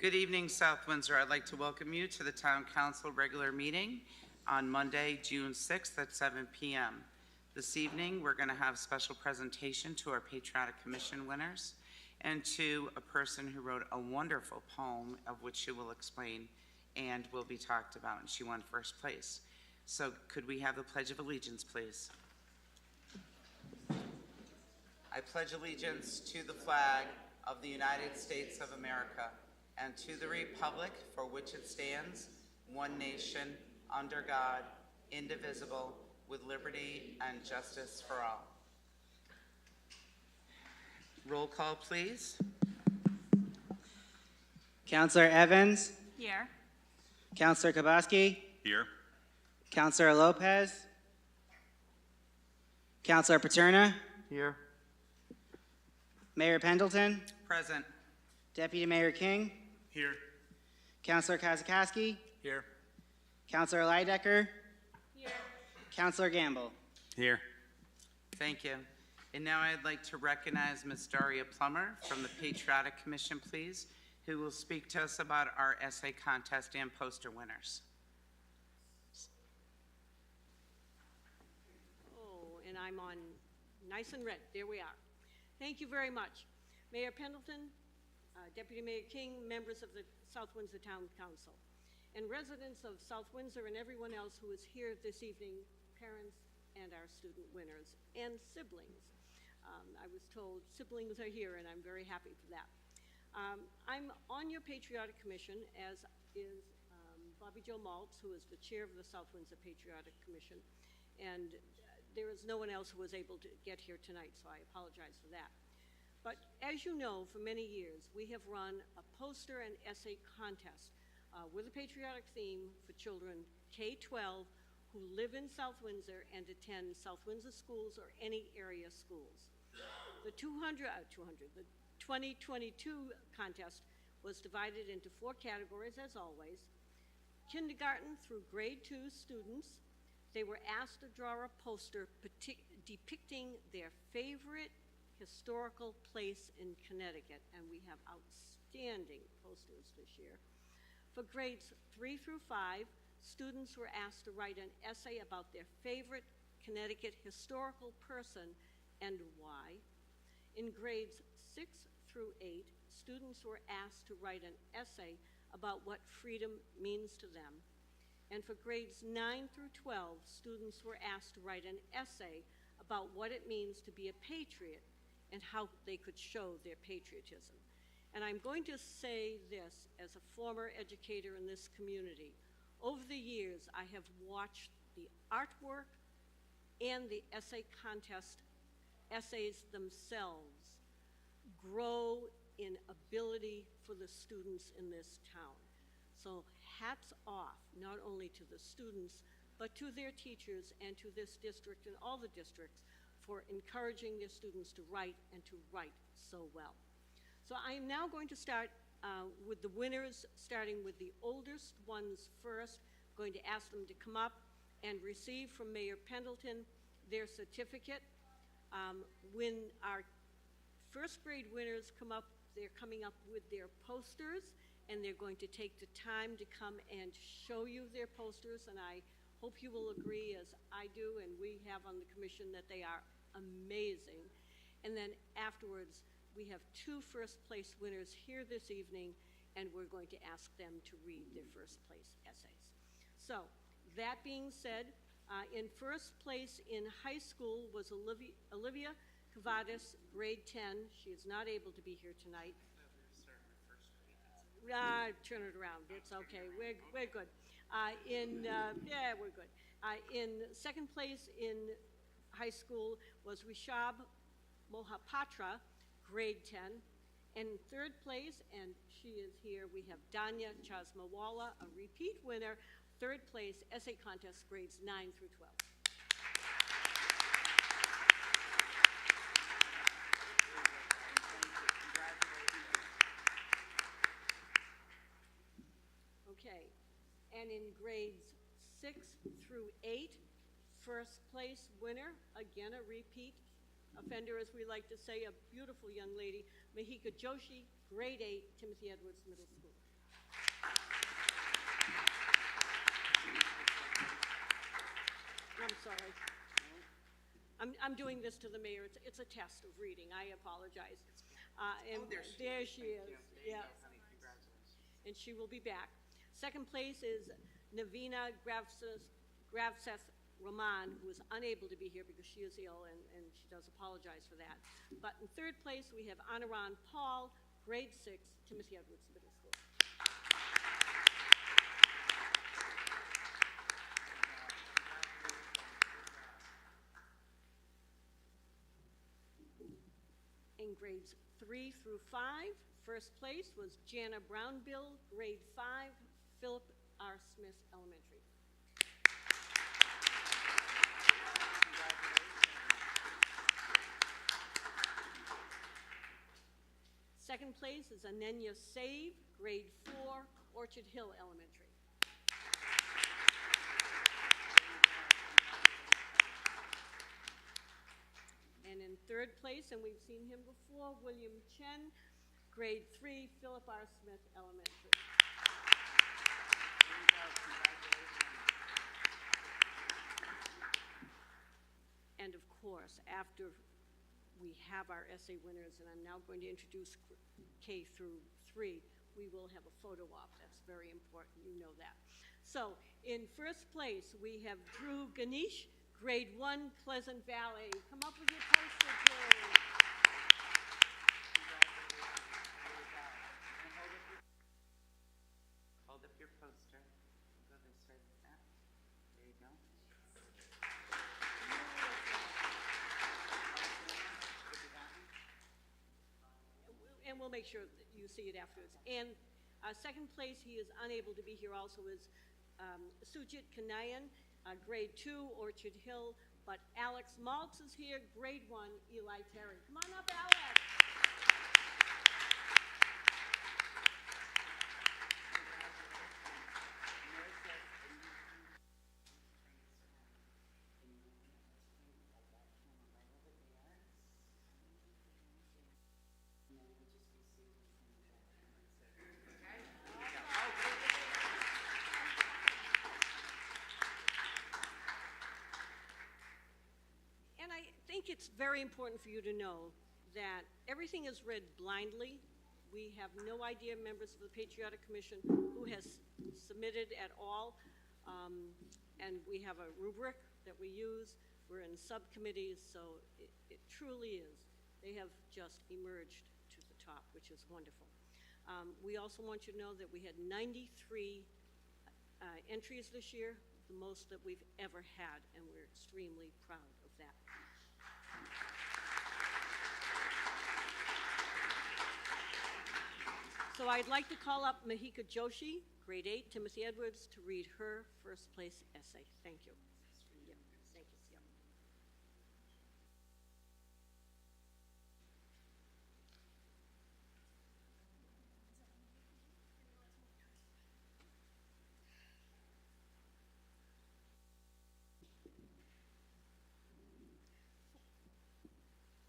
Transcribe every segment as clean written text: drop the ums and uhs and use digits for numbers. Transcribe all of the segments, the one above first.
Good evening, South Windsor. I'd like to welcome you to the Town Council regular meeting on Monday, June 6th at 7 p.m. This evening, we're going to have a special presentation to our Patriotic Commission winners and to a person who wrote a wonderful poem, of which she will explain and will be talked about, and she won first place. So could we have the Pledge of Allegiance, please? I pledge allegiance to the flag of the United States of America and to the republic for which it stands, one nation, under God, indivisible, with liberty and justice for all. Roll call, please. Councillor Evans? Here. Councillor Kabaski? Here. Councillor Lopez? Councillor Paterna? Here. Mayor Pendleton? Present. Deputy Mayor King? Here. Councillor Kazakowski? Here. Councillor Leidecker? Here. Councillor Gamble? Here. Thank you. And now I'd like to recognize Ms. Daria Plummer from the Patriotic Commission, please, who will speak to us about our essay contest and poster winners. Oh, and I'm on nice and red. There we are. Thank you very much. Mayor Pendleton, Deputy Mayor King, members of the South Windsor Town Council, and residents of South Windsor and everyone else who is here this evening, parents and our student winners, and siblings. I was told siblings are here, and I'm very happy for that. I'm on your Patriotic Commission, as is Bobby Joe Maltz, who is the chair of the South Windsor Patriotic Commission, and there is no one else who was able to get here tonight, so I apologize for that. But as you know, for many years, we have run a poster and essay contest with a patriotic theme for children K-12 who live in South Windsor and attend South Windsor schools or any area schools. The 2022 contest was divided into 4 categories, as always. Kindergarten through grade 2 students, they were asked to draw a poster depicting their favorite historical place in Connecticut, and we have outstanding posters this year. For grades 3 through 5, students were asked to write an essay about their favorite Connecticut historical person and why. In grades 6 through 8, students were asked to write an essay about what freedom means to them. And for grades 9 through 12, students were asked to write an essay about what it means to be a patriot and how they could show their patriotism. And I'm going to say this as a former educator in this community. Over the years, I have watched the artwork and the essay contest essays themselves grow in ability for the students in this town. So hats off, not only to the students, but to their teachers and to this district and all the districts for encouraging their students to write and to write so well. So I am now going to start with the winners, starting with the oldest ones first. I'm going to ask them to come up and receive from Mayor Pendleton their certificate. When our first grade winners come up, they're coming up with their posters, and they're going to take the time to come and show you their posters, and I hope you will agree, as I do and we have on the commission, that they are amazing. And then afterwards, we have 2 first place winners here this evening, and we're going to ask them to read their first place essays. So that being said, in first place in high school was Olivia Cavadis, grade 10. She is not able to be here tonight. Turn it around. It's okay. We're good. Yeah, we're good. In second place in high school was Rishab Mohapatra, grade 10. And in third place, and she is here, we have Danya Chasmawala, a repeat winner, third place, essay contest, grades 9 through 12. Okay, and in grades 6 through 8, first place winner, again a repeat offender, as we like to say, a beautiful young lady, Mahika Joshi, grade 8, Timothy Edwards Middle School. I'm sorry. I'm doing this to the mayor. It's a test of reading. I apologize. And there she is. Yeah. And she will be back. Second place is Navina Gravseth Roman, who is unable to be here because she is ill, and she does apologize for that. But in third place, we have Aniran Paul, grade 6, Timothy Edwards Middle School. In grades 3 through 5, first place was Jana Brownbill, grade 5, Philip R. Smith Elementary. Second place is Anenya Save, grade 4, Orchard Hill Elementary. And in third place, and we've seen him before, William Chen, grade 3, Philip R. Smith Elementary. And of course, after we have our essay winners, and I'm now going to introduce K through 3, we will have a photo op. That's very important, you know that. So, in first place, we have Drew Ganesh, grade 1, Pleasant Valley. Come up with your poster, Drew. Hold up your poster. Go this way with that. There you go. And we'll make sure that you see it afterwards. And second place, he is unable to be here also, is Sujit Kanayan, grade 2, Orchard Hill, but Alex Maltz is here, grade 1, Eli Terry. Come on up, Alex. I think it's very important for you to know that everything is read blindly. We have no idea, members of the Patriotic Commission, who has submitted at all, and we have a rubric that we use. We're in subcommittees, so it truly is. They have just emerged to the top, which is wonderful. We also want you to know that we had 93 entries this year, the most that we've ever had, and we're extremely proud of that. So I'd like to call up Mahika Joshi, grade 8, Timothy Edwards, to read her first place essay. Thank you. Yep. Thank you. Yep.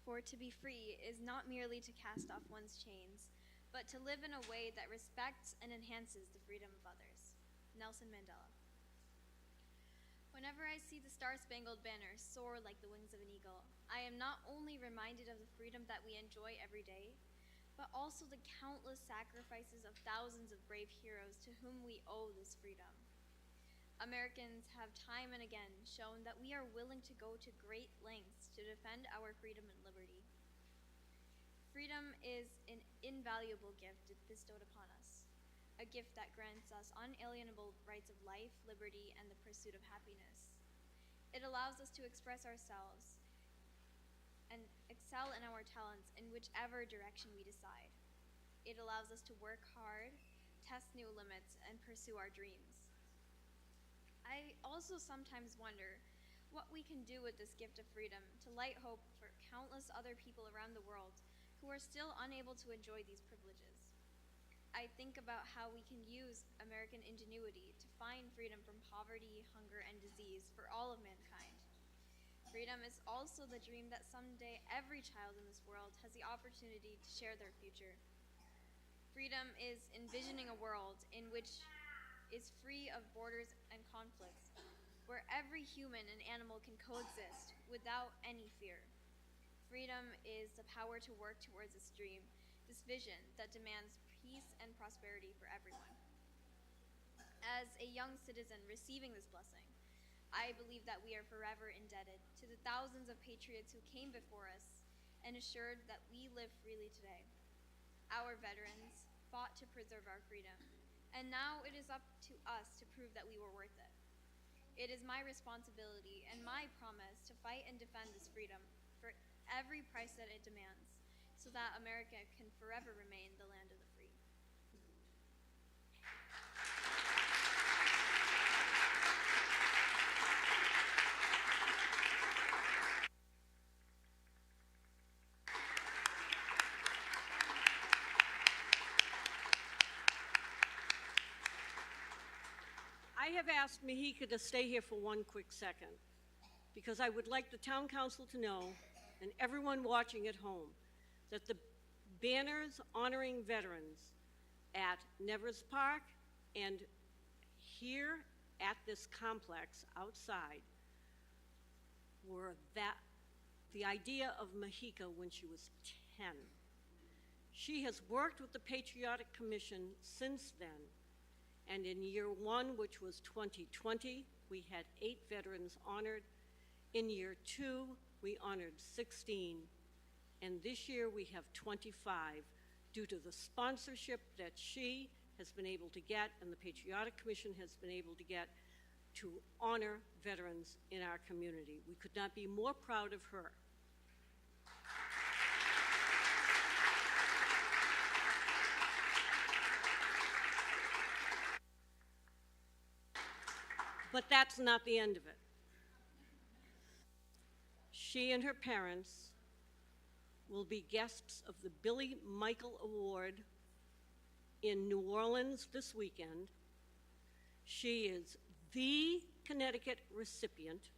For to be free is not merely to cast off one's chains, but to live in a way that respects and enhances the freedom of others. Nelson Mandela. Whenever I see the Star-Spangled Banner soar like the wings of an eagle, I am not only reminded of the freedom that we enjoy every day, but also the countless sacrifices of thousands of brave heroes to whom we owe this freedom. Americans have time and again shown that we are willing to go to great lengths to defend our freedom and liberty. Freedom is an invaluable gift bestowed upon us, a gift that grants us unalienable rights of life, liberty, and the pursuit of happiness. It allows us to express ourselves and excel in our talents in whichever direction we decide. It allows us to work hard, test new limits, and pursue our dreams. I also sometimes wonder what we can do with this gift of freedom to light hope for countless other people around the world who are still unable to enjoy these privileges. I think about how we can use American ingenuity to find freedom from poverty, hunger, and disease for all of mankind. Freedom is also the dream that someday every child in this world has the opportunity to share their future. Freedom is envisioning a world in which is free of borders and conflicts, where every human and animal can coexist without any fear. Freedom is the power to work towards this dream, this vision that demands peace and prosperity for everyone. As a young citizen receiving this blessing, I believe that we are forever indebted to the thousands of patriots who came before us and assured that we live freely today. Our veterans fought to preserve our freedom, and now it is up to us to prove that we were worth it. It is my responsibility and my promise to fight and defend this freedom for every price that it demands, so that America can forever remain the land of the free. I have asked Mahika to stay here for one quick second because I would like the town council to know, and everyone watching at home, that the banners honoring veterans at Nevers Park and here at this complex outside were the idea of Mahika when she was 10. She has worked with the Patriotic Commission since then. And in year one, which was 2020, we had 8 veterans honored. In year 2, we honored 16. And this year we have 25 due to the sponsorship that she has been able to get and the Patriotic Commission has been able to get to honor veterans in our community. We could not be more proud of her. But that's not the end of it. She and her parents will be guests of the Billy Michael Award in New Orleans this weekend. She is the Connecticut recipient.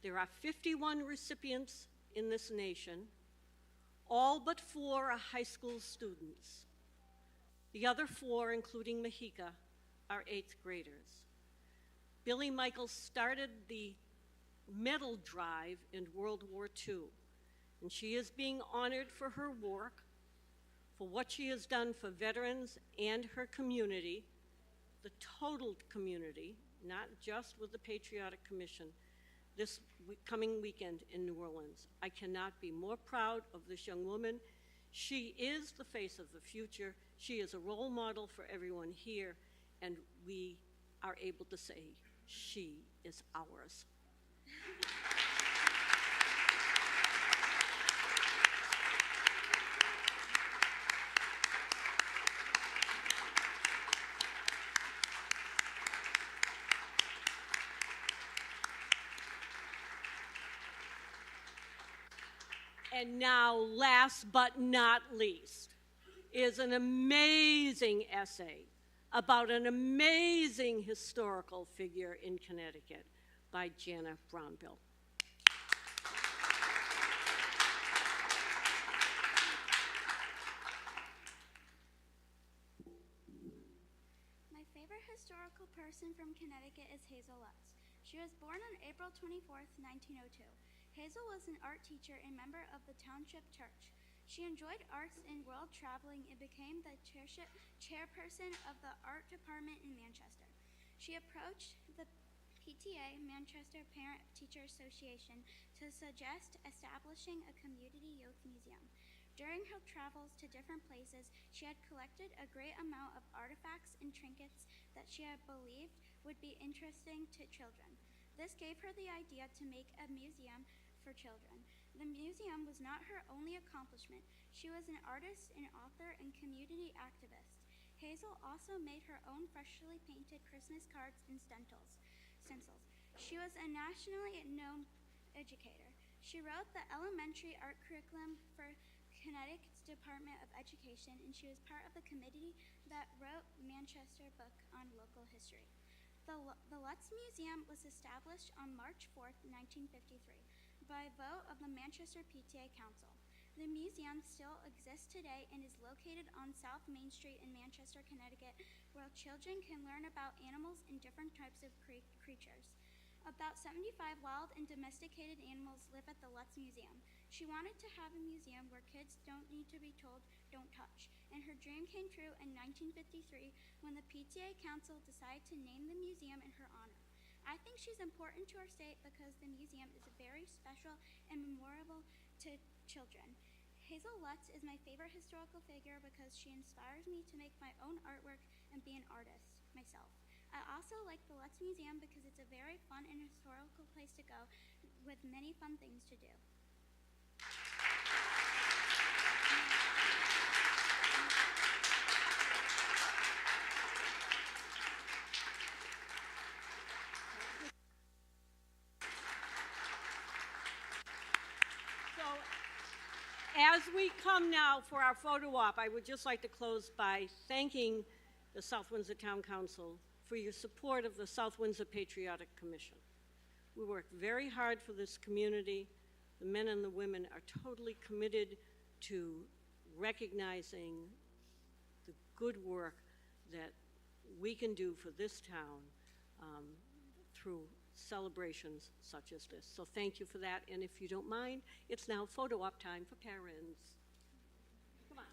There are 51 recipients in this nation, all but 4 are high school students. The other 4, including Mahika, are 8th graders. Billy Michael started the medal drive in World War II, and she is being honored for her work, for what she has done for veterans and her community, the total community, not just with the Patriotic Commission, this coming weekend in New Orleans. I cannot be more proud of this young woman. She is the face of the future. She is a role model for everyone here, and we are able to say, she is ours. And now, last but not least, is an amazing essay about an amazing historical figure in Connecticut by Jana Brownbill. My favorite historical person from Connecticut is Hazel Lutz. She was born on April 24th, 1902. Hazel was an art teacher and member of the Township Church. She enjoyed arts and world traveling and became the chairperson of the art department in Manchester. She approached the PTA, Manchester Parent-Teacher Association, to suggest establishing a community youth museum. During her travels to different places, she had collected a great amount of artifacts and trinkets that she had believed would be interesting to children. This gave her the idea to make a museum for children. The museum was not her only accomplishment. She was an artist, an author, and community activist. Hazel also made her own freshly painted Christmas cards and stencils. She was a nationally known educator. She wrote the elementary art curriculum for Connecticut's Department of Education, and she was part of the committee that wrote Manchester Book on Local History. The Lutz Museum was established on March 4th, 1953. By vote of the Manchester PTA Council. The museum still exists today and is located on South Main Street in Manchester, Connecticut, where children can learn about animals and different types of creatures. About 75 wild and domesticated animals live at the Lutz Museum. She wanted to have a museum where kids don't need to be told, "Don't touch." And her dream came true in 1953 when the PTA Council decided to name the museum in her honor. I think she's important to our state because the museum is very special and memorable to children. Hazel Lutz is my favorite historical figure because she inspires me to make my own artwork and be an artist myself. I also like the Lutz Museum because it's a very fun and historical place to go with many fun things to do. As we come now for our photo op, I would just like to close by thanking the South Windsor Town Council for your support of the South Windsor Patriotic Commission. We work very hard for this community. The men and the women are totally committed to recognizing the good work that we can do for this town through celebrations such as this. So thank you for that, and if you don't mind, it's now photo op time for parents. Come on.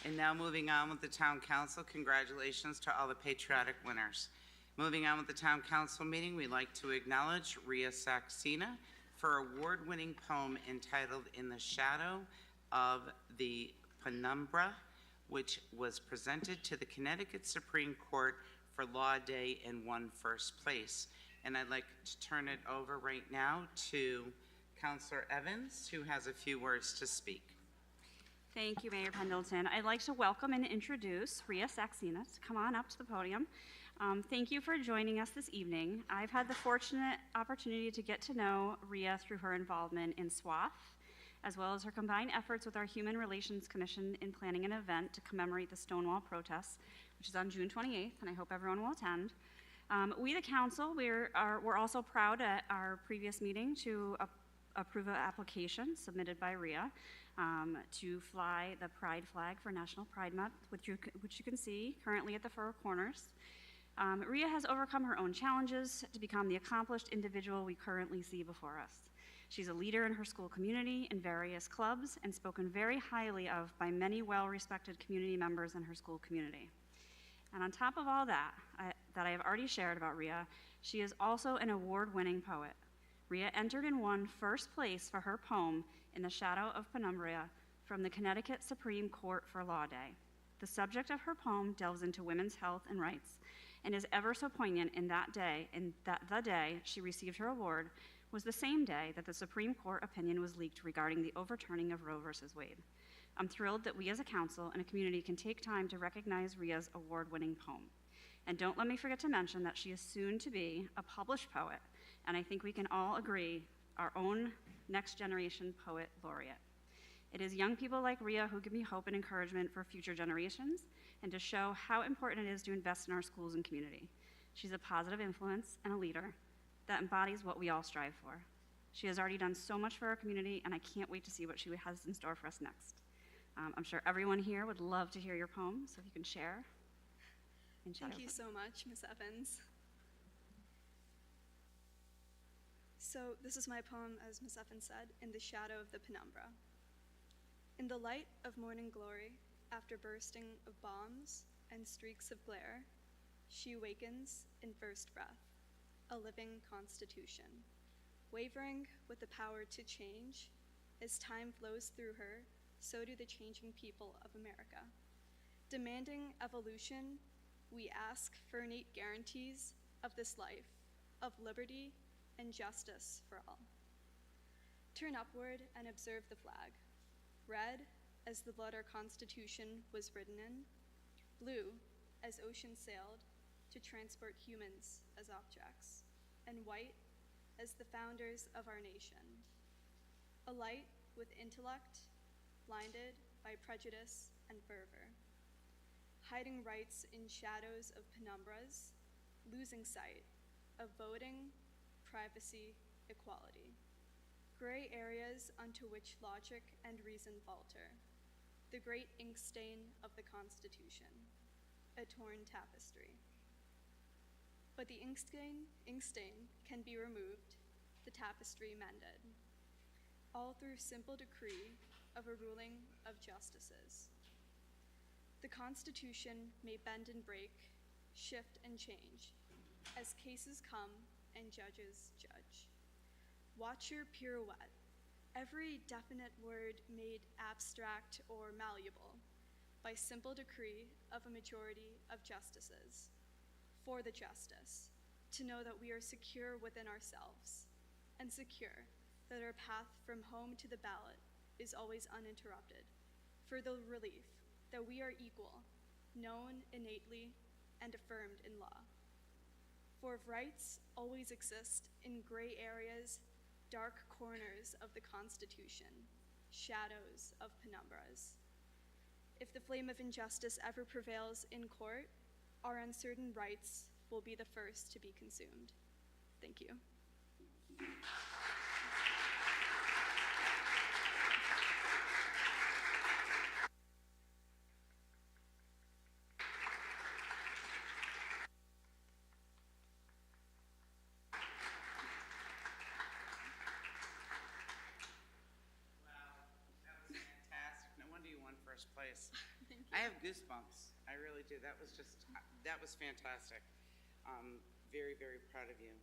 And now moving on with the Town Council, congratulations to all the patriotic winners. Moving on with the Town Council meeting, we'd like to acknowledge Rhea Saxena for award-winning poem entitled "In the Shadow of the Penumbra," which was presented to the Connecticut Supreme Court for Law Day and won first place. And I'd like to turn it over right now to Councilor Evans, who has a few words to speak. Thank you, Mayor Pendleton. I'd like to welcome and introduce Rhea Saxena to come on up to the podium. Thank you for joining us this evening. I've had the fortunate opportunity to get to know Rhea through her involvement in SWAF, as well as her combined efforts with our Human Relations Commission in planning an event to commemorate the Stonewall protests, which is on June 28th, and I hope everyone will attend. We, the council, we're also proud at our previous meeting to approve an application submitted by Rhea to fly the Pride flag for National Pride Month, which you can see currently at the Four Corners. Rhea has overcome her own challenges to become the accomplished individual we currently see before us. She's a leader in her school community in various clubs and spoken very highly of by many well-respected community members in her school community. And on top of all that, that I have already shared about Rhea, she is also an award-winning poet. Rhea entered and won first place for her poem, In the Shadow of Penumbra, from the Connecticut Supreme Court for Law Day. The subject of her poem delves into women's health and rights and is ever so poignant in that day, and that the day she received her award was the same day that the Supreme Court opinion was leaked regarding the overturning of Roe versus Wade. I'm thrilled that we as a council and a community can take time to recognize Rhea's award-winning poem. And don't let me forget to mention that she is soon to be a published poet, and I think we can all agree, our own next generation poet laureate. It is young people like Rhea who give me hope and encouragement for future generations and to show how important it is to invest in our schools and community. She's a positive influence and a leader that embodies what we all strive for. She has already done so much for our community, and I can't wait to see what she has in store for us next. I'm sure everyone here would love to hear your poem, so if you can share. Thank you so much, Ms. Evans. So this is my poem, as Ms. Evans said, In the Shadow of the Penumbra. In the light of morning glory, after bursting of bombs and streaks of glare, she awakens in first breath, a living constitution, wavering with the power to change. As time flows through her, so do the changing people of America. Demanding evolution, we ask for innate guarantees of this life, of liberty and justice for all. Turn upward and observe the flag. Red, as the blood our Constitution was written in. Blue, as oceans sailed to transport humans as objects. And white, as the founders of our nation. A light with intellect, blinded by prejudice and fervor. Hiding rights in shadows of penumbras, losing sight of voting, privacy, equality. Gray areas unto which logic and reason falter. The great ink stain of the Constitution, a torn tapestry. But the ink stain can be removed, the tapestry mended, all through simple decree of a ruling of justices. The Constitution may bend and break, shift and change, as cases come and judges judge. Watch your pirouette, every definite word made abstract or malleable by simple decree of a majority of justices. For the justice, to know that we are secure within ourselves, and secure that our path from home to the ballot is always uninterrupted. For the relief that we are equal, known innately and affirmed in law. For if rights always exist in gray areas, dark corners of the Constitution, shadows of penumbras. If the flame of injustice ever prevails in court, our uncertain rights will be the first to be consumed. Thank you. First place. I have goosebumps. I really do. That was fantastic. Very, very proud of you.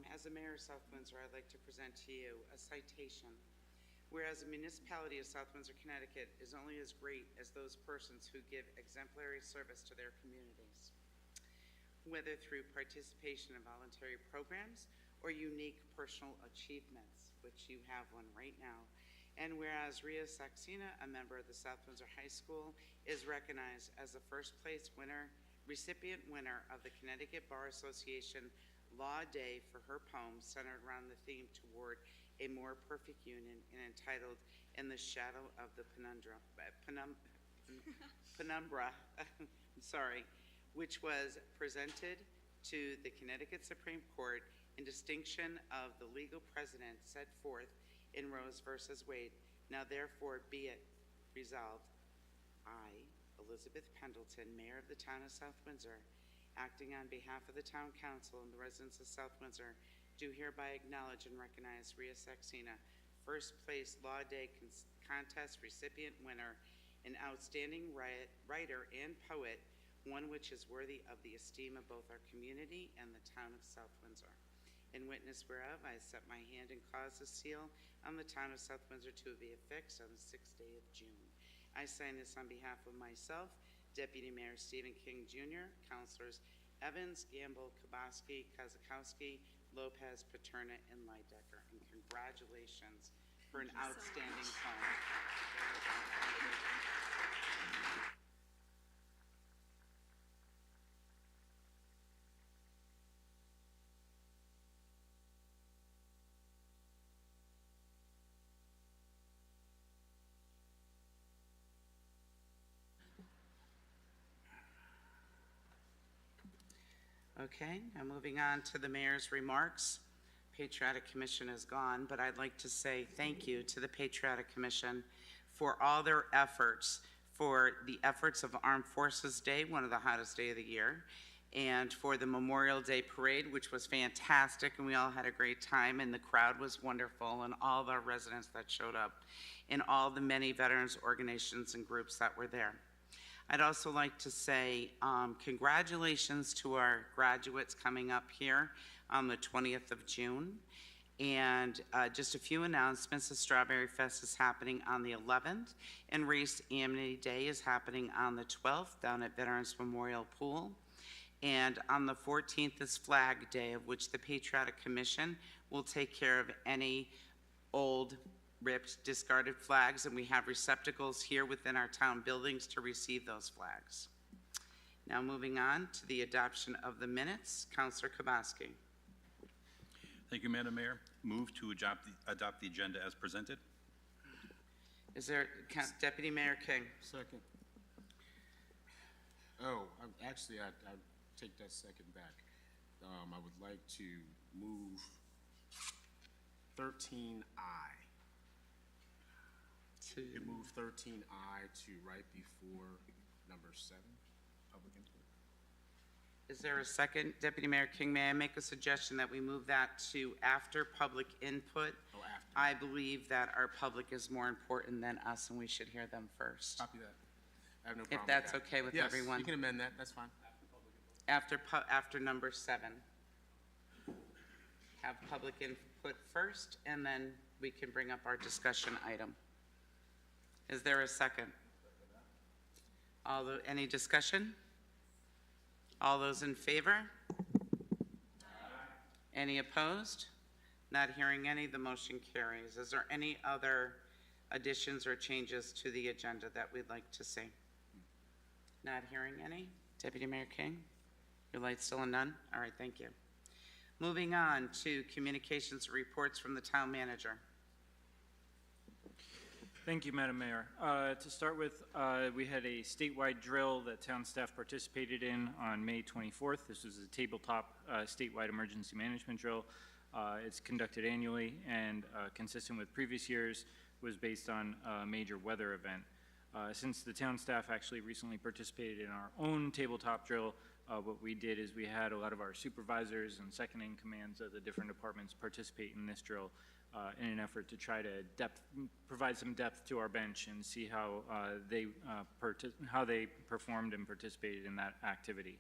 As the mayor of South Windsor, I'd like to present to you a citation. Whereas the municipality of South Windsor, Connecticut is only as great as those persons who give exemplary service to their communities, whether through participation in voluntary programs or unique personal achievements, which you have one right now. And whereas Rhea Saxena, a member of the South Windsor High School, is recognized as the first place recipient winner of the Connecticut Bar Association Law Day for her poem centered around the theme toward a more perfect union and entitled In the Shadow of the Penumbra, which was presented to the Connecticut Supreme Court in distinction of the legal precedent set forth in Roe versus Wade. Now therefore be it resolved, I, Elizabeth Pendleton, Mayor of the Town of South Windsor, acting on behalf of the Town Council and the residents of South Windsor, do hereby acknowledge and recognize Rhea Saxena, first place Law Day Contest recipient winner, an outstanding writer and poet one which is worthy of the esteem of both our community and the town of South Windsor. In witness whereof, I set my hand and cause the seal on the town of South Windsor to be affixed on the 6th day of June. I sign this on behalf of myself, Deputy Mayor Stephen King Jr., Councilors Evans, Gamble, Kabaski, Kozakowski, Lopez, Paterna, and Lydecker. And congratulations for an outstanding fund. Okay, now moving on to the mayor's remarks. Patriotic Commission is gone, but I'd like to say thank you to the Patriotic Commission for all their efforts, for the efforts of Armed Forces Day, one of the hottest days of the year, and for the Memorial Day Parade, which was fantastic, and we all had a great time, and the crowd was wonderful, and all the residents that showed up, and all the many veterans organizations and groups that were there. I'd also like to say congratulations to our graduates coming up here on the 20th of June. And just a few announcements. The Strawberry Fest is happening on the 11th, and Race Amity Day is happening on the 12th down at Veterans Memorial Pool. And on the 14th is Flag Day, of which the Patriotic Commission will take care of any old, ripped, discarded flags, and we have receptacles here within our town buildings to receive those flags. Now moving on to the adoption of the minutes. Councilor Kabaski. Thank you, Madam Mayor. Move to adopt the agenda as presented. Is there, Deputy Mayor King? Second. Oh, actually, I'd take that second back. I would like to move 13I. You move 13I to right before number 7, public input. Is there a second? Deputy Mayor King, may I make a suggestion that we move that to after public input? Oh, after. I believe that our public is more important than us, and we should hear them first. Copy that. I have no problem If that's with that. okay with Yes, everyone. you can amend that. That's fine. After number 7. Have public input first, and then we can bring up our discussion item. Is there a second? Any discussion? All those in favor? Any opposed? Not hearing any, the motion carries. Is there any other additions or changes to the agenda that we'd like to see? Not hearing any. Deputy Mayor King, your light's still on none? All right, thank you. Moving on to communications reports from the town manager. Thank you, Madam Mayor. To start with, we had a statewide drill that town staff participated in on May 24th. This was a tabletop statewide emergency management drill. It's conducted annually and consistent with previous years, was based on a major weather event. Since the town staff actually recently participated in our own tabletop drill, what we did is we had a lot of our supervisors and second-in-commands of the different departments participate in this drill in an effort to try to provide some depth to our bench and see how they performed and participated in that activity.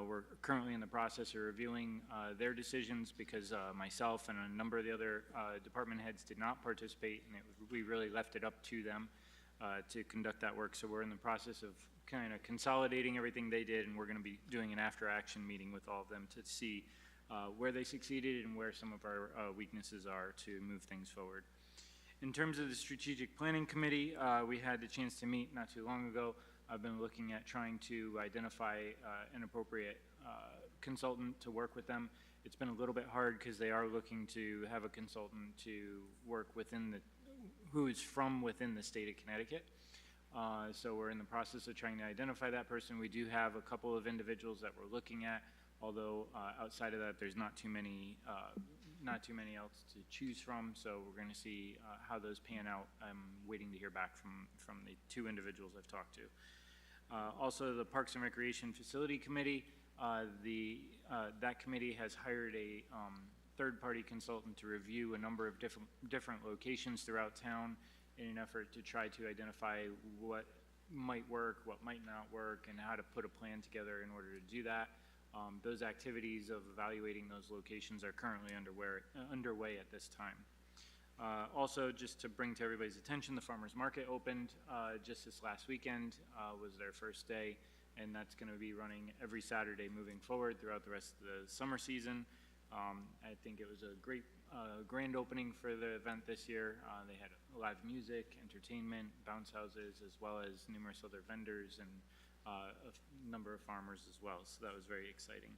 We're currently in the process of reviewing their decisions because myself and a number of the other department heads did not participate, and we really left it up to them to conduct that work. So we're in the process of kind of consolidating everything they did, and we're going to be doing an after-action meeting with all of them to see where they succeeded and where some of our weaknesses are to move things forward. In terms of the Strategic Planning Committee, we had the chance to meet not too long ago. I've been looking at trying to identify an appropriate consultant to work with them. It's been a little bit hard because they are looking to have a consultant to work within who is from within the state of Connecticut. So we're in the process of trying to identify that person. We do have a couple of individuals that we're looking at, although outside of that, there's not too many else to choose from. So we're going to see how those pan out. I'm waiting to hear back from the 2 individuals I've talked to. Also, the Parks and Recreation Facility Committee, that committee has hired a third-party consultant to review a number of different locations throughout town in an effort to try to identify what might work, what might not work, and how to put a plan together in order to do that. Those activities of evaluating those locations are currently underway at this time. Also, just to bring to everybody's attention, the farmers market opened just this last weekend, was their first day, and that's going to be running every Saturday moving forward throughout the rest of the summer season. I think it was a great grand opening for the event this year. They had live music, entertainment, bounce houses, as well as numerous other vendors and a number of farmers as well, so that was very exciting.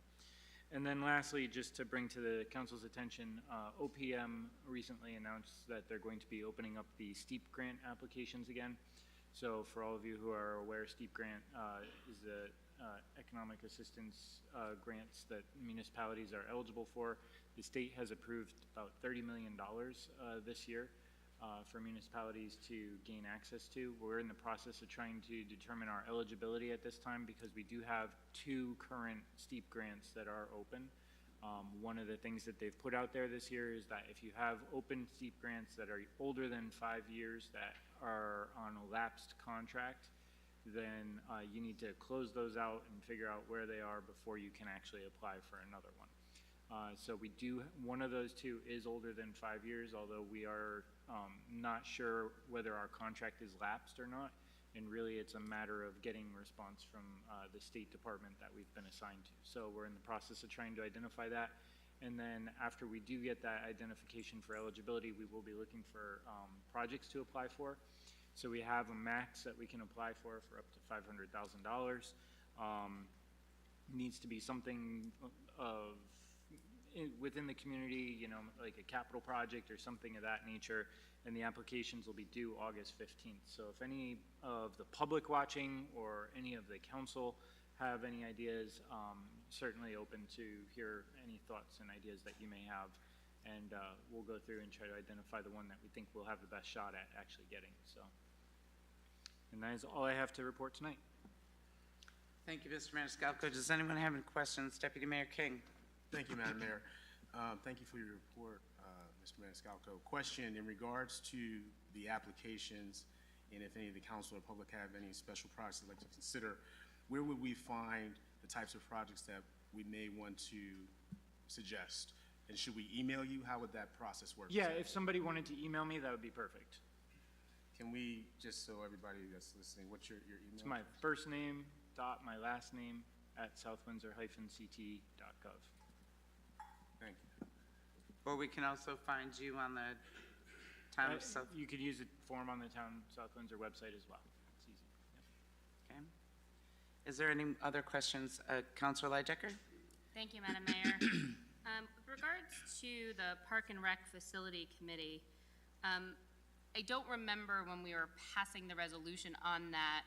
And then lastly, just to bring to the council's attention, OPM recently announced that they're going to be opening up the STEEP grant applications again. So for all of you who are aware, STEEP grant is the economic assistance grants that municipalities are eligible for. The state has approved about $30 million this year for municipalities to gain access to. We're in the process of trying to determine our eligibility at this time because we do have 2 current STEEP grants that are open. One of the things that they've put out there this year is that if you have open STEEP grants that are older than 5 years that are on a lapsed contract, then you need to close those out and figure out where they are before you can actually apply for another one. So we do, one of those 2 is older than 5 years, although we are not sure whether our contract is lapsed or not. And really it's a matter of getting a response from the State Department that we've been assigned to. So we're in the process of trying to identify that. And then after we do get that identification for eligibility, we will be looking for projects to apply for. So we have a max that we can apply for up to $500,000. Needs to be something of within the community, you know, like a capital project or something of that nature, and the applications will be due August 15th. So if any of the public watching or any of the council have any ideas, certainly open to hear any thoughts and ideas that you may have, and we'll go through and try to identify the one that we think we'll have the best shot at actually getting. So, and that is all I have to report tonight. Thank you, Mr. Maniscalco. Does anyone have any questions? Deputy Mayor King. Thank you, Madam Mayor. Thank you for your report, Mr. Maniscalco. Question in regards to the applications, and if any of the council or public have any special projects they'd like to consider, where would we find the types of projects that we may want to suggest? And should we email you? How would that process work? Yeah, if somebody wanted to email me, that would be perfect. Can we, just so everybody that's listening, what's your email? It's my first name dot my last name at southwindsor-ct.gov. Thank you. Or we can also find you on the town of South. You could use a form on the town South Windsor website as well. It's easy. Yep. Okay. Is there any other questions? Councilor Leidecker? Thank you, Madam Mayor. With regards to the Park and Rec Facility Committee, I don't remember when we were passing the resolution on that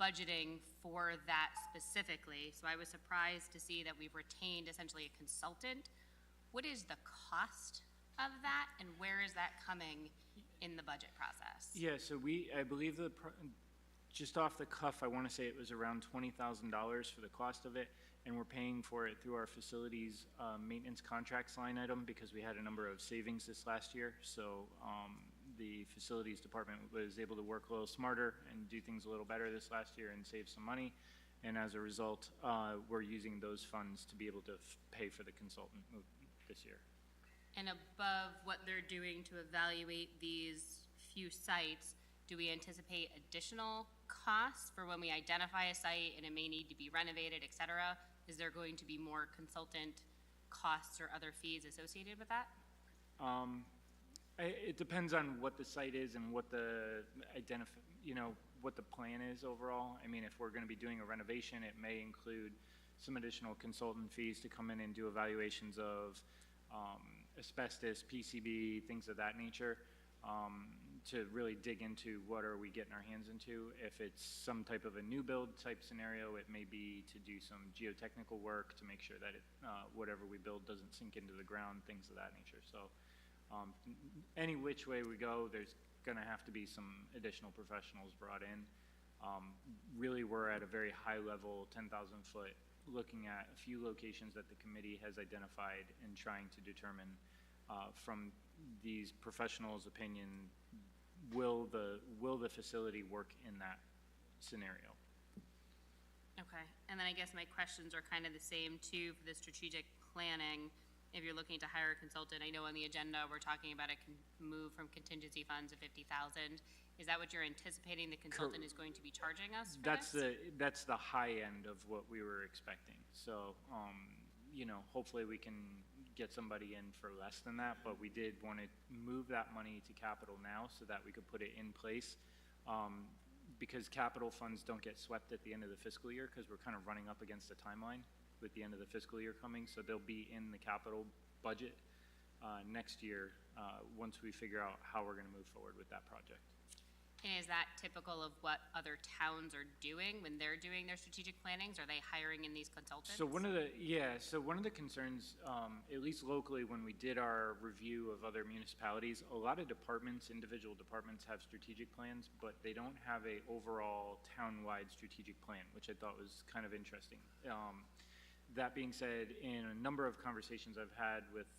budgeting for that specifically, so I was surprised to see that we've retained essentially a consultant. What is the cost of that, and where is that coming in the budget process? Yeah, so I believe just off the cuff, I want to say it was around $20,000 for the cost of it, and we're paying for it through our facilities maintenance contracts line item because we had a number of savings this last year. So the facilities department was able to work a little smarter and do things a little better this last year and save some money. And as a result, we're using those funds to be able to pay for the consultant this year. And above what they're doing to evaluate these few sites, do we anticipate additional costs for when we identify a site and it may need to be renovated, et cetera? Is there going to be more consultant costs or other fees associated with that? It depends on what the site is and what the what the plan is overall. I mean, if we're going to be doing a renovation, it may include some additional consultant fees to come in and do evaluations of asbestos, PCB, things of that nature, to really dig into what are we getting our hands into. If it's some type of a new build type scenario, it may be to do some geotechnical work to make sure that whatever we build doesn't sink into the ground, things of that nature. So any which way we go, there's going to have to be some additional professionals brought in. Really, we're at a very high level, 10,000 foot, looking at a few locations that the committee has identified and trying to determine from these professionals' opinion, will the facility work in that scenario. Okay, and then I guess my questions are kind of the same too for the strategic planning. If you're looking to hire a consultant, I know on the agenda, we're talking about a move from contingency funds of 50,000. Is that what you're anticipating the consultant is going to be charging us for this? That's the high end of what we were expecting. So, you know, hopefully we can get somebody in for less than that, but we did want to move that money to capital now so that we could put it in place. Because capital funds don't get swept at the end of the fiscal year because we're kind of running up against a timeline with the end of the fiscal year coming. So they'll be in the capital budget next year once we figure out how we're going to move forward with that project. And is that typical of what other towns are doing when they're doing their strategic plannings? Are they hiring in these consultants? So one of the concerns, at least locally, when we did our review of other municipalities, a lot of departments, individual departments have strategic plans, but they don't have a overall town-wide strategic plan, which I thought was kind of interesting. That being said, in a number of conversations I've had with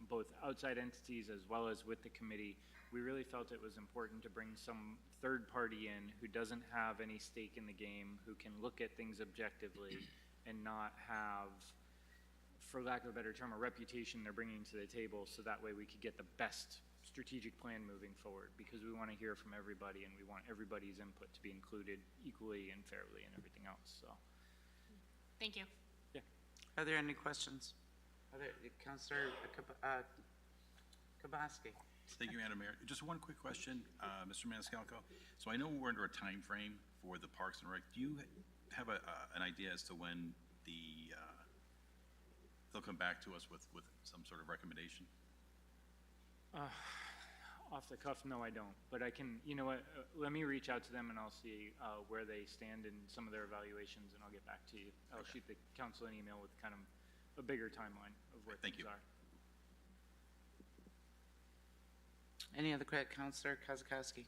both outside entities as well as with the committee, we really felt it was important to bring some third party in who doesn't have any stake in the game, who can look at things objectively and not have, for lack of a better term, a reputation they're bringing to the table, so that way we could get the best strategic plan moving forward, because we want to hear from everybody and we want everybody's input to be included equally and fairly and everything else. So, thank you. yeah. Are there any questions? Councilor Kabaski. Thank you, Madam Mayor. Just one quick question, Mr. Maniscalco. So I know we're under a time frame for the Parks and Rec. Do you have an idea as to when they'll come back to us with some sort of recommendation? Off the cuff, no, I don't. But I can, you know what, let me reach out to them and I'll see where they stand in some of their evaluations, and I'll get back to you. I'll shoot the council an email with kind of a bigger timeline of where things are. Any other Councilor Kozakowski?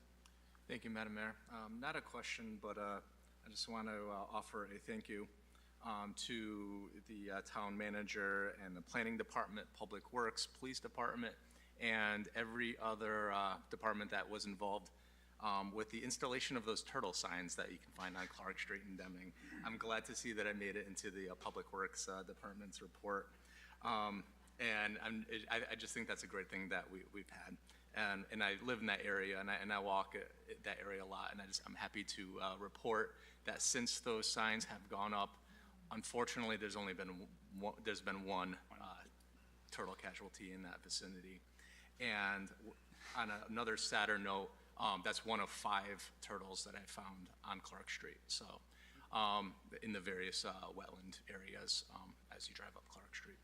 Thank you, Madam Mayor. Not a question, but I just want to offer a thank you to the town manager and the planning department, public works, police department, and every other department that was involved with the installation of those turtle signs that you can find on Clark Street in Deming. I'm glad to see that I made it into the public works department's report. And I just think that's a great thing that we've had. And I live in that area, and I walk that area a lot, and I'm happy to report that since those signs have gone up, unfortunately, there's been one turtle casualty in that vicinity. And on another sadder note, that's one of 5 turtles that I found on Clark Street. So in the various wetland areas as you drive up Clark Street.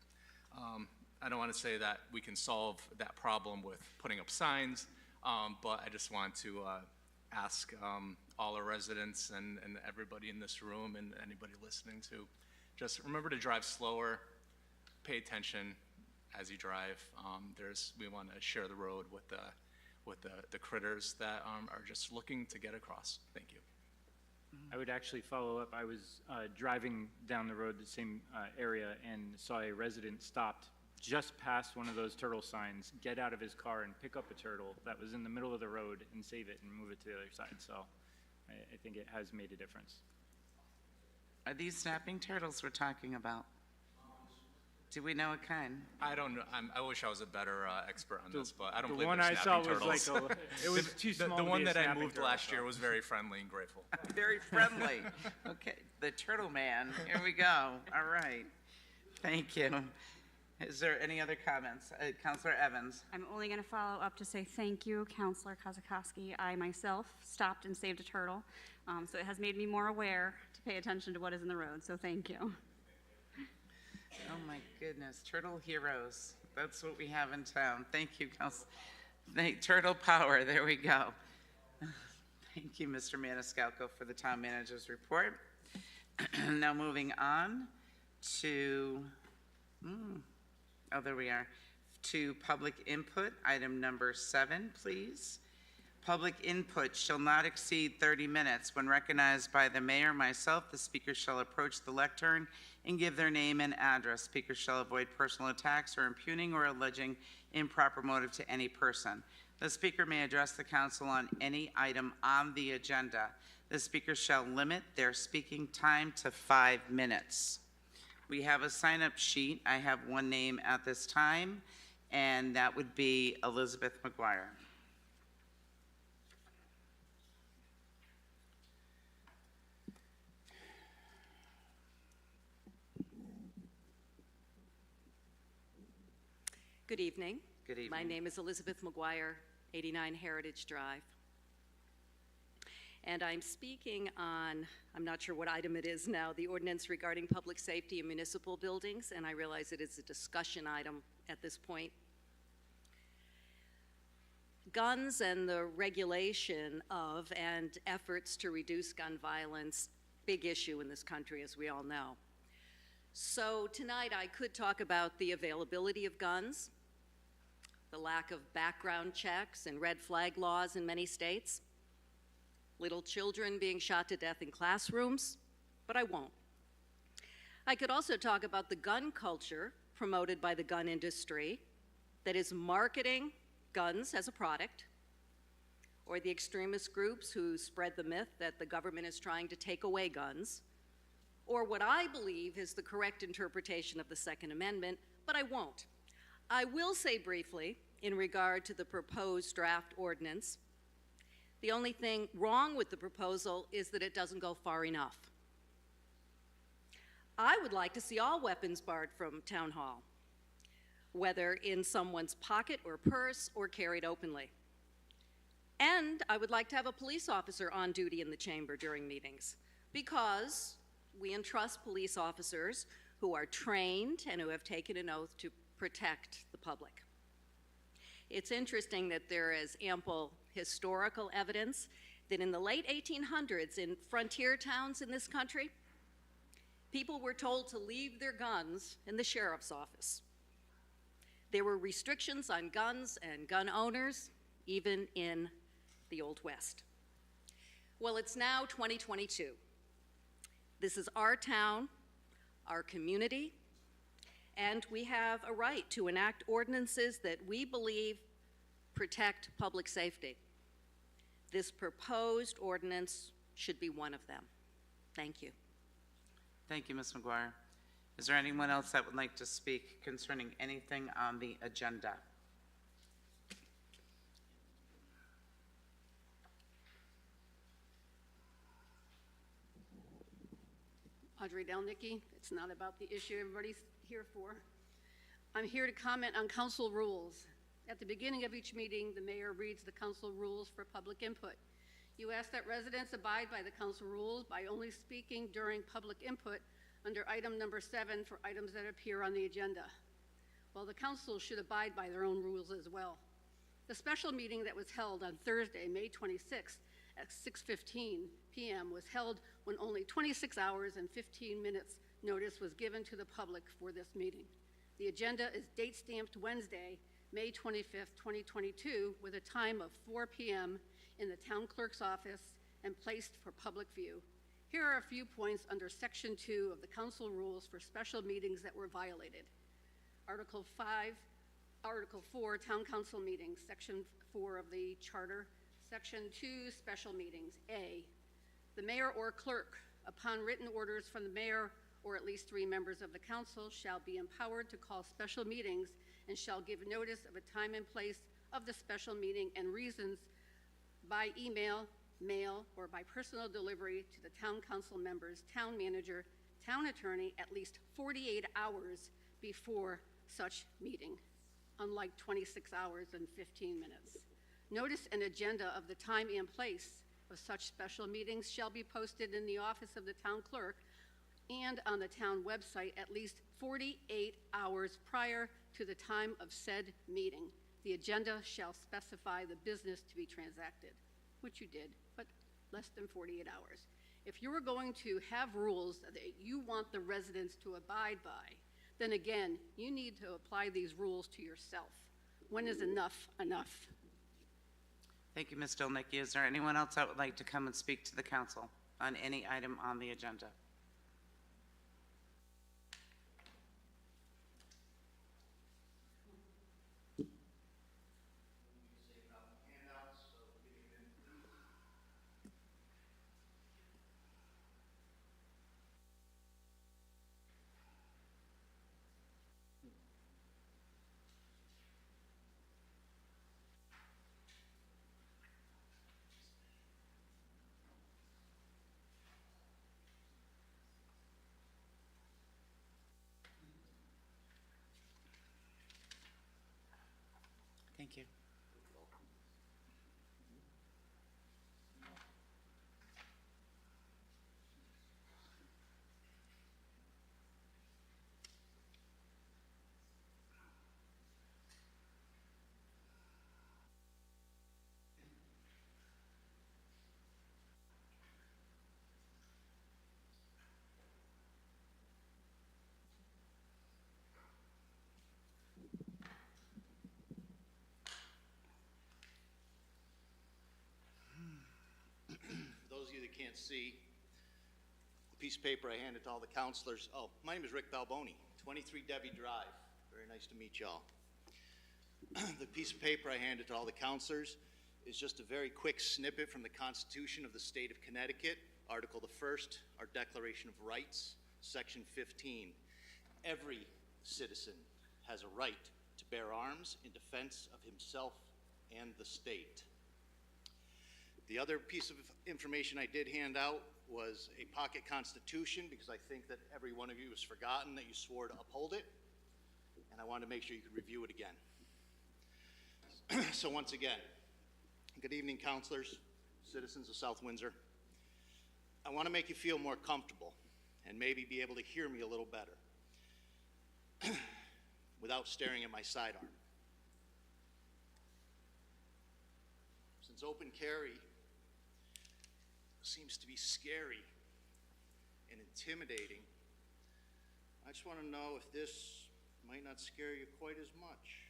I don't want to say that we can solve that problem with putting up signs, but I just want to ask all our residents and everybody in this room and anybody listening to just remember to drive slower, pay attention as you drive. We want to share the road with the critters that are just looking to get across. Thank you. I would actually follow up. I was driving down the road, the same area, and saw a resident stopped just past one of those turtle signs, get out of his car and pick up a turtle that was in the middle of the road and save it and move it to the other side. So I think it has made a difference. Are these snapping turtles we're talking about? Do we know what kind? I don't know. I wish I was a better expert on this, but I don't believe the one they're I saw snapping was turtles. like it was too small. The to one be a that I snapping moved turtle, last so. year was very friendly and grateful. Very friendly. Okay, the Turtle Man. Here we go. All right. Thank you. Is there any other comments? Councilor Evans. I'm only going to follow up to say thank you, Councilor Kozakowski. I myself stopped and saved a turtle, so it has made me more aware to pay attention to what is in the road, so thank you. Oh my goodness, turtle heroes. That's what we have in town. Thank you, Council. Turtle power, there we go. Thank you, Mr. Maniscalco, for the town manager's report. Now moving on to, there we are, to public input, item number 7, please. Public input shall not exceed 30 minutes. When recognized by the mayor or myself, the speaker shall approach the lectern and give their name and address. Speakers shall avoid personal attacks or impugning or alleging improper motive to any person. The speaker may address the council on any item on the agenda. The speaker shall limit their speaking time to 5 minutes. We have a sign-up sheet. I have one name at this time, and that would be Elizabeth McGuire. Good evening. Good evening. My name is Elizabeth McGuire, 89 Heritage Drive. And I'm speaking on, I'm not sure what item it is now, the ordinance regarding public safety in municipal buildings, and I realize it is a discussion item at this point. Guns and the regulation of and efforts to reduce gun violence, big issue in this country, as we all know. So tonight I could talk about the availability of guns, the lack of background checks and red flag laws in many states, little children being shot to death in classrooms, but I won't. I could also talk about the gun culture promoted by the gun industry that is marketing guns as a product, or the extremist groups who spread the myth that the government is trying to take away guns, or what I believe is the correct interpretation of the Second Amendment, but I won't. I will say briefly, in regard to the proposed draft ordinance, the only thing wrong with the proposal is that it doesn't go far enough. I would like to see all weapons barred from town hall, whether in someone's pocket or purse or carried openly. And I would like to have a police officer on duty in the chamber during meetings, because we entrust police officers who are trained and who have taken an oath to protect the public. It's interesting that there is ample historical evidence that in the late 1800s in frontier towns in this country, people were told to leave their guns in the sheriff's office. There were restrictions on guns and gun owners, even in the Old West. Well, it's now 2022. This is our town, our community, and we have a right to enact ordinances that we believe protect public safety. This proposed ordinance should be one of them. Thank you. Thank you, Ms. McGuire. Is there anyone else that would like to speak concerning anything on the agenda? Audrey Delnicki. It's not about the issue everybody's here for. I'm here to comment on council rules. At the beginning of each meeting, the mayor reads the council rules for public input. You ask that residents abide by the council rules by only speaking during public input under item number 7 for items that appear on the agenda. Well, the council should abide by their own rules as well. The special meeting that was held on Thursday, May 26th at 6:15 p.m. was held when only 26 hours and 15 minutes notice was given to the public for this meeting. The agenda is date stamped Wednesday, May 25th, 2022, with a time of 4 p.m. in the town clerk's office and placed for public view. Here are a few points under Section 2 of the council rules for special meetings that were violated. Article 4, Town Council Meetings, Section 4 of the Charter. Section 2, Special Meetings. A, the mayor or clerk, upon written orders from the mayor or at least 3 members of the council, shall be empowered to call special meetings and shall give notice of a time and place of the special meeting and reasons by email, mail, or by personal delivery to the town council members, town manager, town attorney at least 48 hours before such meeting, unlike 26 hours and 15 minutes. Notice and agenda of the time and place of such special meetings shall be posted in the office of the town clerk and on the town website at least 48 hours prior to the time of said meeting. The agenda shall specify the business to be transacted, which you did, but less than 48 hours. If you are going to have rules that you want the residents to abide by, then again, you need to apply these rules to yourself. When is enough enough? Thank you, Ms. Delnicki. Is there anyone else that would like to come and speak to the council on any item on the agenda? Thank you. For those of you that can't see, the piece of paper I handed to all the counselors. Oh, my name is Rick Balboni, 23 Debbie Drive. Very nice to meet y'all. The piece of paper I handed to all the counselors is just a very quick snippet from the Constitution of the State of Connecticut, Article the 1st, our Declaration of Rights, Section 15. Every citizen has a right to bear arms in defense of himself and the state. The other piece of information I did hand out was a pocket constitution, because I think that every one of you has forgotten that you swore to uphold it, and I wanted to make sure you could review it again. So once again, good evening, counselors, citizens of South Windsor. I want to make you feel more comfortable and maybe be able to hear me a little better without staring at my sidearm. Since open carry seems to be scary and intimidating, I just want to know if this might not scare you quite as much.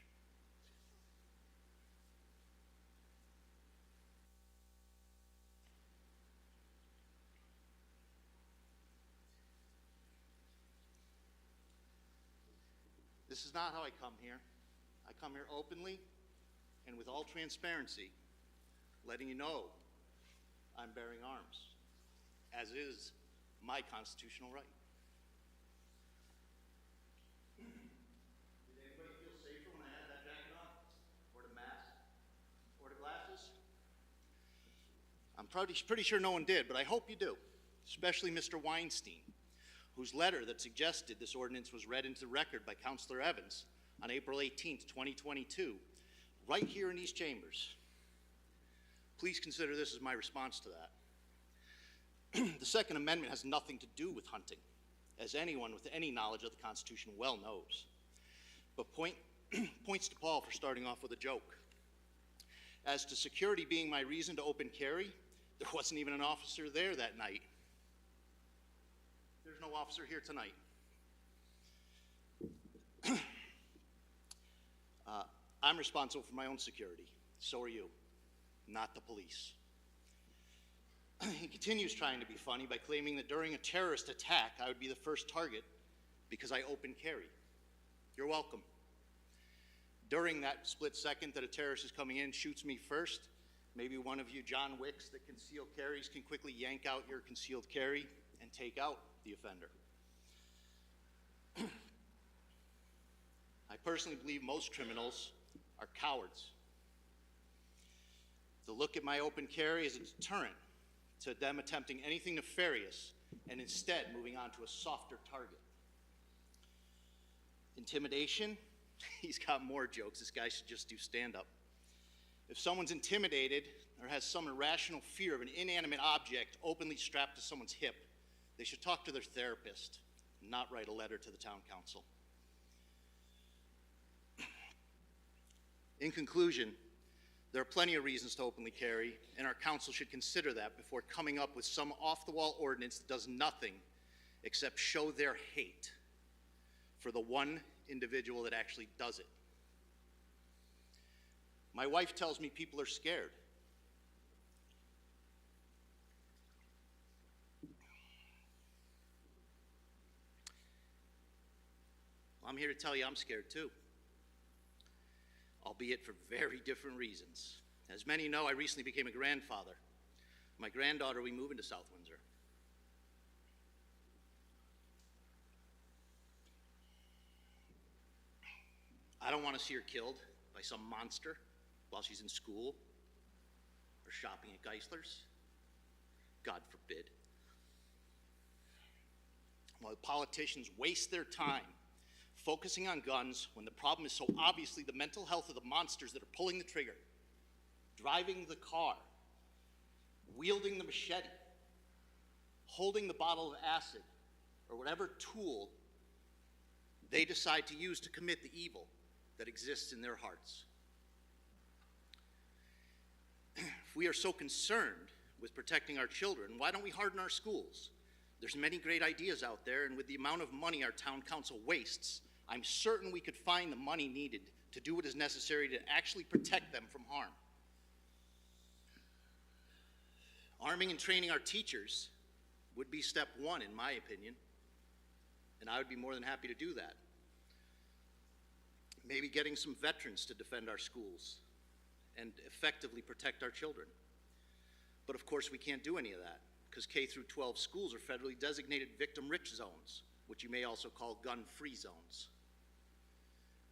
This is not how I come here. I come here openly and with all transparency, letting you know I'm bearing arms, as is my constitutional right. Did anybody feel safer when I had that jacket on? Or the mask? Or the glasses? I'm pretty sure no one did, but I hope you do, especially Mr. Weinstein, whose letter that suggested this ordinance was read into the record by Councilor Evans on April 18th, 2022, right here in these chambers. Please consider this as my response to that. The Second Amendment has nothing to do with hunting, as anyone with any knowledge of the Constitution well knows. But points to Paul for starting off with a joke. As to security being my reason to open carry, there wasn't even an officer there that night. There's no officer here tonight. I'm responsible for my own security. So are you, not the police. He continues trying to be funny by claiming that during a terrorist attack, I would be the first target because I open carry. You're welcome. During that split second that a terrorist is coming in, shoots me first, maybe one of you John Wicks that conceal carries can quickly yank out your concealed carry and take out the offender. I personally believe most criminals are cowards. The look at my open carry is a deterrent to them attempting anything nefarious and instead moving on to a softer target. Intimidation? He's got more jokes. This guy should just do stand-up. If someone's intimidated or has some irrational fear of an inanimate object openly strapped to someone's hip, they should talk to their therapist, not write a letter to the town council. In conclusion, there are plenty of reasons to openly carry, and our council should consider that before coming up with some off-the-wall ordinance that does nothing except show their hate for the one individual that actually does it. My wife tells me people are scared. Well, I'm here to tell you I'm scared too, albeit for very different reasons. As many know, I recently became a grandfather. My granddaughter, we move into South Windsor. I don't want to see her killed by some monster while she's in school or shopping at Geisler's. God forbid. While politicians waste their time focusing on guns when the problem is so obviously the mental health of the monsters that are pulling the trigger, driving the car, wielding the machete, holding the bottle of acid, or whatever tool they decide to use to commit the evil that exists in their hearts. If we are so concerned with protecting our children, why don't we harden our schools? There's many great ideas out there, and with the amount of money our town council wastes, I'm certain we could find the money needed to do what is necessary to actually protect them from harm. Arming and training our teachers would be step one, in my opinion, and I would be more than happy to do that. Maybe getting some veterans to defend our schools and effectively protect our children. But of course, we can't do any of that because K through 12 schools are federally designated victim-rich zones, which you may also call gun-free zones.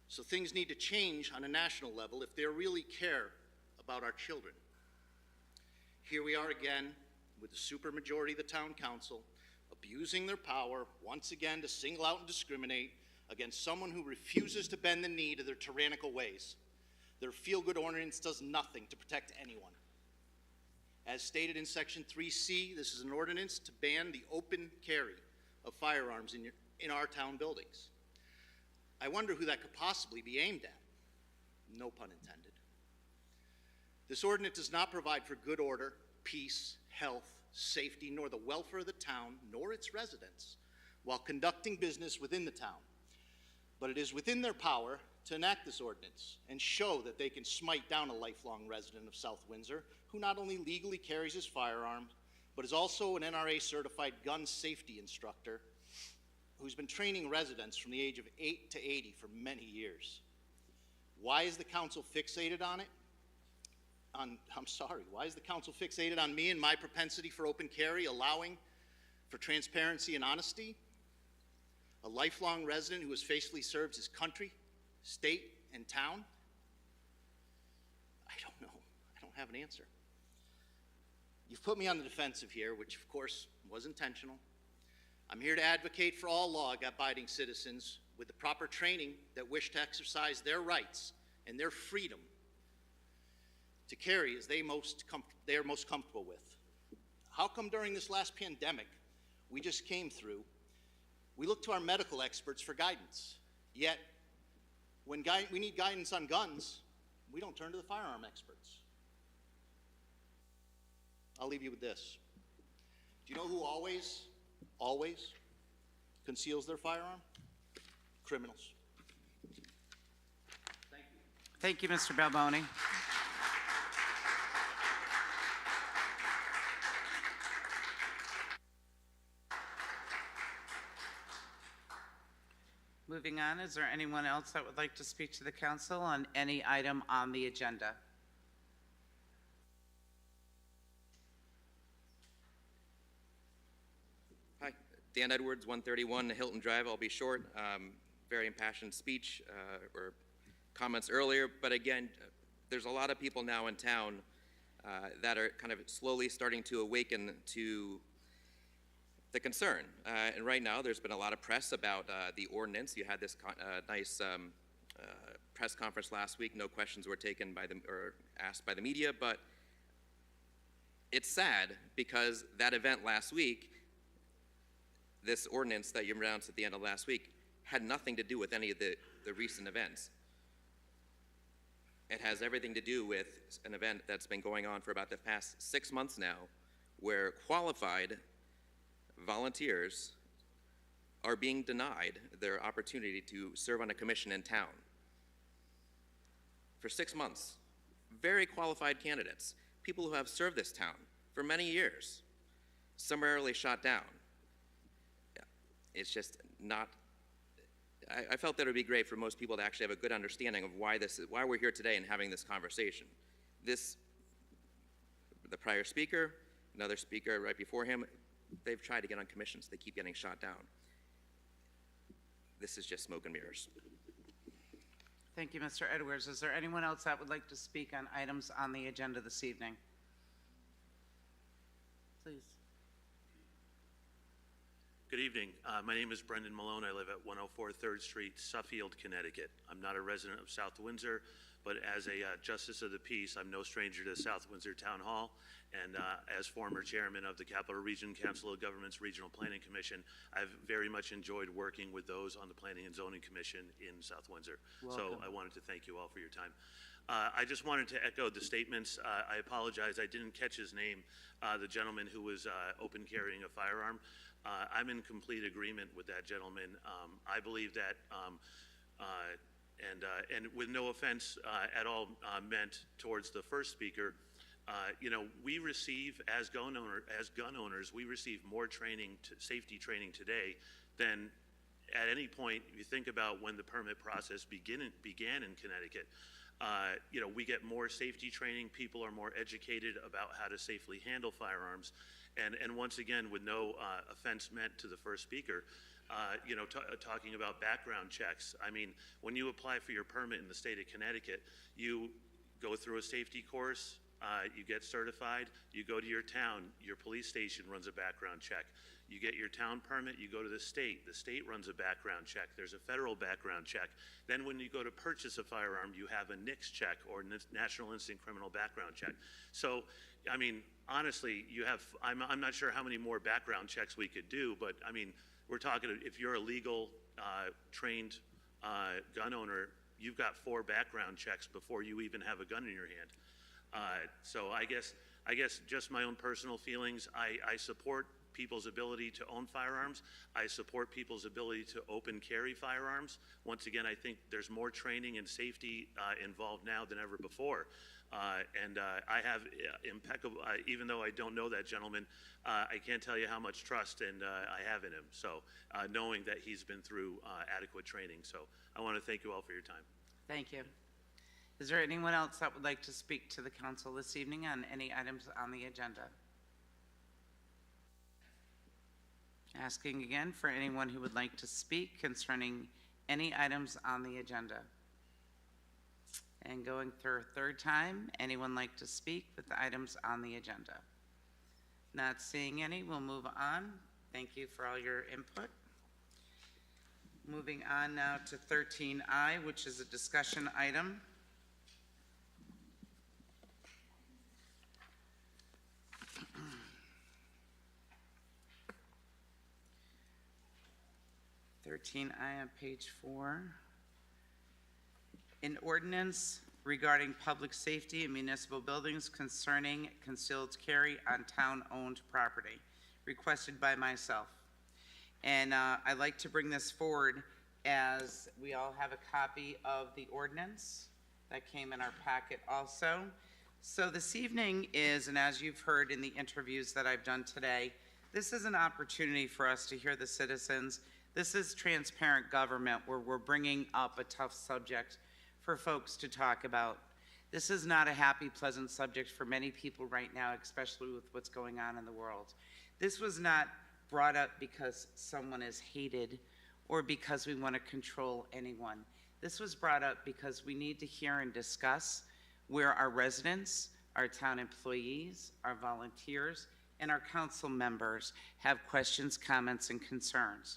So things need to change on a national level if they really care about our children. Here we are again with the supermajority of the town council abusing their power once again to single out and discriminate against someone who refuses to bend the knee to their tyrannical ways. Their feel-good ordinance does nothing to protect anyone. As stated in Section 3C, this is an ordinance to ban the open carry of firearms in our town buildings. I wonder who that could possibly be aimed at. No pun intended. This ordinance does not provide for good order, peace, health, safety, nor the welfare of the town, nor its residents, while conducting business within the town. But it is within their power to enact this ordinance and show that they can smite down a lifelong resident of South Windsor who not only legally carries his firearm, but is also an NRA-certified gun safety instructor who's been training residents from the age of 8 to 80 for many years. Why is the council fixated on it? Why is the council fixated on me and my propensity for open carry, allowing for transparency and honesty? A lifelong resident who has faithfully served his country, state, and town? I don't know. I don't have an answer. You've put me on the defensive here, which of course was intentional. I'm here to advocate for all law-abiding citizens with the proper training that wish to exercise their rights and their freedom to carry as they are most comfortable with. How come during this last pandemic we just came through, we look to our medical experts for guidance, yet when we need guidance on guns, we don't turn to the firearm experts? I'll leave you with this. Do you know who always conceals their firearm? Criminals. Thank you. Thank you, Mr. Balboni. Moving on, is there anyone else that would like to speak to the council on any item on the agenda? Hi, Dan Edwards, 131 Hilton Drive. I'll be short. Very impassioned speech or comments earlier, but again, there's a lot of people now in town that are kind of slowly starting to awaken to the concern. And right now, there's been a lot of press about the ordinance. You had this nice press conference last week. No questions were taken by or asked by the media, but it's sad because that event last week, this ordinance that you announced at the end of last week, had nothing to do with any of the recent events. It has everything to do with an event that's been going on for about the past 6 months now, where qualified volunteers are being denied their opportunity to serve on a commission in town. For 6 months, very qualified candidates, people who have served this town for many years, summarily shot down. It's just not, I felt that it would be great for most people to actually have a good understanding of why we're here today and having this conversation. The prior speaker, another speaker right before him, they've tried to get on commissions. They keep getting shot down. This is just smoke and mirrors. Thank you, Mr. Edwards. Is there anyone else that would like to speak on items on the agenda this evening? Please. Good evening. My name is Brendan Malone. I live at 104 3rd Street, Suffield, Connecticut. I'm not a resident of South Windsor, but as a Justice of the Peace, I'm no stranger to South Windsor Town Hall. And as former chairman of the Capital Region Council of Governments Regional Planning Commission, I've very much enjoyed working with those on the Planning and Zoning Commission in South Windsor. Welcome. So I wanted to thank you all for your time. I just wanted to echo the statements. I apologize, I didn't catch his name, the gentleman who was open carrying a firearm. I'm in complete agreement with that gentleman. I believe that, and with no offense at all meant towards the first speaker, you know, we receive, as gun owners, we receive more training, safety training today than at any point. If you think about when the permit process began in Connecticut, you know, we get more safety training. People are more educated about how to safely handle firearms. And once again, with no offense meant to the first speaker, you know, talking about background checks. I mean, when you apply for your permit in the state of Connecticut, you go through a safety course, you get certified, you go to your town, your police station runs a background check. You get your town permit, you go to the state runs a background check. There's a federal background check. Then when you go to purchase a firearm, you have a NICS check, or National Instant Criminal Background Check. So, I mean, honestly, you have, I'm not sure how many more background checks we could do, but I mean, we're talking, if you're a legal, trained gun owner, you've got 4 background checks before you even have a gun in your hand. So I guess just my own personal feelings, I support people's ability to own firearms. I support people's ability to open carry firearms. Once again, I think there's more training and safety involved now than ever before. And I have impeccable, even though I don't know that gentleman, I can't tell you how much trust and I have in him. So knowing that he's been through adequate training. So I want to thank you all for your time. Thank you. Is there anyone else that would like to speak to the council this evening on any items on the agenda? Asking again for anyone who would like to speak concerning any items on the agenda. And going through a third time, anyone like to speak with the items on the agenda? Not seeing any, we'll move on. Thank you for all your input. Moving on now to 13I, which is a discussion item. I on page 4. An ordinance regarding public safety in municipal buildings concerning concealed carry on town-owned property, requested by myself. And I'd like to bring this forward as we all have a copy of the ordinance that came in our packet also. So this evening is, and as you've heard in the interviews that I've done today, this is an opportunity for us to hear the citizens. This is transparent government where we're bringing up a tough subject for folks to talk about. This is not a happy, pleasant subject for many people right now, especially with what's going on in the world. This was not brought up because someone is hated or because we want to control anyone. This was brought up because we need to hear and discuss where our residents, our town employees, our volunteers, and our council members have questions, comments, and concerns.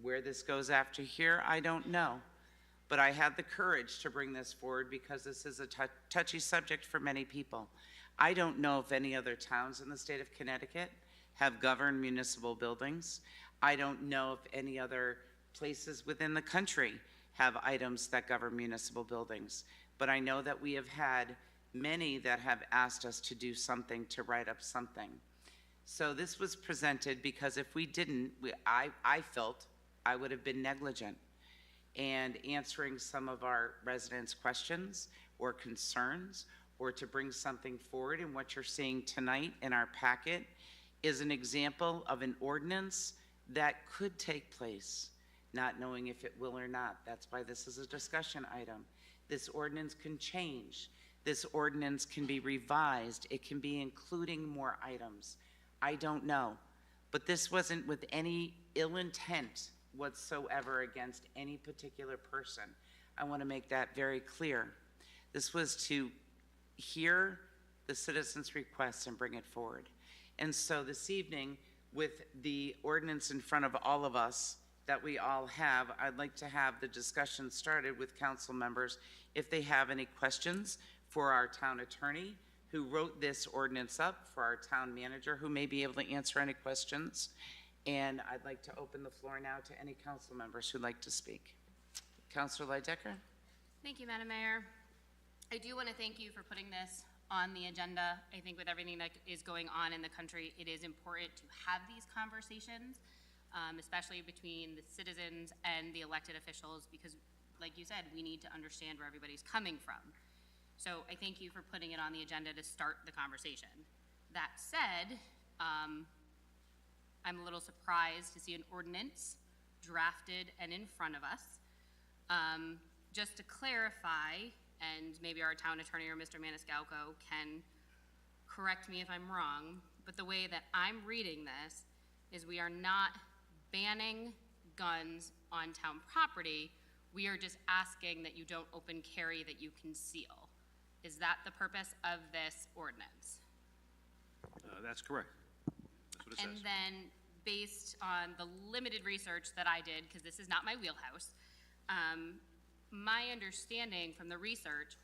Where this goes after here, I don't know. But I had the courage to bring this forward because this is a touchy subject for many people. I don't know if any other towns in the state of Connecticut have governed municipal buildings. I don't know if any other places within the country have items that govern municipal buildings. But I know that we have had many that have asked us to do something, to write up something. So this was presented because if we didn't, I felt I would have been negligent and answering some of our residents' questions or concerns, or to bring something forward. And what you're seeing tonight in our packet is an example of an ordinance that could take place, not knowing if it will or not. That's why this is a discussion item. This ordinance can change. This ordinance can be revised. It can be including more items. I don't know. But this wasn't with any ill intent whatsoever against any particular person. I want to make that very clear. This was to hear the citizens' requests and bring it forward. And so this evening, with the ordinance in front of all of us that we all have, I'd like to have the discussion started with council members if they have any questions for our town attorney who wrote this ordinance up, for our town manager who may be able to answer any questions. And I'd like to open the floor now to any council members who'd like to speak. Councilor Lydecker? Thank you, Madam Mayor. I do want to thank you for putting this on the agenda. I think with everything that is going on in the country, it is important to have these conversations, especially between the citizens and the elected officials, because like you said, we need to understand where everybody's coming from. So I thank you for putting it on the agenda to start the conversation. That said, I'm a little surprised to see an ordinance drafted and in front of us. Just to clarify, and maybe our town attorney or Mr. Maniscalco can correct me if I'm wrong, but the way that I'm reading this is we are not banning guns on town property. We are just asking that you don't open carry, that you conceal. Is that the purpose of this ordinance? That's correct. That's what it says. And then based on the limited research that I did, because this is not my wheelhouse, my understanding from the research,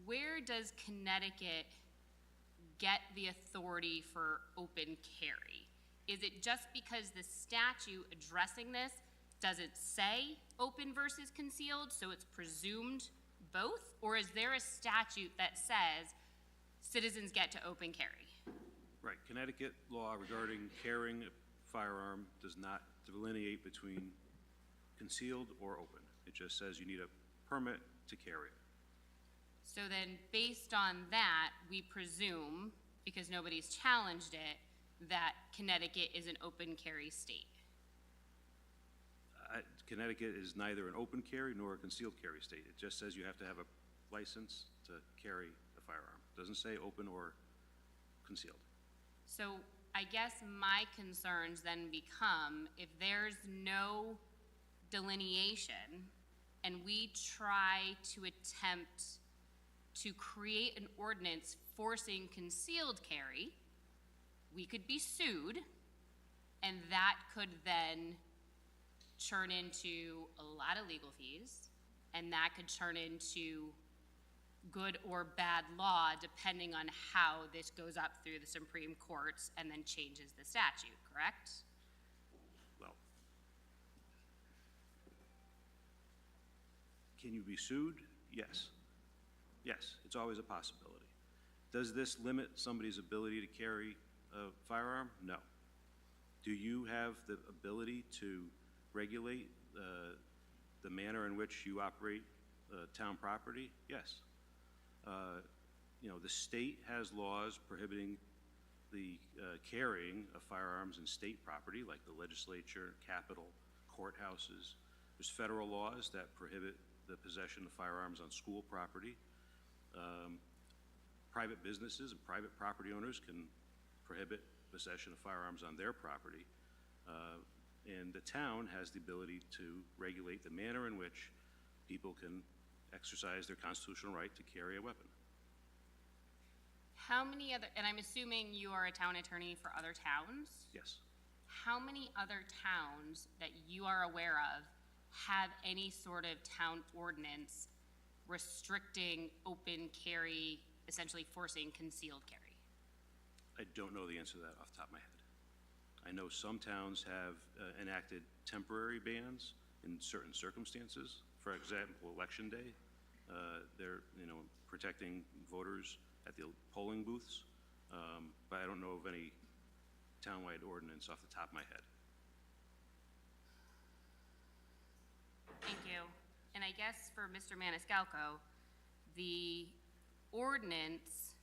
where does Connecticut get the authority for open carry? Is it just because the statute addressing this doesn't say open versus concealed, so it's presumed both? Or is there a statute that says citizens get to open carry? Right. Connecticut law regarding carrying a firearm does not delineate between concealed or open. It just says you need a permit to carry it. So then, based on that, we presume, because nobody's challenged it, that Connecticut is an open carry state. Connecticut is neither an open carry nor a concealed carry state. It just says you have to have a license to carry a firearm. It doesn't say open or concealed. So I guess my concerns then become, if there's no delineation and we try to attempt to create an ordinance forcing concealed carry, we could be sued, and that could then churn into a lot of legal fees, and that could turn into good or bad law depending on how this goes up through the Supreme Courts and then changes the statute, correct? Well, can you be sued? Yes. Yes, it's always a possibility. Does this limit somebody's ability to carry a firearm? No. Do you have the ability to regulate the manner in which you operate town property? Yes. You know, the state has laws prohibiting the carrying of firearms in state property, like the legislature, capitol, courthouses. There's federal laws that prohibit the possession of firearms on school property. Private businesses and private property owners can prohibit possession of firearms on their property. And the town has the ability to regulate the manner in which people can exercise their constitutional right to carry a weapon. How many other, and I'm assuming you are a town attorney for other towns? Yes. How many other towns that you are aware of have any sort of town ordinance restricting open carry, essentially forcing concealed carry? I don't know the answer to that off the top of my head. I know some towns have enacted temporary bans in certain circumstances. For example, Election Day, they're protecting voters at the polling booths, but I don't know of any townwide ordinance off the top of my head. Thank you. And I guess for Mr. Maniscalco, the ordinance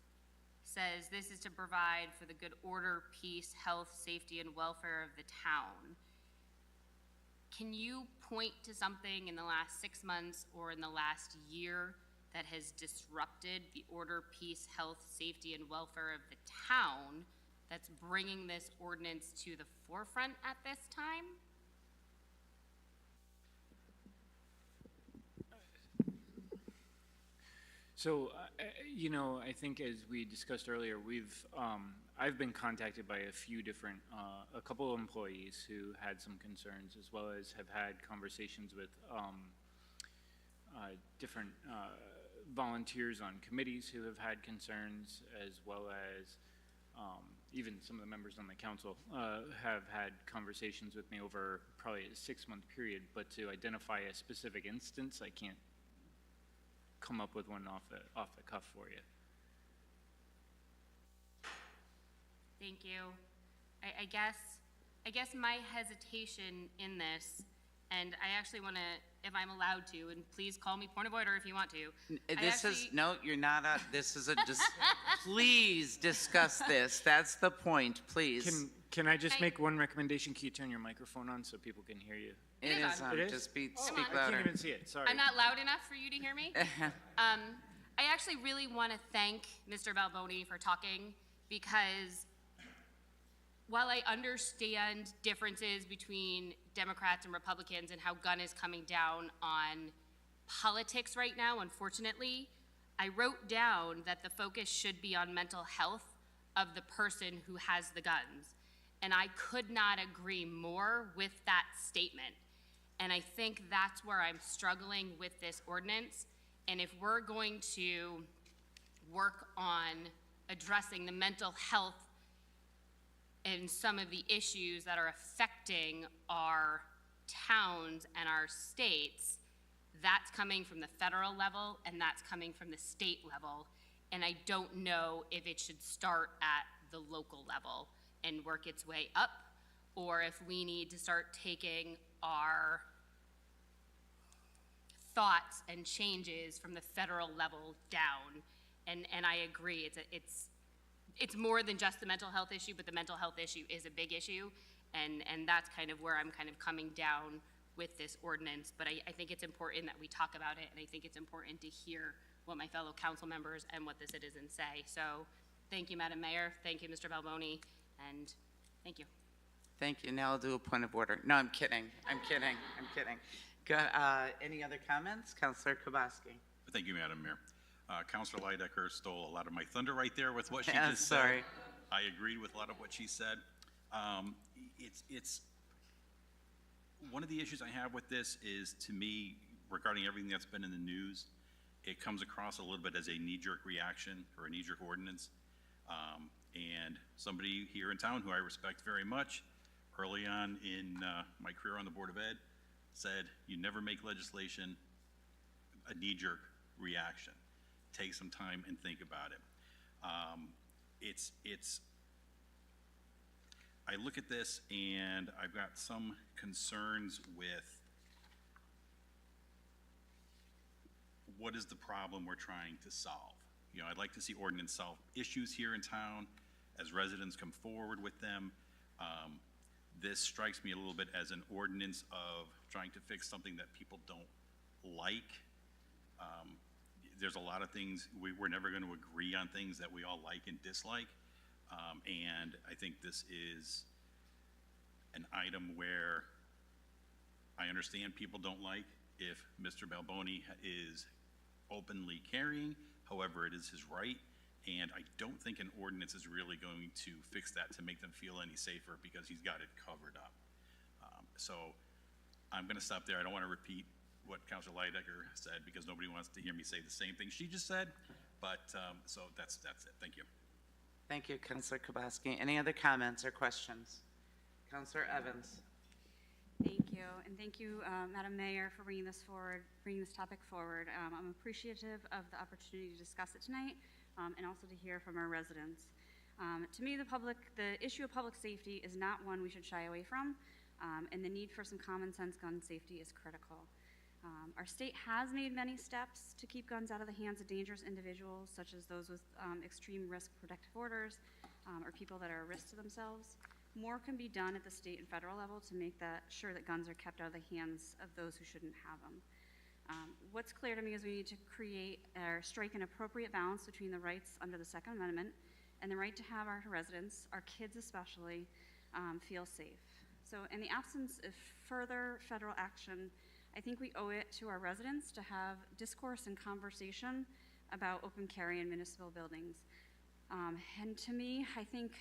says this is to provide for the good order, peace, health, safety, and welfare of the town. Can you point to something in the last 6 months or in the last year that has disrupted the order, peace, health, safety, and welfare of the town that's bringing this ordinance to the forefront at this time? So, I think as we discussed earlier, I've been contacted by a few different, a couple of employees who had some concerns, as well as have had conversations with different volunteers on committees who have had concerns, as well as even some of the members on the council have had conversations with me over probably a 6-month period, but to identify a specific instance, I can't come up with one off the cuff for you. Thank you. I guess my hesitation in this, and I actually want to, if I'm allowed to, and please call me point of order if you want to. No, you're not, this is please discuss this. That's the point, please. Can I just make one recommendation? Can you turn your microphone on so people can hear you? It is on. Just speak louder. I can't even see it, sorry. I'm not loud enough for you to hear me? I actually really want to thank Mr. Balboni for talking, because while I understand differences between Democrats and Republicans and how gun is coming down on politics right now, unfortunately, I wrote down that the focus should be on mental health of the person who has the guns. And I could not agree more with that statement. And I think that's where I'm struggling with this ordinance. And if we're going to work on addressing the mental health and some of the issues that are affecting our towns and our states, that's coming from the federal level and that's coming from the state level. And I don't know if it should start at the local level and work its way up, or if we need to start taking our thoughts and changes from the federal level down. And I agree, it's more than just the mental health issue, but the mental health issue is a big issue, and that's kind of where I'm kind of coming down with this ordinance. But I think it's important that we talk about it, and I think it's important to hear what my fellow council members and what the citizens say. So thank you, Madam Mayor. Thank you, Mr. Balboni, and thank you. Thank you. Now I'll do a point of order. No, I'm kidding. I'm kidding. Any other comments? Councilor Kubaski. Thank you, Madam Mayor. Councilor Leidecker stole a lot of my thunder right there with what she Yeah, just sorry. said. I agreed with a lot of what she said. It's one of the issues I have with this is, to me, regarding everything that's been in the news, it comes across a little bit as a knee-jerk reaction or a knee-jerk ordinance. And somebody here in town who I respect very much, early on in my career on the Board of Ed, said, you never make legislation a knee-jerk reaction. Take some time and think about it. I look at this and I've got some concerns with what is the problem we're trying to solve. You know, I'd like to see ordinance solve issues here in town as residents come forward with them. This strikes me a little bit as an ordinance of trying to fix something that people don't like. There's a lot of things, we're never going to agree on things that we all like and dislike. And I think this is an item where I understand people don't like if Mr. Balboni is openly carrying, however, it is his right. And I don't think an ordinance is really going to fix that to make them feel any safer, because he's got it covered up. So I'm going to stop there. I don't want to repeat what Councilor Leidecker said, because nobody wants to hear me say the same thing she just said. But so that's it. Thank you. Thank you, Councilor Kubaski. Any other comments or questions? Councilor Evans. Thank you, and thank you, Madam Mayor, for bringing this topic forward. I'm appreciative of the opportunity to discuss it tonight, and also to hear from our residents. To me, the issue of public safety is not one we should shy away from, and the need for some common sense gun safety is critical. Our state has made many steps to keep guns out of the hands of dangerous individuals, such as those with extreme risk protective orders, or people that are a risk to themselves. More can be done at the state and federal level to make sure that guns are kept out of the hands of those who shouldn't have them. What's clear to me is we need to create or strike an appropriate balance between the rights under the Second Amendment and the right to have our residents, our kids especially, feel safe. So in the absence of further federal action, I think we owe it to our residents to have discourse and conversation about open carry in municipal buildings. And to me, I think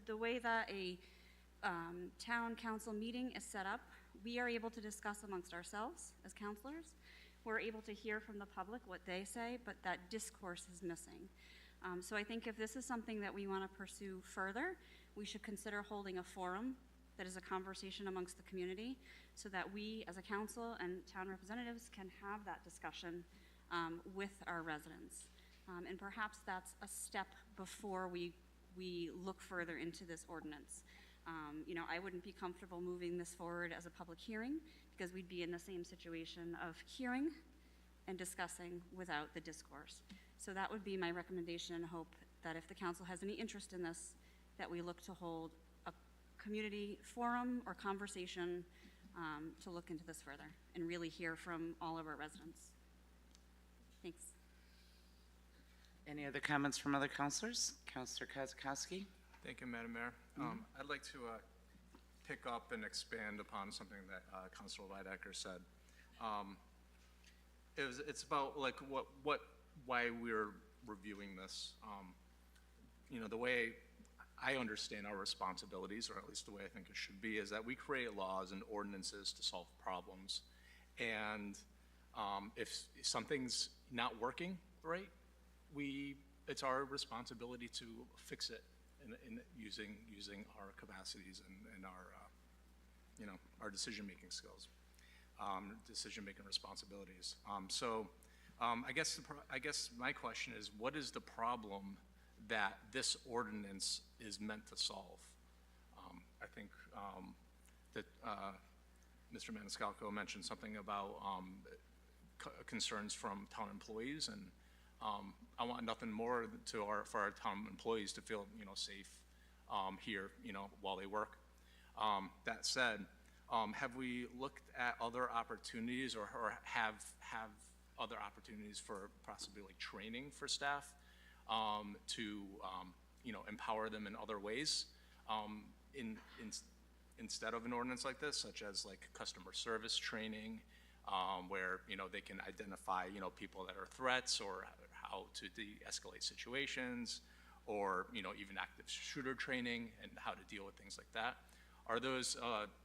the way that a town council meeting is set up, we are able to discuss amongst ourselves as counselors. We're able to hear from the public what they say, but that discourse is missing. So I think if this is something that we want to pursue further, we should consider holding a forum that is a conversation amongst the community so that we as a council and town representatives can have that discussion with our residents. And perhaps that's a step before we look further into this ordinance. You know, I wouldn't be comfortable moving this forward as a public hearing because we'd be in the same situation of hearing and discussing without the discourse. So that would be my recommendation and hope that if the council has any interest in this, that we look to hold a community forum or conversation to look into this further and really hear from all of our residents. Thanks. Any other comments from other councilors? Councilor Kozakowski? Thank you, Madam Mayor. I'd like to pick up and expand upon something that Councilor Leidecker said. It's about like why we're reviewing this. You know, the way I understand our responsibilities, or at least the way I think it should be, is that we create laws and ordinances to solve problems. And if something's not working right, it's our responsibility to fix it in using our capacities and our you know, our decision-making skills, decision-making responsibilities. I guess my question is, what is the problem that this ordinance is meant to solve? I think that Mr. Maniscalco mentioned something about concerns from town employees, and I want nothing more for our town employees to feel, you know, safe here, you know, while they work. That said, have we looked at other opportunities or have other opportunities for possibly like training for staff to you know, empower them in other ways instead of an ordinance like this, such as like customer service training, where, you know, they can identify, you know, people that are threats or how to de-escalate situations, or, you know, even active shooter training and how to deal with things like that. Are those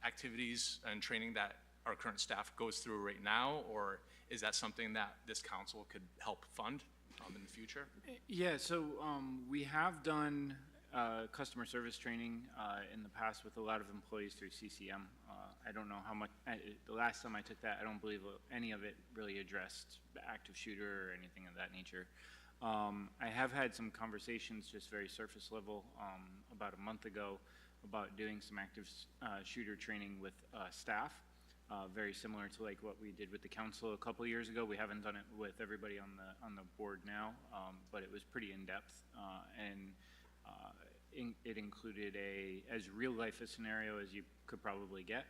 activities and training that our current staff goes through right now, or is that something that this council could help fund in the future? Yeah, so we have done customer service training in the past with a lot of employees through CCM. I don't know how much, the last time I took that, I don't believe any of it really addressed the active shooter or anything of that nature. I have had some conversations, just very surface level, about a month ago about doing some active shooter training with staff, very similar to like what we did with the council a couple of years ago. We haven't done it with everybody on the board now, but it was pretty in-depth, and it included as real life a scenario as you could probably get.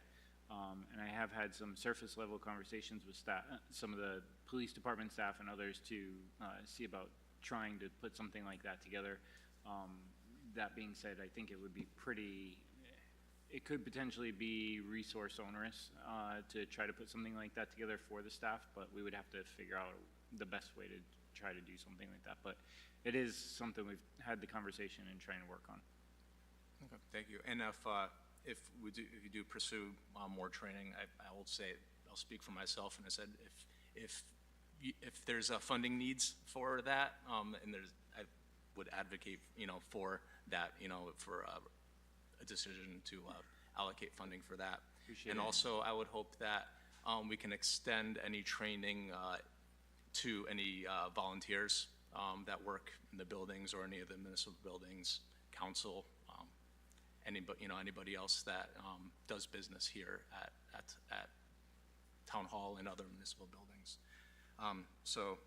And I have had some surface level conversations with staff, some of the police department staff and others to see about trying to put something like that together. That being said, I think it would be it could potentially be resource onerous to try to put something like that together for the staff, but we would have to figure out the best way to try to do something like that. But it is something we've had the conversation and trying to work on. Okay, thank you. And if you do pursue more training, I will say, I'll speak for myself, and I said if there's funding needs for that, and I would advocate, you know, for that, you know, for a decision to allocate funding for that. Appreciate and it. Also, I would hope that we can extend any training to any volunteers that work in the buildings or any of the municipal buildings, council, anybody else that does business here at Town Hall and other municipal buildings. So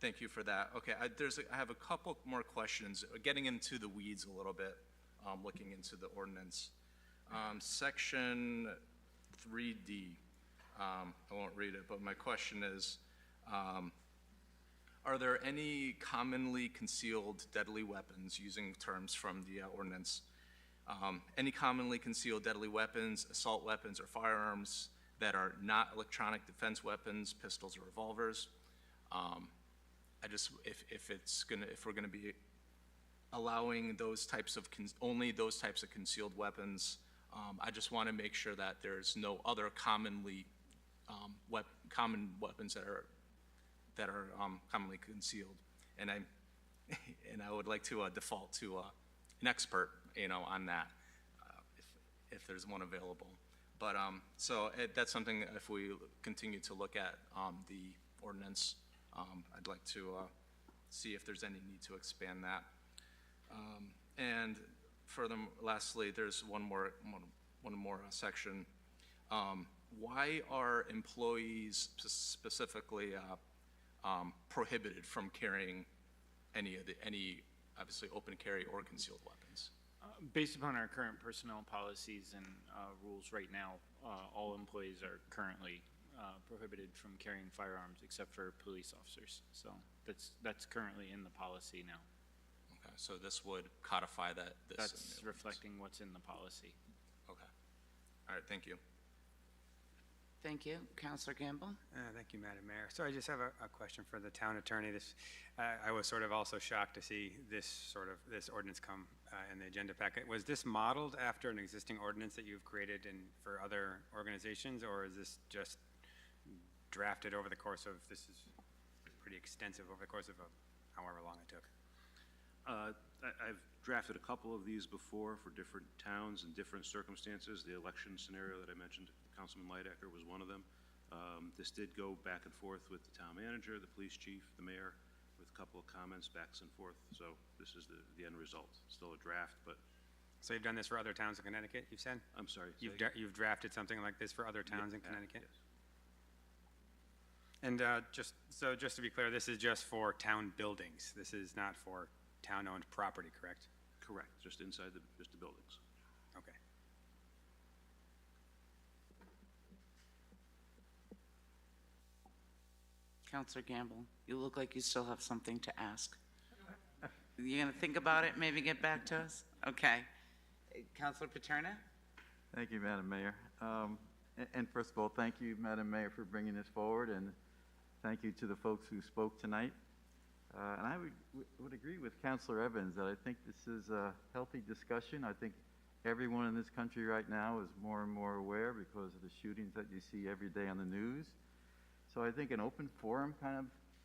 thank you for that. Okay, I have a couple more questions, getting into the weeds a little bit, looking into the ordinance. Section 3D, I won't read it, but my question is, are there any commonly concealed deadly weapons, using terms from the ordinance, any commonly concealed deadly weapons, assault weapons, or firearms that are not electronic defense weapons, pistols, or revolvers? If we're gonna be allowing those types of, only those types of concealed weapons. I just want to make sure that there's no other commonly, common weapons that are commonly concealed. And I would like to default to an expert, on that, if there's one available. But, so that's something, if we continue to look at the ordinance, I'd like to see if there's any need to expand that. And further, lastly, there's one more section. Why are employees specifically prohibited from carrying any obviously open carry or concealed weapons? Based upon our current personnel policies and rules right now, all employees are currently prohibited from carrying firearms except for police officers. So that's currently in the policy now. Okay, so this would codify that. That's reflecting what's in the policy. Okay. All right, thank you. Thank you. Councilor Gamble? Thank you, Madam Mayor. So I just have a question for the town attorney. I was sort of also shocked to see this ordinance come in the agenda packet. Was this modeled after an existing ordinance that you've created for other organizations, or is this just drafted over the course of, this is pretty extensive over the course of however long it took? I've drafted a couple of these before for different towns and different circumstances. The election scenario that I mentioned, Councilman Leidecker was one of them. This did go back and forth with the town manager, the police chief, the mayor, with a couple of comments backs and forth. So this is the end result. Still a draft, but. So you've done this for other towns in Connecticut, you've said? I'm sorry. You've drafted something like this for other towns in Connecticut? Yes. And just to be clear, this is just for town buildings. This is not for town-owned property, correct? Correct, just inside just the buildings. Okay. Councilor Gamble, you look like you still have something to ask. You gonna think about it, maybe get back to us? Okay. Councilor Paterna? Thank you, Madam Mayor. And first of all, thank you, Madam Mayor, for bringing this forward, and thank you to the folks who spoke tonight. And I would agree with Councilor Evans that I think this is a healthy discussion. I think everyone in this country right now is more and more aware because of the shootings that you see every day on the news. So I think an open forum kind of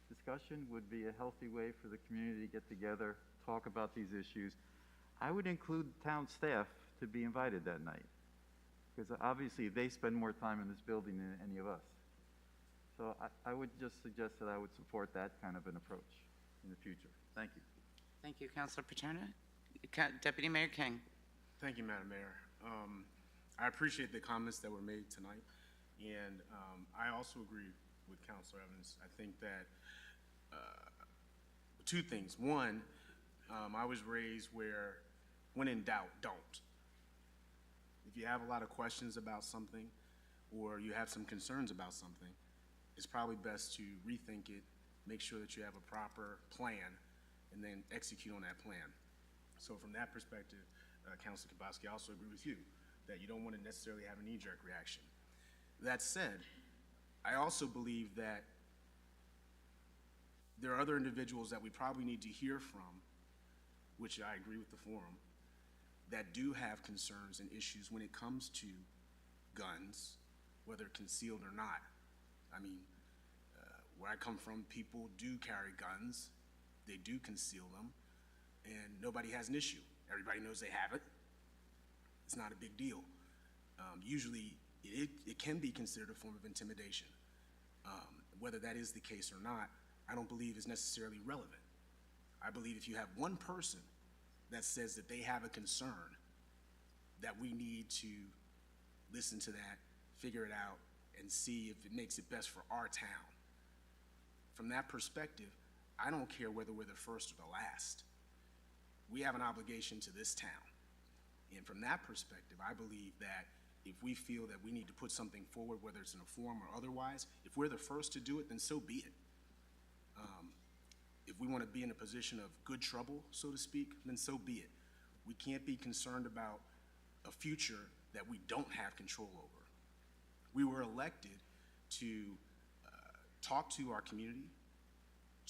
discussion would be a healthy way for the community to get together, talk about these issues. I would include town staff to be invited that night, because obviously they spend more time in this building than any of us. So I would just suggest that I would support that kind of an approach in the future. Thank you. Thank you, Councilor Paterna. Deputy Mayor King. Thank you, Madam Mayor. I appreciate the comments that were made tonight, and I also agree with Councilor Evans. I think that two things. One, I was raised where, when in doubt, don't. If you have a lot of questions about something, or you have some concerns about something, it's probably best to rethink it, make sure that you have a proper plan, and then execute on that plan. So from that perspective, Councilor Kabowski, I also agree with you that you don't want to necessarily have a knee-jerk reaction. That said, I also believe that there are other individuals that we probably need to hear from, which I agree with the forum, that do have concerns and issues when it comes to guns, whether concealed or not. I mean, where I come from, people do carry guns, they do conceal them, and nobody has an issue. Everybody knows they have it. It's not a big deal. Usually, it can be considered a form of intimidation. Whether that is the case or not, I don't believe is necessarily relevant. I believe if you have one person that says that they have a concern, that we need to listen to that, figure it out, and see if it makes it best for our town. From that perspective, I don't care whether we're the first or the last. We have an obligation to this town. And from that perspective, I believe that if we feel that we need to put something forward, whether it's in a forum or otherwise, if we're the first to do it, then so be it. If we want to be in a position of good trouble, so to speak, then so be it. We can't be concerned about a future that we don't have control over. We were elected to talk to our community,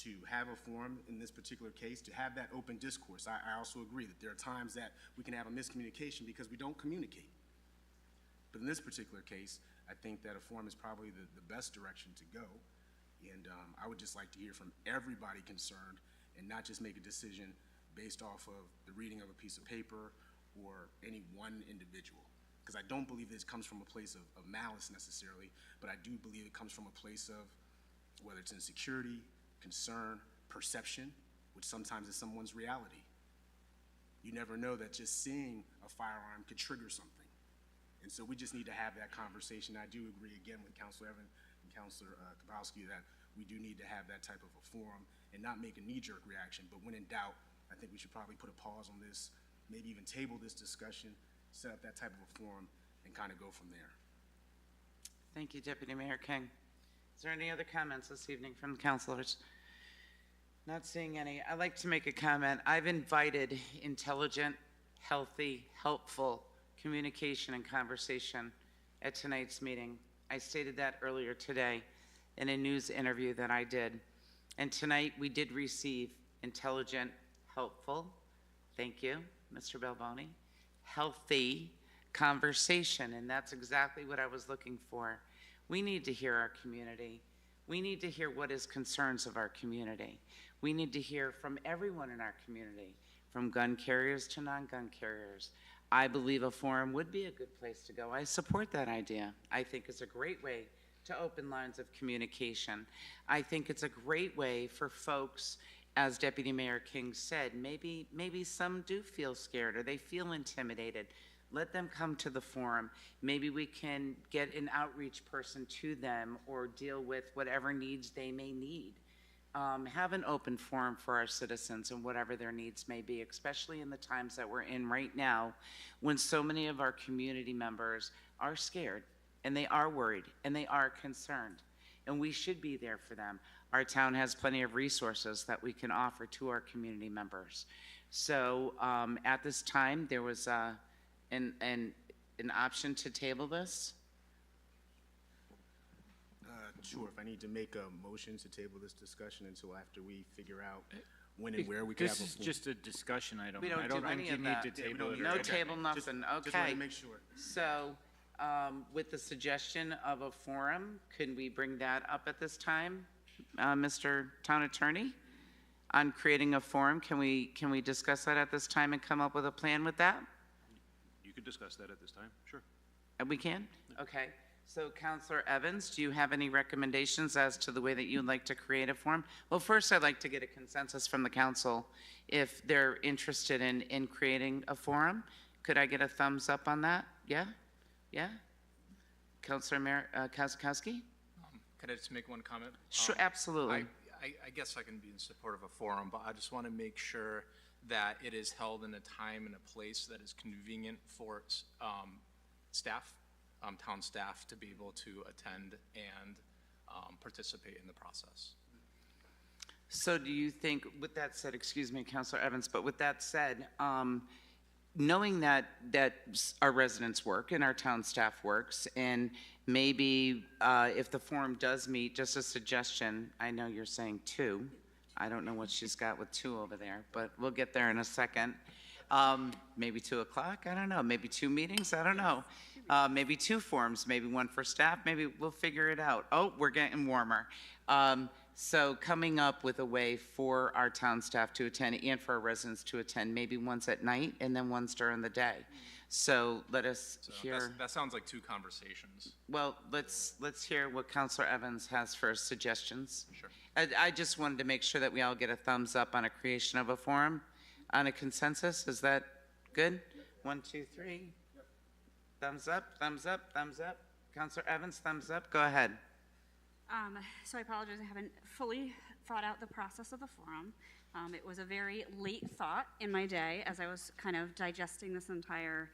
to have a forum in this particular case, to have that open discourse. I also agree that there are times that we can have a miscommunication because we don't communicate. But in this particular case, I think that a forum is probably the best direction to go. And I would just like to hear from everybody concerned and not just make a decision based off of the reading of a piece of paper or any one individual. Because I don't believe this comes from a place of malice necessarily, but I do believe it comes from a place of whether it's insecurity, concern, perception, which sometimes is someone's reality. You never know that just seeing a firearm could trigger something. And so we just need to have that conversation. I do agree again with Councilor Evans and Councilor Kabowski that we do need to have that type of a forum and not make a knee-jerk reaction. But when in doubt, I think we should probably put a pause on this, maybe even table this discussion, set up that type of a forum, and kind of go from there. Thank you, Deputy Mayor King. Is there any other comments this evening from the councilors? Not seeing any. I'd like to make a comment. I've invited intelligent, healthy, helpful communication and conversation at tonight's meeting. I stated that earlier today in a news interview that I did. And tonight we did receive intelligent, helpful, thank you, Mr. Balboni, healthy conversation, and that's exactly what I was looking for. We need to hear our community. We need to hear what is concerns of our community. We need to hear from everyone in our community, from gun carriers to non-gun carriers. I believe a forum would be a good place to go. I support that idea. I think it's a great way to open lines of communication. I think it's a great way for folks, as Deputy Mayor King said, maybe some do feel scared or they feel intimidated. Let them come to the forum. Maybe we can get an outreach person to them or deal with whatever needs they may need. Have an open forum for our citizens and whatever their needs may be, especially in the times that we're in right now when so many of our community members are scared and they are worried and they are concerned. And we should be there for them. Our town has plenty of resources that we can offer to our community members. So at this time, there was an option to table this? Sure, if I need to make a motion to table this discussion until after we figure out when and where we can have a... This is just a discussion item. We don't do any of that. Need to table it. No table, nothing, okay. Just want to make sure. So, with the suggestion of a forum, can we bring that up at this time, Mr. Town Attorney? On creating a forum, can we discuss that at this time and come up with a plan with that? You could discuss that at this time, sure. We can? Okay. So, Councilor Evans, do you have any recommendations as to the way that you'd like to create a forum? Well, first, I'd like to get a consensus from the council if they're interested in creating a forum. Could I get a thumbs up on that? Yeah? Yeah? Councilor Kozakowski? Could I just make one comment? Sure, absolutely. I guess I can be in support of a forum, but I just want to make sure that it is held in a time and a place that is convenient for staff, town staff, to be able to attend and participate in the process. So do you think, with that said, excuse me, Councilor Evans, but with that said, knowing that our residents work and our town staff works, and maybe if the forum does meet, just a suggestion, I know you're saying 2. I don't know what she's got with 2 over there, but we'll get there in a second. Maybe 2 o'clock, I don't know. Maybe 2 meetings, I don't know. Maybe 2 forums, maybe 1 for staff, maybe we'll figure it out. Oh, we're getting warmer. So coming up with a way for our town staff to attend and for our residents to attend, maybe once at night and then once during the day. So let us hear. That sounds like 2 conversations. Well, let's hear what Councilor Evans has for suggestions. Sure. I just wanted to make sure that we all get a thumbs up on a creation of a forum, on a consensus. Is that good? 1, 2, 3. Yep. Thumbs up, thumbs up, thumbs up. Councilor Evans, thumbs up. Go ahead. So I apologize, I haven't fully thought out the process of the forum. It was a very late thought in my day as I was kind of digesting this entire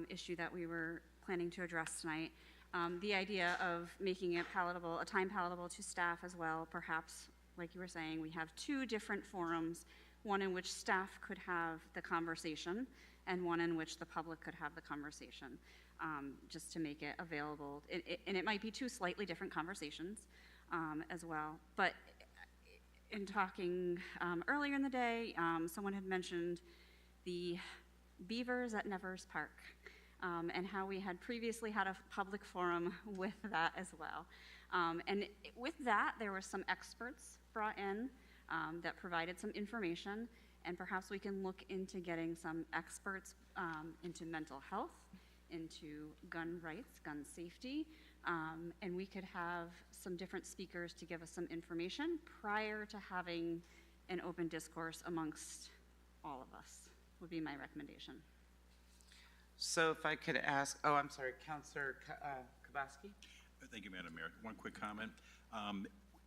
issue that we were planning to address tonight. The idea of making it palatable, a time palatable to staff as well, perhaps, like you were saying, we have 2 different forums, one in which staff could have the conversation and one in which the public could have the conversation, just to make it available. And it might be 2 slightly different conversations as well. But in talking earlier in the day, someone had mentioned the beavers at Nevers Park, and how we had previously had a public forum with that as well. And with that, there were some experts brought in that provided some information, and perhaps we can look into getting some experts into mental health, into gun rights, gun safety, and we could have some different speakers to give us some information prior to having an open discourse amongst all of us, would be my recommendation. So if I could ask, oh, I'm sorry, Councilor Kabaski? Thank you, Madam Mayor. One quick comment.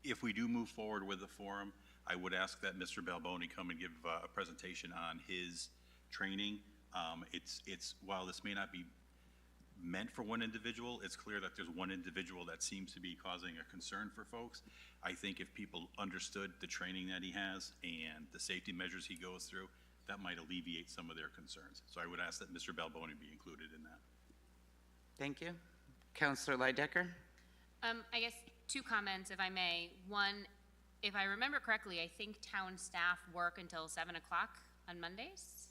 If we do move forward with the forum, I would ask that Mr. Balboni come and give a presentation on his training. While this may not be meant for one individual, it's clear that there's one individual that seems to be causing a concern for folks. I think if people understood the training that he has and the safety measures he goes through, that might alleviate some of their concerns. So I would ask that Mr. Balboni be included in that. Thank you. Councilor Leidecker? I guess 2 comments, if I may. One, if I remember correctly, I think town staff work until 7 o'clock on Mondays.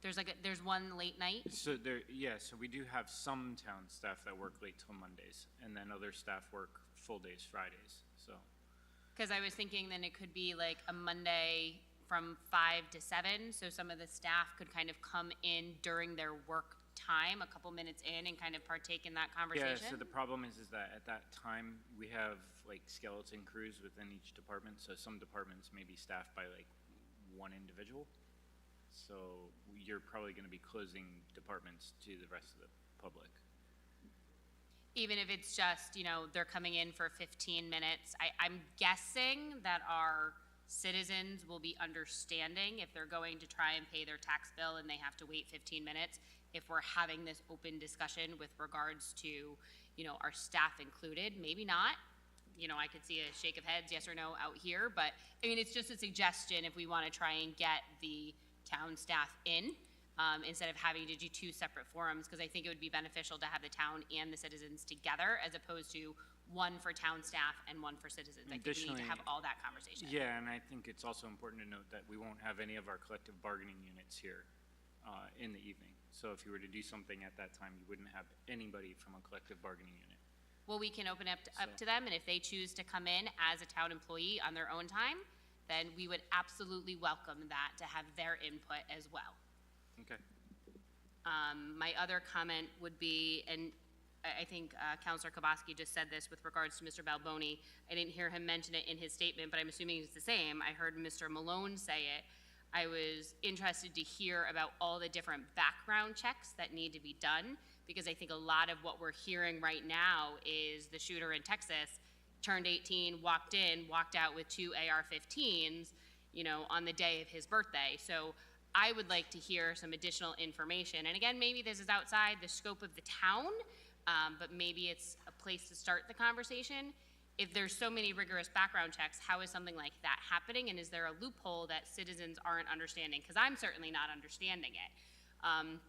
There's one late night. So so we do have some town staff that work late till Mondays, and then other staff work full days Fridays, so. Because I was thinking then it could be like a Monday from 5 to 7, so some of the staff could kind of come in during their work time, a couple minutes in, and kind of partake in that conversation. Yeah, so the problem is that at that time, we have like skeleton crews within each department, so some departments may be staffed by like one individual. So you're probably going to be closing departments to the rest of the public. Even if it's just, they're coming in for 15 minutes, I'm guessing that our citizens will be understanding if they're going to try and pay their tax bill and they have to wait 15 minutes, if we're having this open discussion with regards to, our staff included. Maybe not. I could see a shake of heads, yes or no, out here, but it's just a suggestion if we want to try and get the town staff in, instead of having to do 2 separate forums, because I think it would be beneficial to have the town and the citizens together, as opposed to one for town staff and one for citizens. I think we need to have all that conversation. Yeah, and I think it's also important to note that we won't have any of our collective bargaining units here in the evening. So if you were to do something at that time, you wouldn't have anybody from a collective bargaining unit. Well, we can open up to them, and if they choose to come in as a town employee on their own time, then we would absolutely welcome that, to have their input as well. Okay. My other comment would be, and I think Councilor Kabaski just said this with regards to Mr. Balboni. I didn't hear him mention it in his statement, but I'm assuming it's the same. I heard Mr. Malone say it. I was interested to hear about all the different background checks that need to be done, because I think a lot of what we're hearing right now is the shooter in Texas turned 18, walked out with 2 AR-15s, on the day of his birthday. So I would like to hear some additional information. And again, maybe this is outside the scope of the town, but maybe it's a place to start the conversation. If there's so many rigorous background checks, how is something like that happening? And is there a loophole that citizens aren't understanding? Because I'm certainly not understanding it.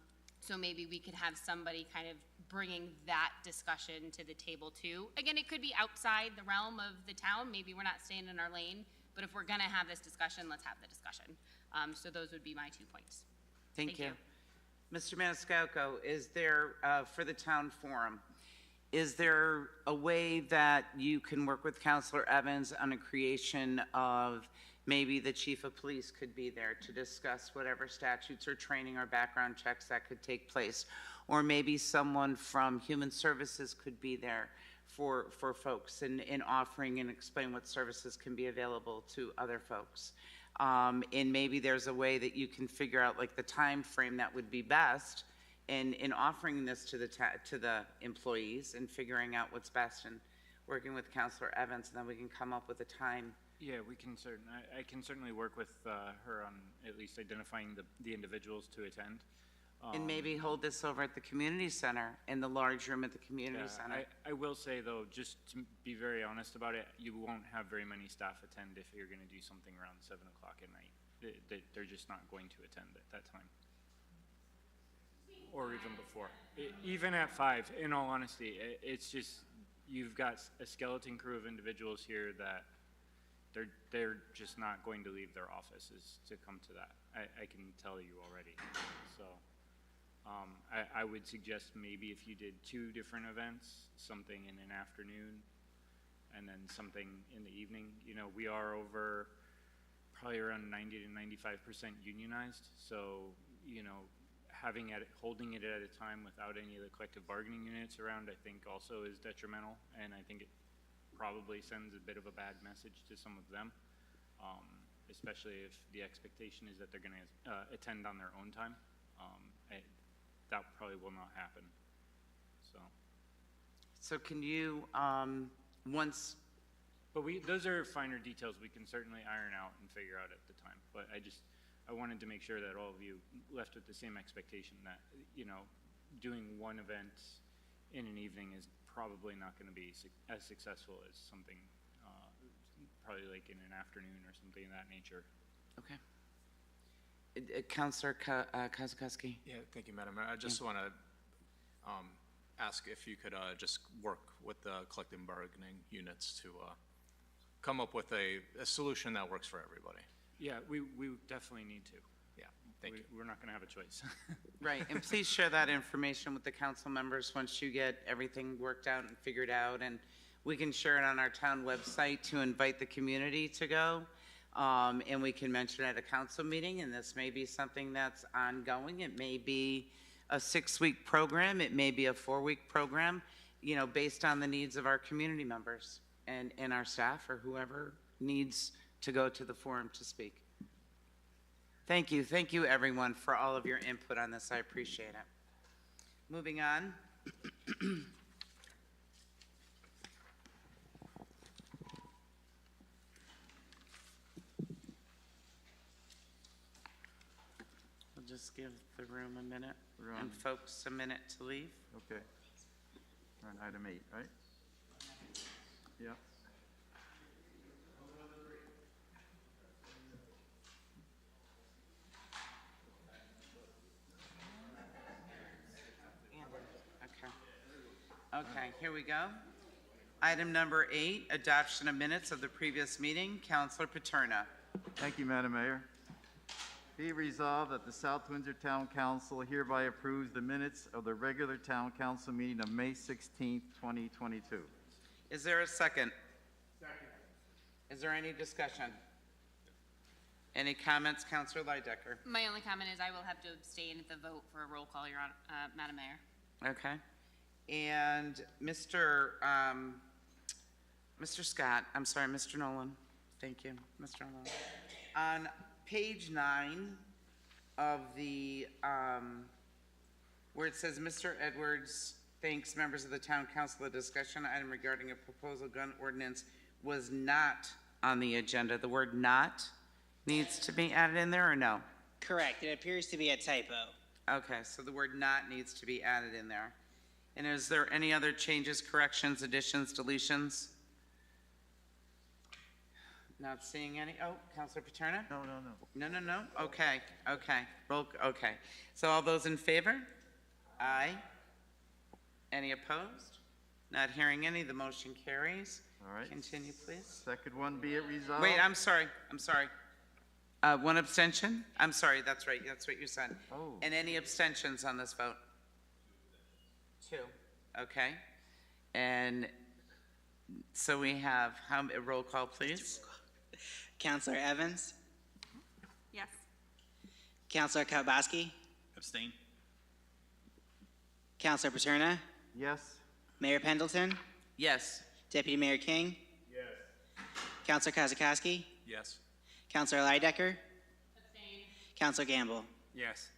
So maybe we could have somebody kind of bringing that discussion to the table too. Again, it could be outside the realm of the town. Maybe we're not staying in our lane, but if we're gonna have this discussion, let's have the discussion. So those would be my 2 points. Thank you. Mr. Maniscalco, is there, for the town forum, is there a way that you can work with Councilor Evans on a creation of, maybe the chief of police could be there to discuss whatever statutes or training or background checks that could take place? Or maybe someone from Human Services could be there for folks in offering and explain what services can be available to other folks. And maybe there's a way that you can figure out like the time frame that would be best in offering this to the employees and figuring out what's best, and working with Councilor Evans, and then we can come up with a time. Yeah, we can I can certainly work with her on at least identifying the individuals to attend. And maybe hold this over at the community center, in the large room at the community center. I will say though, just to be very honest about it, you won't have very many staff attend if you're going to do something around 7 o'clock at night. They're just not going to attend at that time. Or even before. Even at 5, in all honesty, it's just, you've got a skeleton crew of individuals here that They're just not going to leave their offices to come to that. I can tell you already. So I would suggest maybe if you did 2 different events, something in an afternoon and then something in the evening. You know, we are over probably around 90 to 95% unionized. So, you know, holding it at a time without any of the collective bargaining units around, I think also is detrimental. And I think it probably sends a bit of a bad message to some of them, especially if the expectation is that they're going to attend on their own time. That probably will not happen. So can you, But those are finer details we can certainly iron out and figure out at the time. But I wanted to make sure that all of you left with the same expectation that, you know, doing one event in an evening is probably not going to be as successful as something probably like in an afternoon or something of that nature. okay. Councilor Kozakowski? Yeah, thank you, Madam Mayor. I just want to ask if you could just work with the collective bargaining units to come up with a solution that works for everybody. Yeah, we definitely need to. Yeah, thank you. We're not going to have a choice. Right, and please share that information with the council members once you get everything worked out and figured out, and we can share it on our town website to invite the community to go, and we can mention it at a council meeting, and this may be something that's ongoing. It may be a 6-week program, it may be a 4-week program, you know, based on the needs of our community members and our staff or whoever needs to go to the forum to speak. Thank you, everyone, for all of your input on this. I appreciate it. Moving on. We'll just give the room a minute and folks a minute to leave. Okay. We're on item 8, right? Yeah. Okay, here we go. Item number 8, adoption of minutes of the previous meeting. Councilor Paterna. Thank you, Madam Mayor. Be resolved that the South Windsor Town Council hereby approves the minutes of the regular Town Council meeting of May 16th, 2022. Is there a second? Second. Is there any discussion? Any comments, Councilor Lydecker? My only comment is I will have to abstain at the vote for a roll call, Your Honor, Madam Mayor. Okay. And Mr. Scott, I'm sorry, Mr. Nolan. Thank you, Mr. Nolan. On page 9 of the, where it says, Mr. Edwards thanks members of the Town Council. The discussion item regarding a proposal gun ordinance was not on the agenda. The word not needs to be added in there or no? Correct. It appears to be a typo. Okay, so the word not needs to be added in there. And is there any other changes, corrections, additions, deletions? Not seeing any. Oh, Councilor Paterna? No. Okay. Okay. So all those in favor? Aye. Any opposed? Not hearing any. The motion carries. All right. Continue, please. Second one, be it resolved. Wait, I'm sorry. One abstention? I'm sorry, that's right. That's what you said. Oh. And any abstentions on this vote? 2. Okay. And so we have a roll call, please. Councilor Evans? Yes. Councilor Kalbowski? Abstain? Councilor Paterna? Yes. Mayor Pendleton? Yes. Deputy Mayor King? Yes. Councilor Kozakowski? Yes. Councilor Lydecker? Abstain. Councilor Gamble? Yes.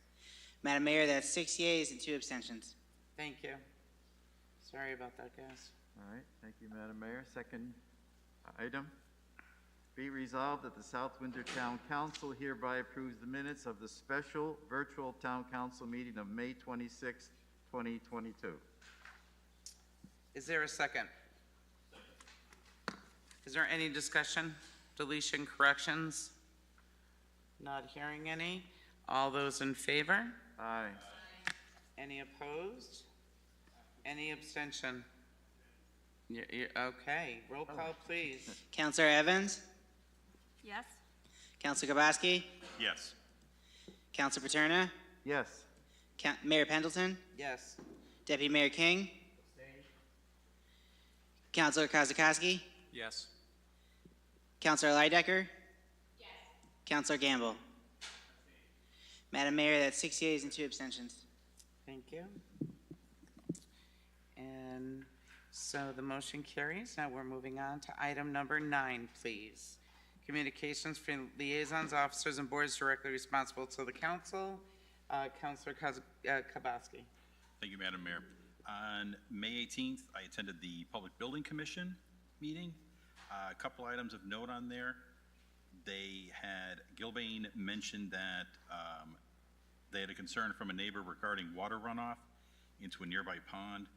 Madam Mayor, that's 6 yeas and 2 abstentions. Thank you. Sorry about that, guys. All right, thank you, Madam Mayor. Second item. Be resolved that the South Windsor Town Council hereby approves the minutes of the special virtual Town Council meeting of May 26, 2022. Is there a second? Is there any discussion, deletion, corrections? Not hearing any. All those in favor? Aye. Any opposed? Any abstention? Okay, roll call, please. Councilor Evans? Yes. Counselor Kabaski? Yes. Counselor Paterna? Yes. Mayor Pendleton? Yes. Deputy Mayor King? Counselor Kozakowski? Yes. Counselor Lydecker? Yes. Counselor Gamble? Madam Mayor, that's 6 yeas and 2 abstentions. Thank you. And so the motion carries. Now we're moving on to item number 9, please. Communications from liaisons, officers, and boards directly responsible to the council. Counselor Kabaski. Thank you, Madam Mayor. On May 18th, I attended the Public Building Commission meeting. A couple items of note on there. Gilbane mentioned that they had a concern from a neighbor regarding water runoff into a nearby pond,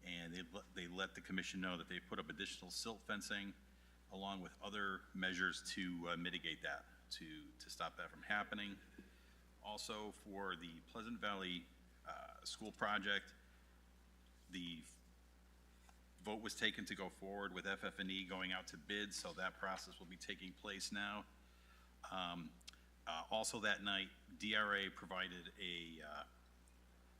and they let the commission know that they put up additional silt fencing along with other measures to mitigate that, to stop that from happening. Also, for the Pleasant Valley school project, the vote was taken to go forward with FF&E going out to bid, so that process will be taking place now. Also that night, DRA provided a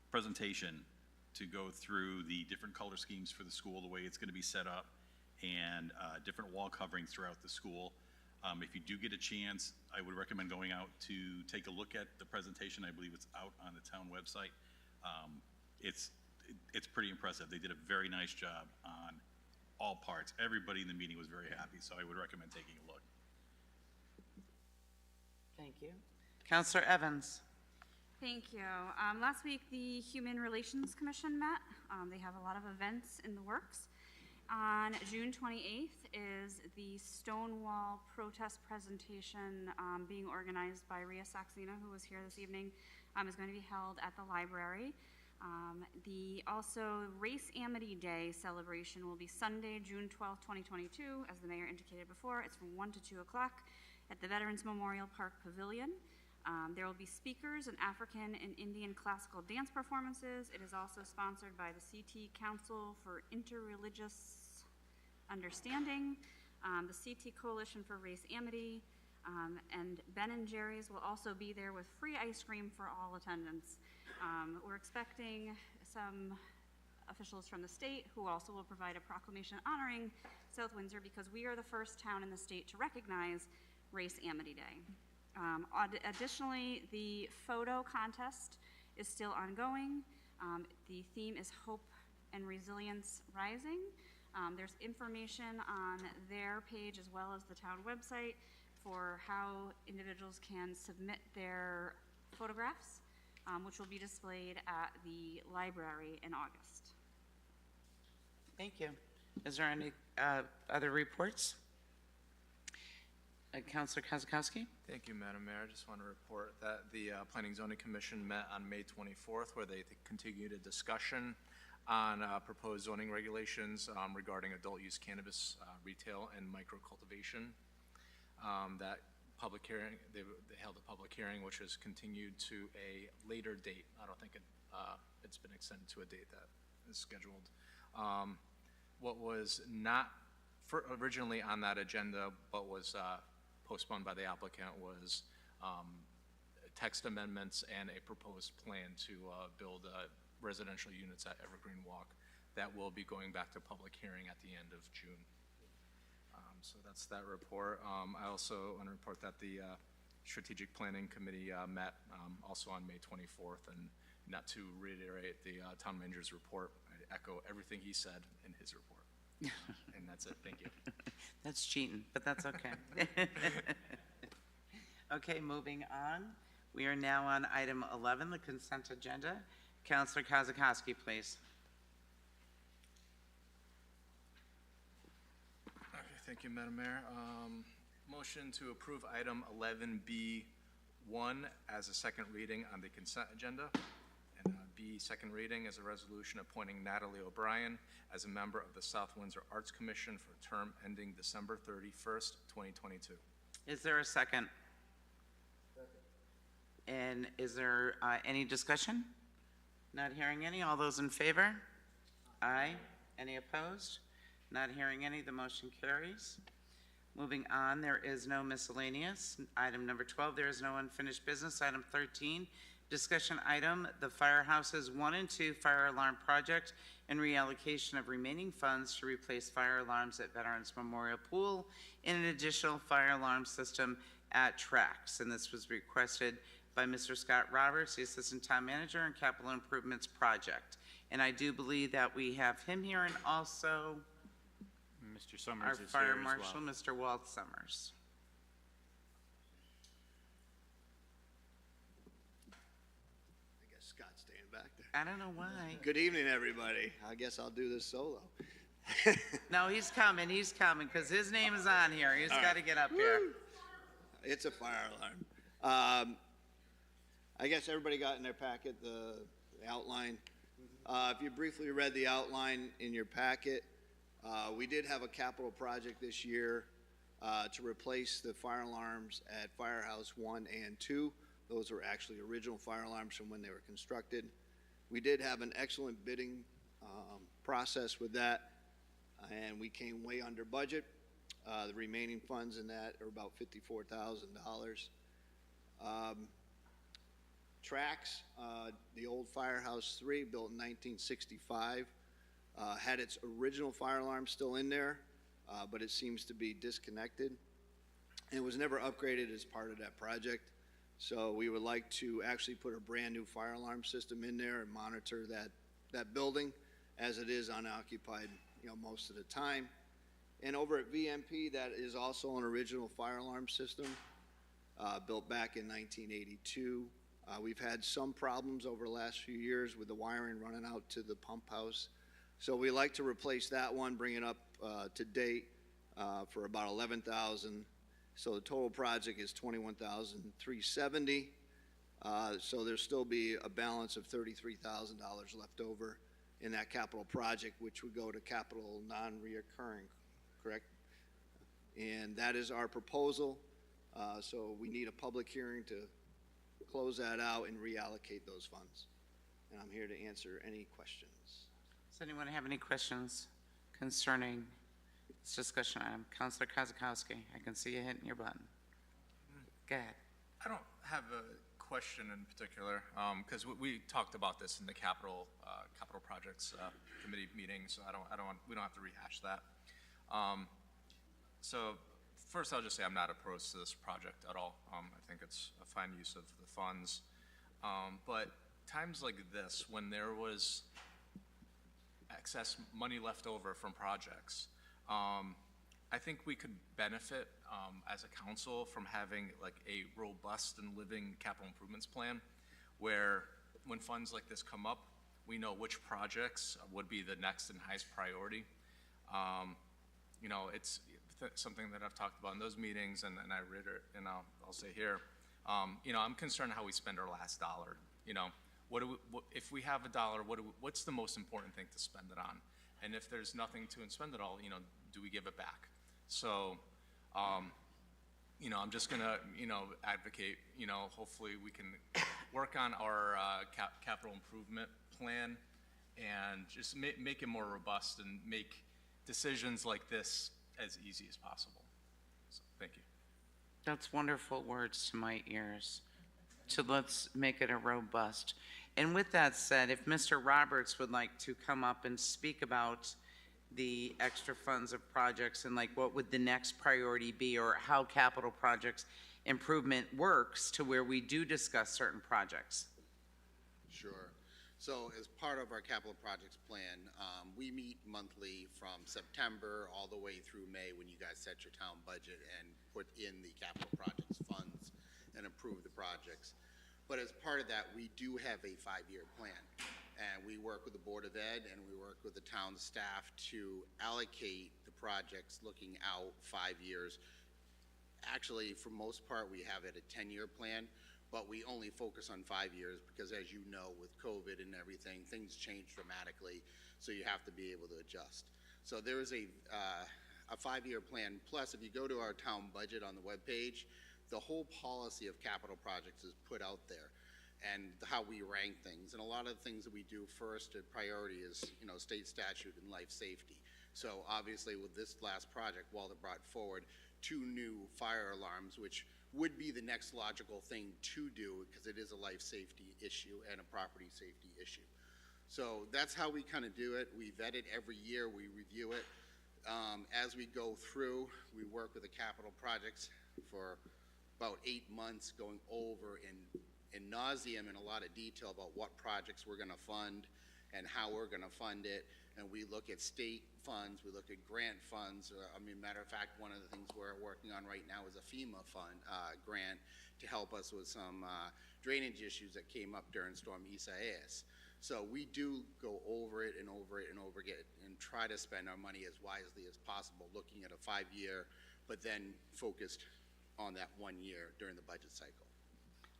presentation to go through the different color schemes for the school, the way it's going to be set up, and different wall coverings throughout the school. If you do get a chance, I would recommend going out to take a look at the presentation. I believe it's out on the town website. It's pretty impressive. They did a very nice job on all parts. Everybody in the meeting was very happy, so I would recommend taking a look. Thank you. Counselor Evans. Thank you. Last week, the Human Relations Commission met. They have a lot of events in the works. On June 28th is the Stonewall protest presentation being organized by Ria Saxena, who was here this evening, is going to be held at the library. The also Race Amity Day celebration will be Sunday, June 12th, 2022, as the mayor indicated before. It's from 1 to 2 o'clock at the Veterans Memorial Park Pavilion. There will be speakers and African and Indian classical dance performances. It is also sponsored by the CT Council for Interreligious Understanding, the CT Coalition for Race Amity, and Ben & Jerry's will also be there with free ice cream for all attendants. We're expecting some officials from the state who also will provide a proclamation honoring South Windsor because we are the first town in the state to recognize Race Amity Day. Additionally, the photo contest is still ongoing. The theme is Hope and Resilience Rising. There's information on their page as well as the town website for how individuals can submit their photographs, which will be displayed at the library in August. Thank you. Is there any other reports? Councilor Kozakowski. Thank you, Madam Mayor. I just want to report that the Planning Zoning Commission met on May 24th, where they continued a discussion on proposed zoning regulations regarding adult use cannabis retail and micro cultivation. That public hearing, they held a public hearing, which is continued to a later date. I don't think it's been extended to a date that is scheduled. What was not originally on that agenda, but was postponed by the applicant, was text amendments and a proposed plan to build residential units at Evergreen Walk that will be going back to public hearing at the end of June. So that's that report. I also want to report that the Strategic Planning Committee met also on May 24th, and not to reiterate the town manager's report, I echo everything he said in his report. And that's it. Thank you. That's cheating, but that's okay. Okay, moving on. We are now on item 11, the consent agenda. Councilor Kozakowski, please. Okay, thank you, Madam Mayor. Motion to approve item 11B1 as a second reading on the consent agenda. And B, second reading, is a resolution appointing Natalie O'Brien as a member of the South Windsor Arts Commission for a term ending December 31st, 2022. Is there a second? And is there any discussion? Not hearing any. All those in favor? Aye. Any opposed? Not hearing any. The motion carries. Moving on, there is no miscellaneous. Item number 12, there is no unfinished business. Item 13, discussion item, the Firehouses 1 and 2 fire alarm project and reallocation of remaining funds to replace fire alarms at Veterans Memorial Pool and an additional fire alarm system at Tracks. And this was requested by Mr. Scott Roberts, the Assistant Town Manager and Capital Improvements Project. And I do believe that we have him here and also Mr. Summers our is Fire here as Marshal, well. Mr. Walt Summers. I guess Scott's staying back there. I don't know why. Good evening, everybody. I guess I'll do this solo. No, he's coming, because his name is on here. He's All got to right. get up here. It's a fire alarm. I guess everybody got in their packet the outline. If you briefly read the outline in your packet, we did have a capital project this year to replace the fire alarms at Firehouse 1 and 2. Those were actually original fire alarms from when they were constructed. We did have an excellent bidding process with that, and we came way under budget. The remaining funds in that are about $54,000. Tracks, the old Firehouse 3, built in 1965, had its original fire alarm still in there, but it seems to be disconnected. And it was never upgraded as part of that project. So we would like to actually put a brand new fire alarm system in there and monitor that building as it is unoccupied, most of the time. And over at VMP, that is also an original fire alarm system, built back in 1982. We've had some problems over the last few years with the wiring running out to the pump house. So we like to replace that one, bring it up to date for about $11,000. So the total project is $21,370. So there'll still be a balance of $33,000 left over in that capital project, which would go to capital non-reoccurring, correct? And that is our proposal. So we need a public hearing to close that out and reallocate those funds. And I'm here to answer any questions. Does anyone have any questions concerning this discussion item? Councilor Kozakowski, I can see you hitting your button. Go ahead. I don't have a question in particular, because we talked about this in the capital projects committee meeting, so we don't have to rehash that. So first, I'll just say I'm not opposed to this project at all. I think it's a fine use of the funds. But times like this, when there was excess money left over from projects, I think we could benefit as a council from having like a robust and living capital improvements plan, where when funds like this come up, we know which projects would be the next and highest priority. It's something that I've talked about in those meetings, and I read it, and I'll say here. I'm concerned how we spend our last dollar. If we have a dollar, what's the most important thing to spend it on? And if there's nothing to spend it all, do we give it back? So, I'm just gonna, advocate, hopefully we can work on our capital improvement plan and just make it more robust and make decisions like this as easy as possible. So, thank you. That's wonderful words to my ears. So let's make it a robust. And with that said, if Mr. Roberts would like to come up and speak about the extra funds of projects and like what would the next priority be, or how capital projects improvement works to where we do discuss certain projects. Sure. So as part of our capital projects plan, we meet monthly from September all the way through May when you guys set your town budget and put in the capital projects funds and approve the projects. But as part of that, we do have a 5-year plan. And we work with the Board of Ed and we work with the town staff to allocate the projects looking out 5 years. Actually, for most part, we have it a 10-year plan, but we only focus on 5 years because, as you know, with COVID and everything, things change dramatically, so you have to be able to adjust. So there is a 5-year plan. Plus, if you go to our town budget on the webpage, the whole policy of capital projects is put out there, and how we rank things. And a lot of the things that we do first at priority is, state statute and life safety. So obviously with this last project, Walter brought forward, 2 new fire alarms, which would be the next logical thing to do because it is a life safety issue and a property safety issue. So that's how we kind of do it. We vet it every year, we review it. As we go through, we work with the capital projects for about 8 months, going over in nauseam in a lot of detail about what projects we're going to fund and how we're going to fund it. And we look at state funds, we look at grant funds. I mean, matter of fact, one of the things we're working on right now is a FEMA fund grant to help us with some drainage issues that came up during Storm Isaias. So we do go over it and over it and over again and try to spend our money as wisely as possible, looking at a 5-year, but then focused on that 1 year during the budget cycle.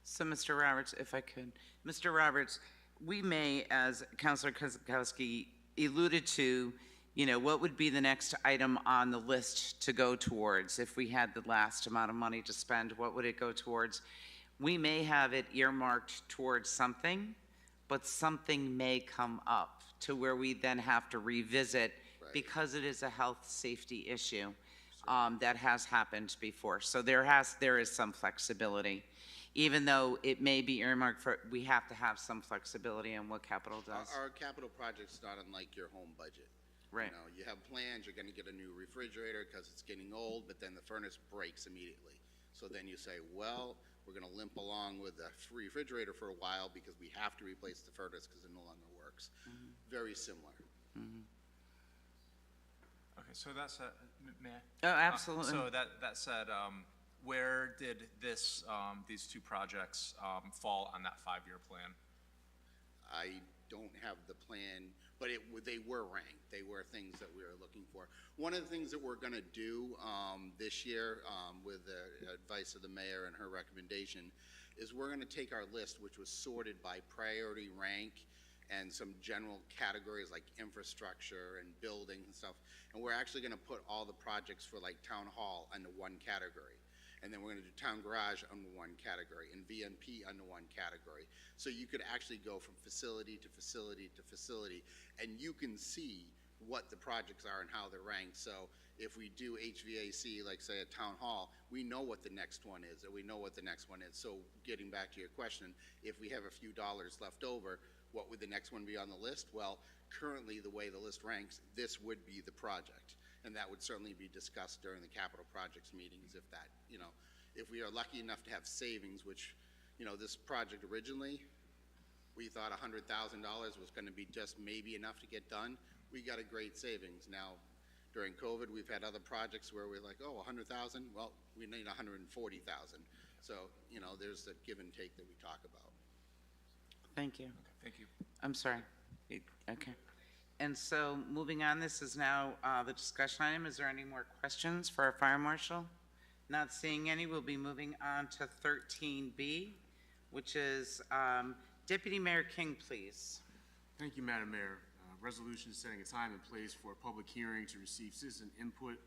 So, Mr. Roberts, if I could, Mr. Roberts, we may, as Councilor Kozakowski alluded to, what would be the next item on the list to go towards? If we had the last amount of money to spend, what would it go towards? We may have it earmarked towards something, but something may come up to where we then have to revisit because it is a health safety issue that has happened before. So there is some flexibility. Even though it may be earmarked for, we have to have some flexibility in what capital does. Our capital project's not unlike your home budget. Right. You have plans, you're gonna get a new refrigerator because it's getting old, but then the furnace breaks immediately. So then you say, well, we're gonna limp along with the refrigerator for a while because we have to replace the furnace because it no longer works. Very similar. Okay, so that's, may I? Oh, absolutely. So that said, where did these 2 projects fall on that 5-year plan? I don't have the plan, but they were ranked. They were things that we were looking for. One of the things that we're gonna do this year with the advice of the mayor and her recommendation is we're gonna take our list, which was sorted by priority rank and some general categories like infrastructure and buildings and stuff, and we're actually gonna put all the projects for like town hall under one category. And then we're gonna do town garage under one category and VMP under one category. So you could actually go from facility to facility to facility, and you can see what the projects are and how they're ranked. So if we do HVAC, like say at town hall, we know what the next one is, or we know what the next one is. So getting back to your question, if we have a few dollars left over, what would the next one be on the list? Well, currently the way the list ranks, this would be the project. And that would certainly be discussed during the capital projects meetings if that, if we are lucky enough to have savings, which, this project originally, we thought $100,000 was gonna be just maybe enough to get done. We got a great savings. Now, during COVID, we've had other projects where we're like, oh, 100,000, well, we need 140,000. So, there's the give and take that we talk about. Thank you. Okay, thank you. I'm sorry. Okay. And so, moving on, this is now the discussion item. Is there any more questions for our fire marshal? Not seeing any, we'll be moving on to 13B, which is Deputy Mayor King, please. Thank you, Madam Mayor. Resolution setting a time and place for a public hearing to receive citizen input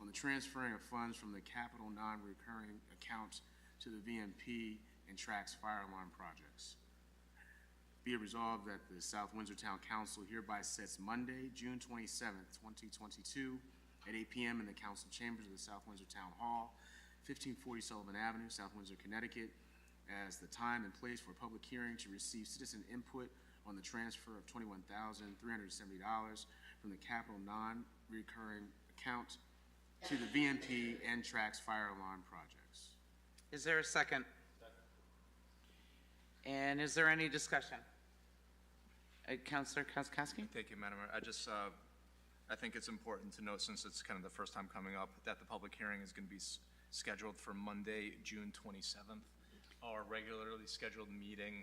on the transferring of funds from the capital non-recurring account to the VMP and tracks fire alarm projects. Be it resolved that the South Windsor Town Council hereby sets Monday, June 27th, 2022 at 8 p.m. in the council chambers of the South Windsor Town Hall, 1540 Sullivan Avenue, South Windsor, Connecticut, as the time and place for a public hearing to receive citizen input on the transfer of $21,370 from the capital non-recurring account to the VMP and tracks fire alarm projects. Is there a second? And is there any discussion? Councilor Kozakowski? Thank you, Madam Mayor. I think it's important to note, since it's kind of the first time coming up, that the public hearing is going to be scheduled for Monday, June 27th. Our regularly scheduled meeting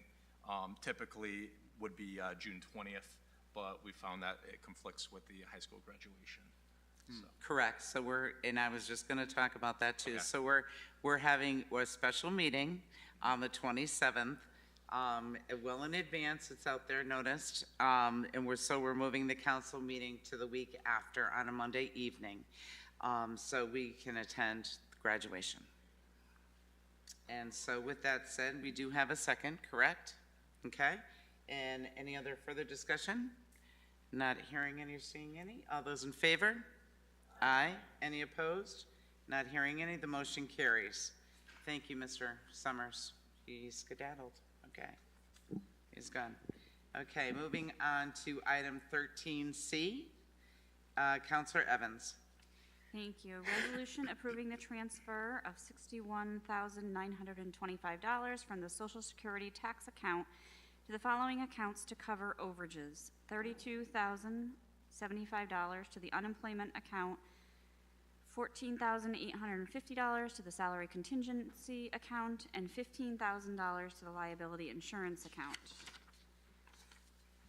typically would be June 20th, but we found that it conflicts with the high school graduation. So. Correct. So and I was just going to talk about that too. Okay. So we're having a special meeting on the 27th. Well in advance, it's out there noticed, and we're moving the council meeting to the week after on a Monday evening, so we can attend graduation. And so with that said, we do have a second, correct? Okay, and any other further discussion? Not hearing any or seeing any. All those in favor? Aye. Any opposed? Not hearing any, the motion carries. Thank you, Mr. Summers. He skedaddled. Okay. He's gone. Okay, moving on to item 13C. Counselor Evans. Thank you. Resolution approving the transfer of $61,925 from the Social Security tax account to the following accounts to cover overages: $32,075 to the unemployment account, $14,850 to the salary contingency account, and $15,000 to the liability insurance account.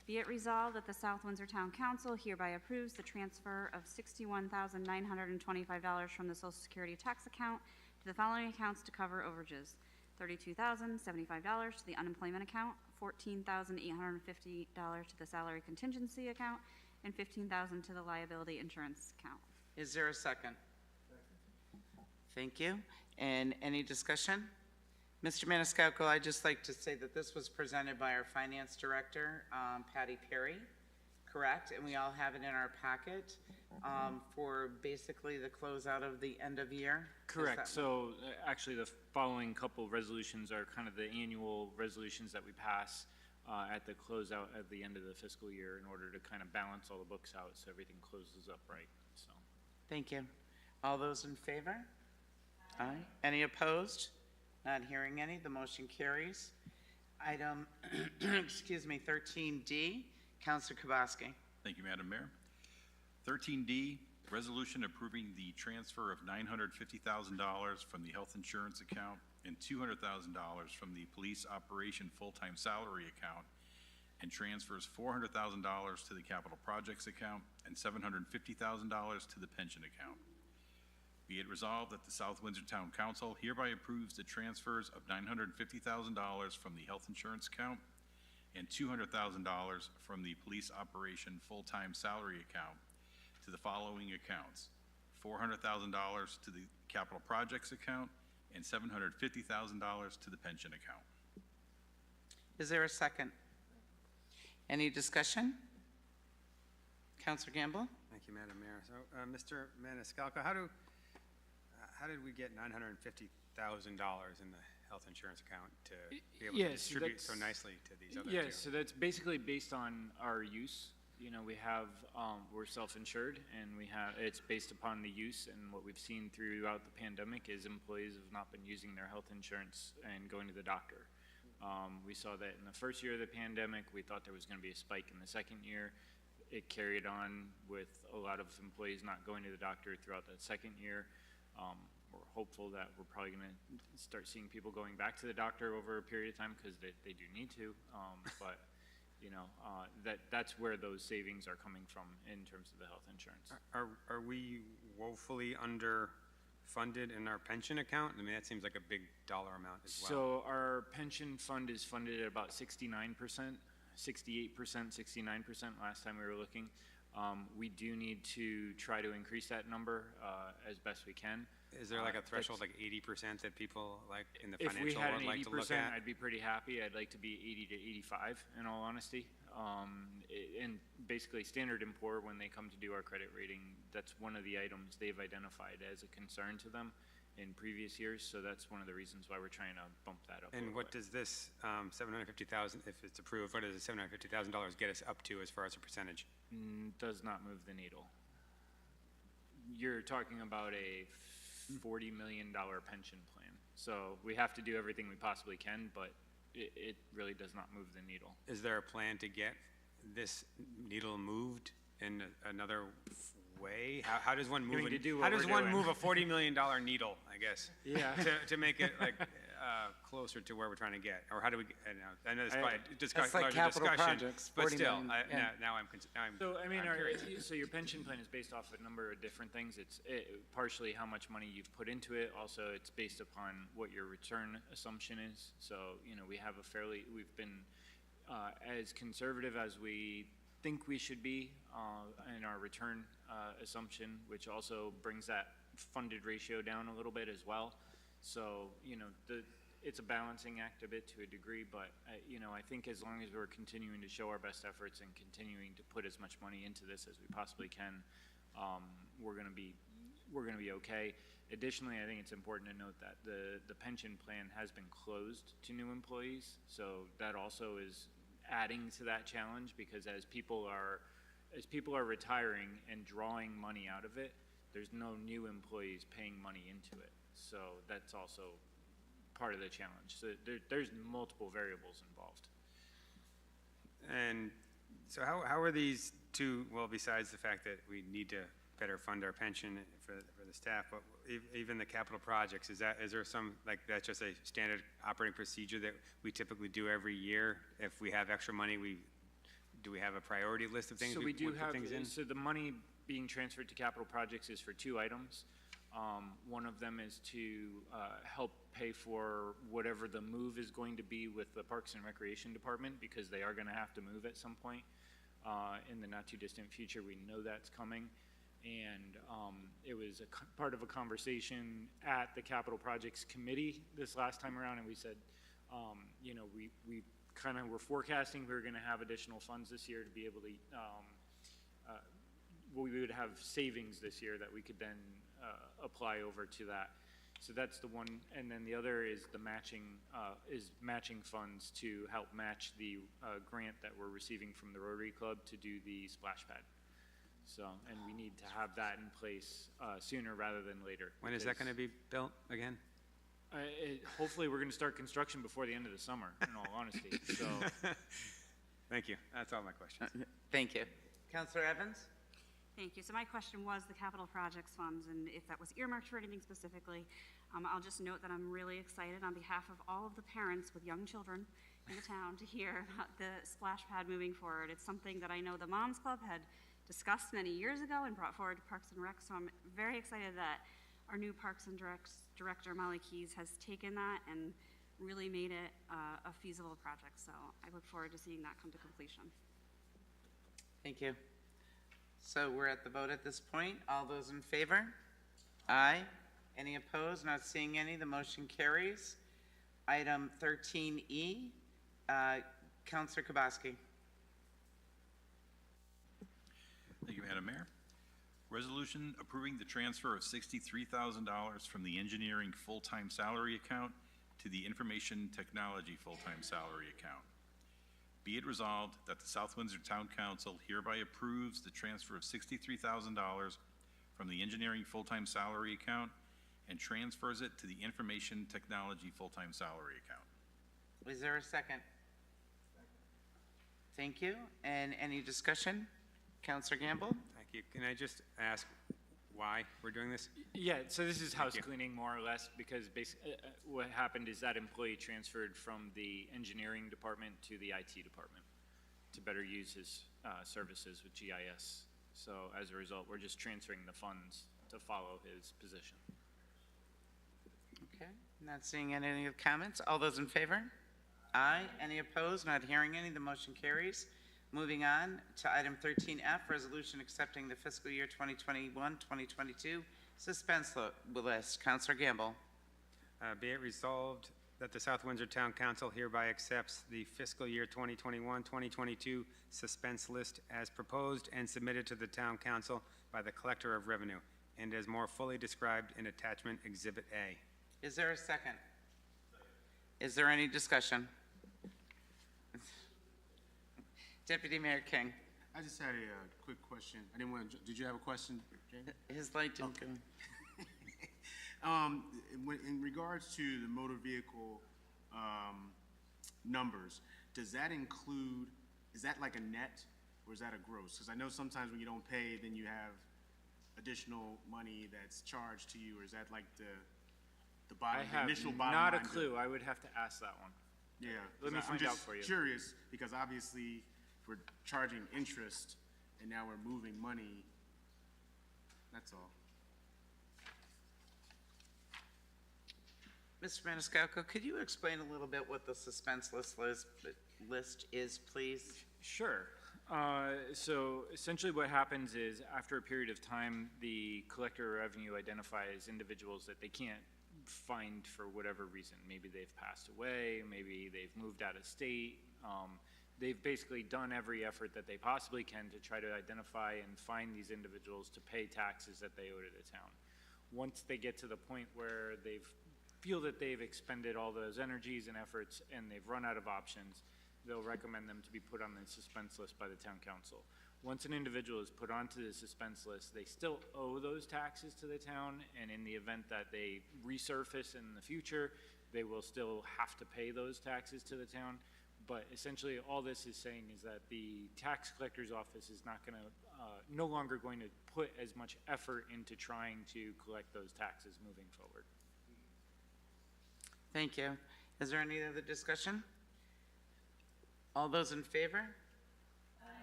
Be it resolved that the South Windsor Town Council hereby approves the transfer of $61,925 from the Social Security tax account to the following accounts to cover overages: $32,075 to the unemployment account, $14,850 to the salary contingency account, and $15,000 to the liability insurance account. Is there a second? Thank you. And any discussion? Mr. Maniscalco, I'd just like to say that this was presented by our finance director, Patty Perry, correct? And we all have it in our packet for basically the closeout of the end of year? Correct. So actually, the following couple of resolutions are kind of the annual resolutions that we pass at the closeout at the end of the fiscal year in order to kind of balance all the books out so everything closes up right. So. Thank you. All those in favor? Aye. Any opposed? Not hearing any, the motion carries. Item, excuse me, 13D, Councilor Kubowski. Thank you, Madam Mayor. 13D, resolution approving the transfer of $950,000 from the health insurance account and $200,000 from the police operation full-time salary account, and transfers $400,000 to the capital projects account and $750,000 to the pension account. Be it resolved that the South Windsor Town Council hereby approves the transfers of $950,000 from the health insurance account and $200,000 from the police operation full-time salary account to the following accounts: $400,000 to the capital projects account and $750,000 to the pension account. Is there a second? Any discussion? Councilor Gamble? Thank you, Madam Mayor. So, Mr. Maniscalco, how did we get $950,000 in the health insurance account to be able to distribute so nicely to these other two? Yes, so that's basically based on our use. You know, we have, we're self-insured, and it's based upon the use, and what we've seen throughout the pandemic is employees have not been using their health insurance and going to the doctor. We saw that in the first year of the pandemic. We thought there was going to be a spike in the second year. It carried on with a lot of employees not going to the doctor throughout that second year. We're hopeful that we're probably going to start seeing people going back to the doctor over a period of time because they do need to. But you know, that's where those savings are coming from in terms of the health insurance. Are we woefully underfunded in our pension account? I mean, that seems like a big dollar amount as well. So our pension fund is funded at about 69%, 68%, 69% last time we were looking. We do need to try to increase that number as best we can. Is there like a threshold, like 80% that people like in the If we financial had world an like to look 80%, at? I'd be pretty happy. I'd like to be 80 to 85, in all honesty. And basically, Standard & Poor, when they come to do our credit rating, that's one of the items they've identified as a concern to them in previous years. So that's one of the reasons why we're trying to bump that up. And what does this $750,000, if it's approved, what does the $750,000 get us up to as far as a percentage? Does not move the needle. You're talking about a $40 million pension plan. So we have to do everything we possibly can, but it really does not move the needle. Is there a plan to get this needle moved in another way? How does one move? How does one move a $40 million needle? I guess. Yeah. to make it like closer to where we're trying to get, or how do we? I know it's probably that's like capital projects, but still, now I'm. So I mean, curious. so your pension plan is based off a number of different things. It's partially how much money you've put into it. Also, it's based upon what your return assumption is. So you know, we've been as conservative as we think we should be in our return assumption, which also brings that funded ratio down a little bit as well. So, you know, it's a balancing act a bit to a degree, but, you know, I think as long as we're continuing to show our best efforts and continuing to put as much money into this as we possibly can, we're going to be okay. Additionally, I think it's important to note that the pension plan has been closed to new employees, so that also is adding to that challenge, because as people are retiring and drawing money out of it, there's no new employees paying money into it. So that's also part of the challenge. So there's multiple variables involved. And so how are these two, well, besides the fact that we need to better fund our pension for the staff, but even the capital projects, is there some, like, that's just a standard operating procedure that we typically do every year? If we have extra money, do we have a priority list of things So we do would put have, things in? so the money being transferred to capital projects is for two items. One of them is to help pay for whatever the move is going to be with the Parks and Recreation Department, because they are going to have to move at some point in the not too distant future. We know that's coming. And it was part of a conversation at the Capital Projects Committee this last time around, and we said, you know, we kind of were forecasting we were going to have additional funds this year to be able to, we would have savings this year that we could then apply over to that. So that's the one, and then the other is the matching funds to help match the grant that we're receiving from the Rotary Club to do the splash pad. So, and we need to have that in place sooner rather than later. When is that going to be built again? Hopefully, we're going to start construction before the end of the summer, in all honesty. So, thank you. That's all my questions. Thank you. Councilor Evans? Thank you. So my question was the capital projects funds, and if that was earmarked for anything specifically. I'll just note that I'm really excited on behalf of all of the parents with young children in the town to hear about the splash pad moving forward. It's something that I know the Moms Club had discussed many years ago and brought forward to Parks and Rec, so I'm very excited that our new Parks and Director, Molly Keys, has taken that and really made it a feasible project. So I look forward to seeing that come to completion. Thank you. So we're at the vote at this point. All those in favor? Aye. Any opposed? Not seeing any. The motion carries. Item 13E, Councilor Kubowski. Thank you, Madam Mayor. Resolution approving the transfer of $63,000 from the engineering full-time salary account to the information technology full-time salary account. Be it resolved that the South Windsor Town Council hereby approves the transfer of $63,000 from the engineering full-time salary account and transfers it to the information technology full-time salary account. Is there a second? Thank you. And any discussion? Councilor Gamble? Thank you. Can I just ask why we're doing this? yeah, so this is house cleaning more or less, because basically what happened is that employee transferred from the engineering department to the IT department to better use his services with GIS. So as a result, we're just transferring the funds to follow his position. Okay, not seeing any comments. All those in favor? Aye. Any opposed? Not hearing any. The motion carries. Moving on to item 13F, resolution accepting the fiscal year 2021-2022 suspense list. Councilor Gamble. Be it resolved that the South Windsor Town Council hereby accepts the fiscal year 2021-2022 suspense list as proposed and submitted to the Town Council by the Collector of Revenue and as more fully described in Attachment Exhibit A. Is there a second? Is there any discussion? Deputy Mayor King. I just had a quick question. I didn't want to, did you have a question, Jamie? His light didn't go. In regards to the motor vehicle numbers, does that include, is that like a net or is that a gross? Because I know sometimes when you don't pay, then you have additional money that's charged to you, or is that like the bottom, the initial bottom line? I have not a clue. I would have to ask that one. Yeah. Let me find out for you. I'm just curious, because obviously we're charging interest and now we're moving money. That's all. Mr. Maniscalco, could you explain a little bit what the suspense list is, please? Sure. So essentially what happens is after a period of time, the Collector of Revenue identifies individuals that they can't find for whatever reason. Maybe they've passed away, maybe they've moved out of state. They've basically done every effort that they possibly can to try to identify and find these individuals to pay taxes that they owe to the town. Once they get to the point where they feel that they've expended all those energies and efforts and they've run out of options, they'll recommend them to be put on the suspense list by the town council. Once an individual is put onto the suspense list, they still owe those taxes to the town, and in the event that they resurface in the future, they will still have to pay those taxes to the town. But essentially, all this is saying is that the tax collector's office is not going to, no longer going to put as much effort into trying to collect those taxes moving forward. Thank you. Is there any other discussion? All those in favor?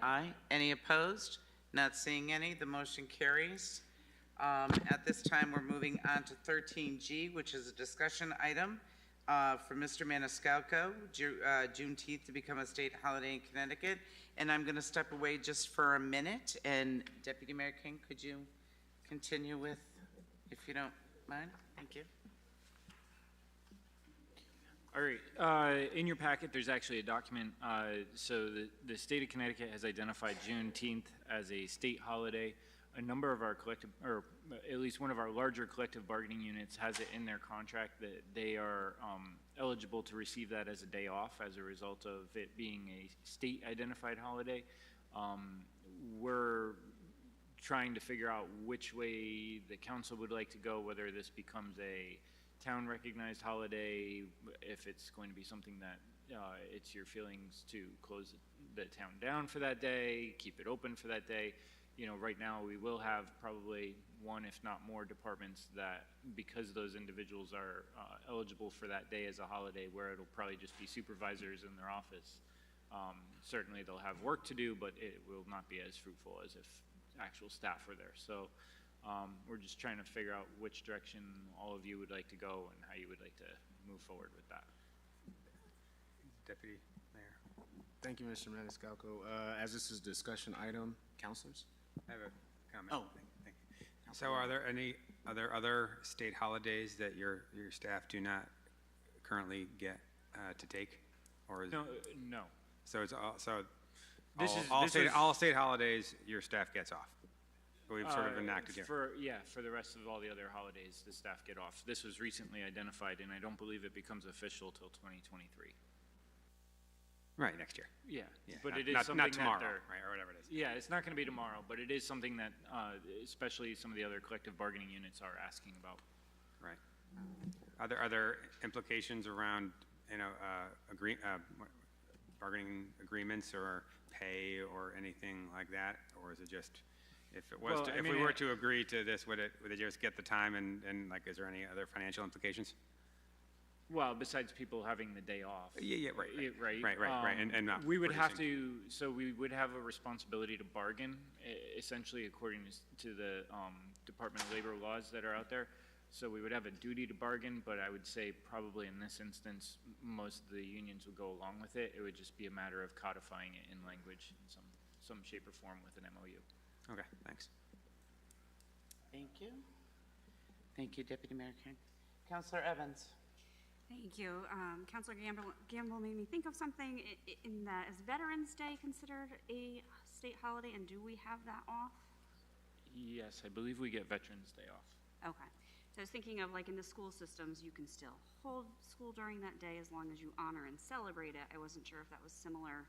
Aye. Any opposed? Not seeing any. The motion carries. At this time, we're moving on to 13G, which is a discussion item for Mr. Maniscalco, Juneteenth to become a state holiday in Connecticut. And I'm going to step away just for a minute. And Deputy Mayor King, could you continue with, if you don't mind? Thank you. All right, in your packet, there's actually a document. So the state of Connecticut has identified Juneteenth as a state holiday. A number of our collective, or at least one of our larger collective bargaining units has it in their contract that they are eligible to receive that as a day off as a result of it being a state identified holiday. We're trying to figure out which way the council would like to go, whether this becomes a town recognized holiday, if it's going to be something that it's your feelings to close the town down for that day, keep it open for that day. You know, right now we will have probably one, if not more, departments that, because those individuals are eligible for that day as a holiday, where it'll probably just be supervisors in their office. Certainly they'll have work to do, but it will not be as fruitful as if actual staff were there. So we're just trying to figure out which direction all of you would like to go and how you would like to move forward with that. Deputy Mayor. Thank you, Mr. Maniscalco. As this is a discussion item, councilors? I have a comment. Oh. Thank you. So are there any other state holidays that your staff do not currently get to take? Or is No, no. So it's This all state holidays your staff gets off. We've sort of enacted here. For the rest of all the other holidays, the staff get off. This was recently identified, and I don't believe it becomes official till 2023. Right, next year. Yeah, but not, it is not, something not tomorrow, that right, or whatever it is. Yeah, it's not going to be tomorrow, but it is something that, especially some of the other collective bargaining units are asking about. Right. Are there implications around, you know, bargaining agreements or pay or anything like that, or is it just? If it was, Well, if we were to agree to this, would it just get the time and like, is there any other financial implications? Well, besides people having the day off. Yeah, right. Right. And not we would have producing. to, so we would have a responsibility to bargain, essentially according to the Department of Labor laws that are out there. So we would have a duty to bargain, but I would say probably in this instance, most of the unions would go along with it. It would just be a matter of codifying it in language in some shape or form with an MOU. Okay, thanks. Thank you. Thank you, Deputy Mayor King. Councilor Evans. Thank you. Councilor Gamble made me think of something in that, is Veterans Day considered a state holiday, and do we have that off? Yes, I believe we get Veterans Day off. Okay. So I was thinking of, like, in the school systems, you can still hold school during that day as long as you honor and celebrate it. I wasn't sure if that was similar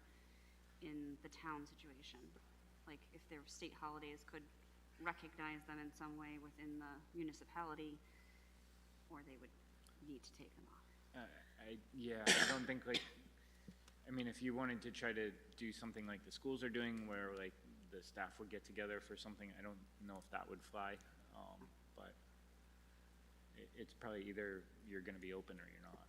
in the town situation. Like, if their state holidays could recognize them in some way within the municipality, or they would need to take them off. I don't think, like, I mean, if you wanted to try to do something like the schools are doing, where, like, the staff would get together for something, I don't know if that would fly, but it's probably either you're going to be open or you're not,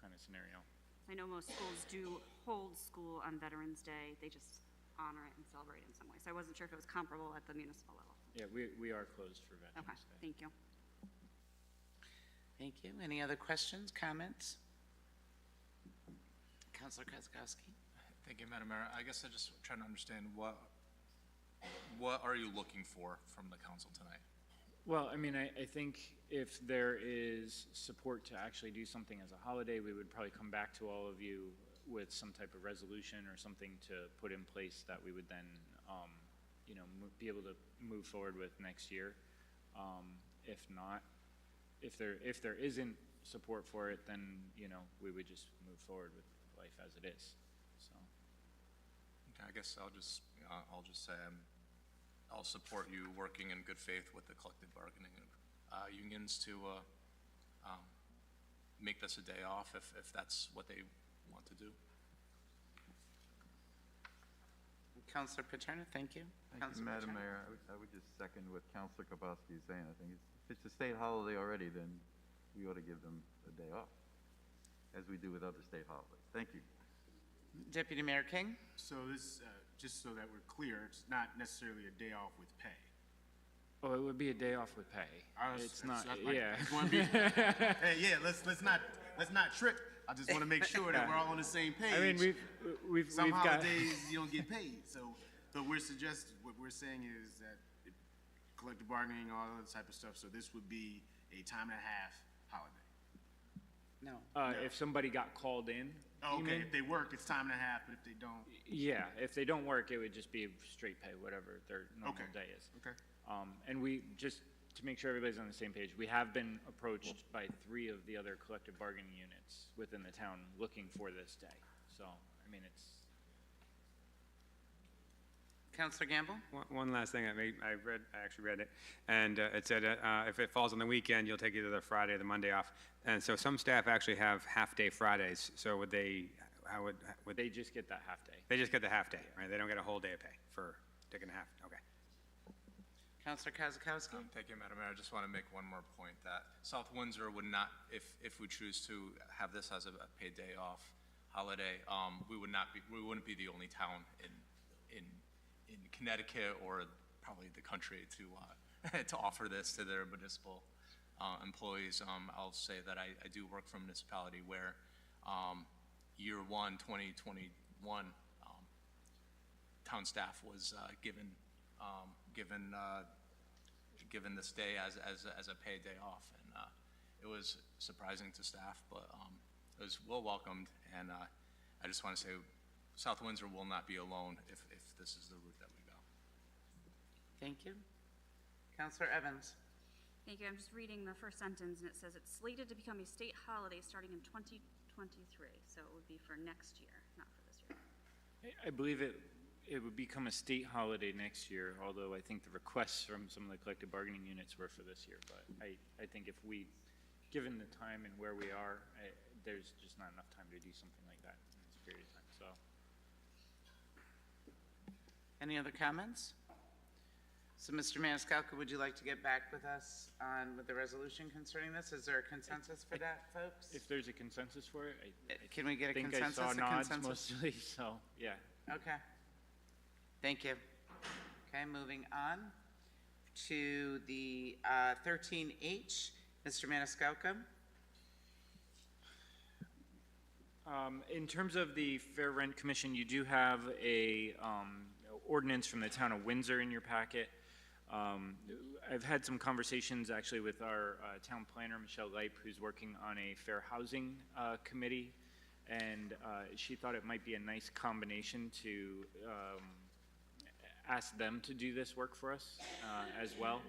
kind of scenario. I know most schools do hold school on Veterans Day, they just honor it and celebrate it in some way, so I wasn't sure if it was comparable at the municipal level. Yeah, we are closed for Veterans Okay, Day. thank you. Thank you. Any other questions, comments? Councilor Kozkowski. Thank you, Madam Mayor. I guess I just trying to understand what are you looking for from the council tonight? Well, I mean, I think if there is support to actually do something as a holiday, we would probably come back to all of you with some type of resolution or something to put in place that we would then, be able to move forward with next year. If not, if there isn't support for it, then, you know, we would just move forward with life as it is, so. Okay, I guess I'll just say I'll support you working in good faith with the collective bargaining unions to make this a day off if that's what they want to do. Councilor Paterno, thank you. Thank you, Madam Mayor. I would just second what Councilor Kabowski is saying. I think if it's a state holiday already, then we ought to give them a day off, as we do with other state holidays. Thank you. Deputy Mayor King? So this, just so that we're clear, it's not necessarily a day off with pay. Oh, it would be a day off with pay. It's not, yeah. Hey, yeah, let's not trip. I just want to make sure that we're all on the same page. I mean, we've some got holidays you don't get paid. So, but what we're saying is that collective bargaining, all that type of stuff. So this would be a time and a half holiday. No. If somebody got called in. Oh, okay. If they work, it's time and a half. But if they don't. Yeah, if they don't work, it would just be straight pay, whatever their normal day is. Okay. And we, just to make sure everybody's on the same page, we have been approached by 3 of the other collective bargaining units within the town looking for this day. So, I mean, it's. Councilor Gamble? One last thing I actually read it, and it said if it falls on the weekend, you'll take either the Friday or the Monday off. And so some staff actually have half-day Fridays, so would they, how would they just get that half day? They just get the half day, right? They don't get a whole day of pay for taking a half, okay. Councilor Kazakowski? Thank you, Madam Mayor. I just want to make one more point that South Windsor would not, if we choose to have this as a paid day off holiday, we wouldn't be the only town in Connecticut or probably the country to offer this to their municipal employees. I'll say that I do work for a municipality where year 1, 2021, town staff was given this day as a paid day off, and it was surprising to staff, but it was well welcomed, and I just want to say South Windsor will not be alone if this is the route that we go. Thank you. Councilor Evans? Thank you. I'm just reading the first sentence, and it says it's slated to become a state holiday starting in 2023, so it would be for next year, not for this year. I believe it would become a state holiday next year, although I think the requests from some of the collective bargaining units were for this year. But I think if we, given the time and where we are, there's just not enough time to do something like that in this period of time, so. Any other comments? So, Mr. Maniscalco, would you like to get back with us with the resolution concerning this? Is there a consensus for that, folks? If there's a consensus for it, can we get a think consensus? I saw nods mostly, so, yeah. Okay. Thank you. Okay, moving on to the 13H. Mr. Maniscalco. In terms of the Fair Rent Commission, you do have a ordinance from the town of Windsor in your packet. I've had some conversations actually with our town planner, Michelle Leip, who's working on a fair housing committee, and she thought it might be a nice combination to ask them to do this work for us as well.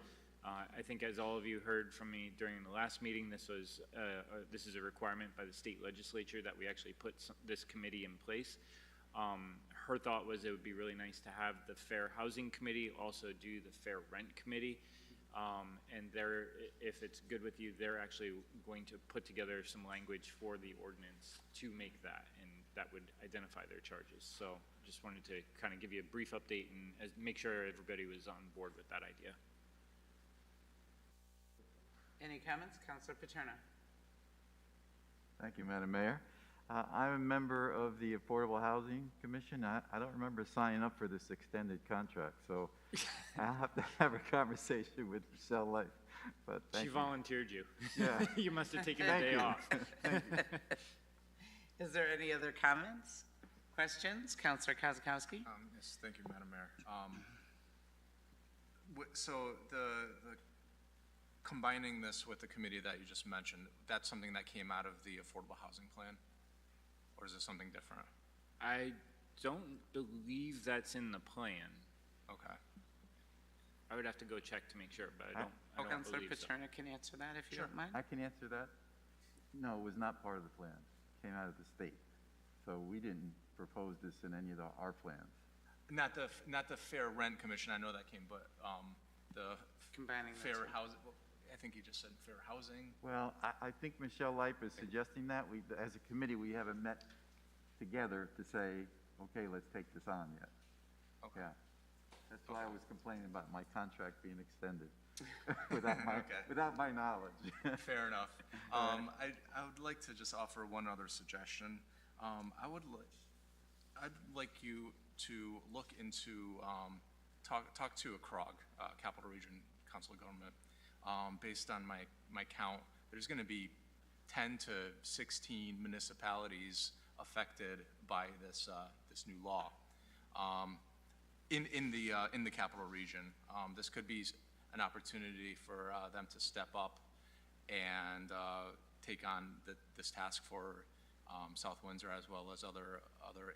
I think, as all of you heard from me during the last meeting, this is a requirement by the state legislature that we actually put this committee in place. Her thought was it would be really nice to have the Fair Housing Committee also do the Fair Rent Committee. And if it's good with you, they're actually going to put together some language for the ordinance to make that, and that would identify their charges. So just wanted to kind of give you a brief update and make sure everybody was on board with that idea. Any comments? Councilor Paterno. Thank you, Madam Mayor. I'm a member of the Affordable Housing Commission. I don't remember signing up for this extended contract, so I'll have to have a conversation with Michelle Leip. But thank you. She volunteered you. Yeah. You must have taken a day off. Thank you. Is there any other comments, questions? Councilor Kazakowski. Yes, thank you, Madam Mayor. So the combining this with the committee that you just mentioned, that's something that came out of the Affordable Housing Plan? Or is it something different? I don't believe that's in the plan. Okay. I would have to go check to make sure, but I don't Councilor believe so. Paterno can answer that if you don't mind. I can answer that. No, it was not part of the plan. It came out of the state. So we didn't propose this in any of our plans. Not the Fair Rent Commission, I know that came, but the Combining the fair two. housing, well, I think you just said fair housing. Well, I think Michelle Lipe is suggesting that. We, as a committee, we haven't met together to say, okay, let's take this on yet. Okay. Yeah. That's why I was complaining about my contract being extended without Okay. my knowledge. Fair enough. I would like to just offer one other suggestion. I'd like you to look into, talk to a CROG, Capital Region Council of Government. Based on my count, there's going to be 10 to 16 municipalities affected by this new law. In the capital region, this could be an opportunity for them to step up and take on this task for South Windsor as well as other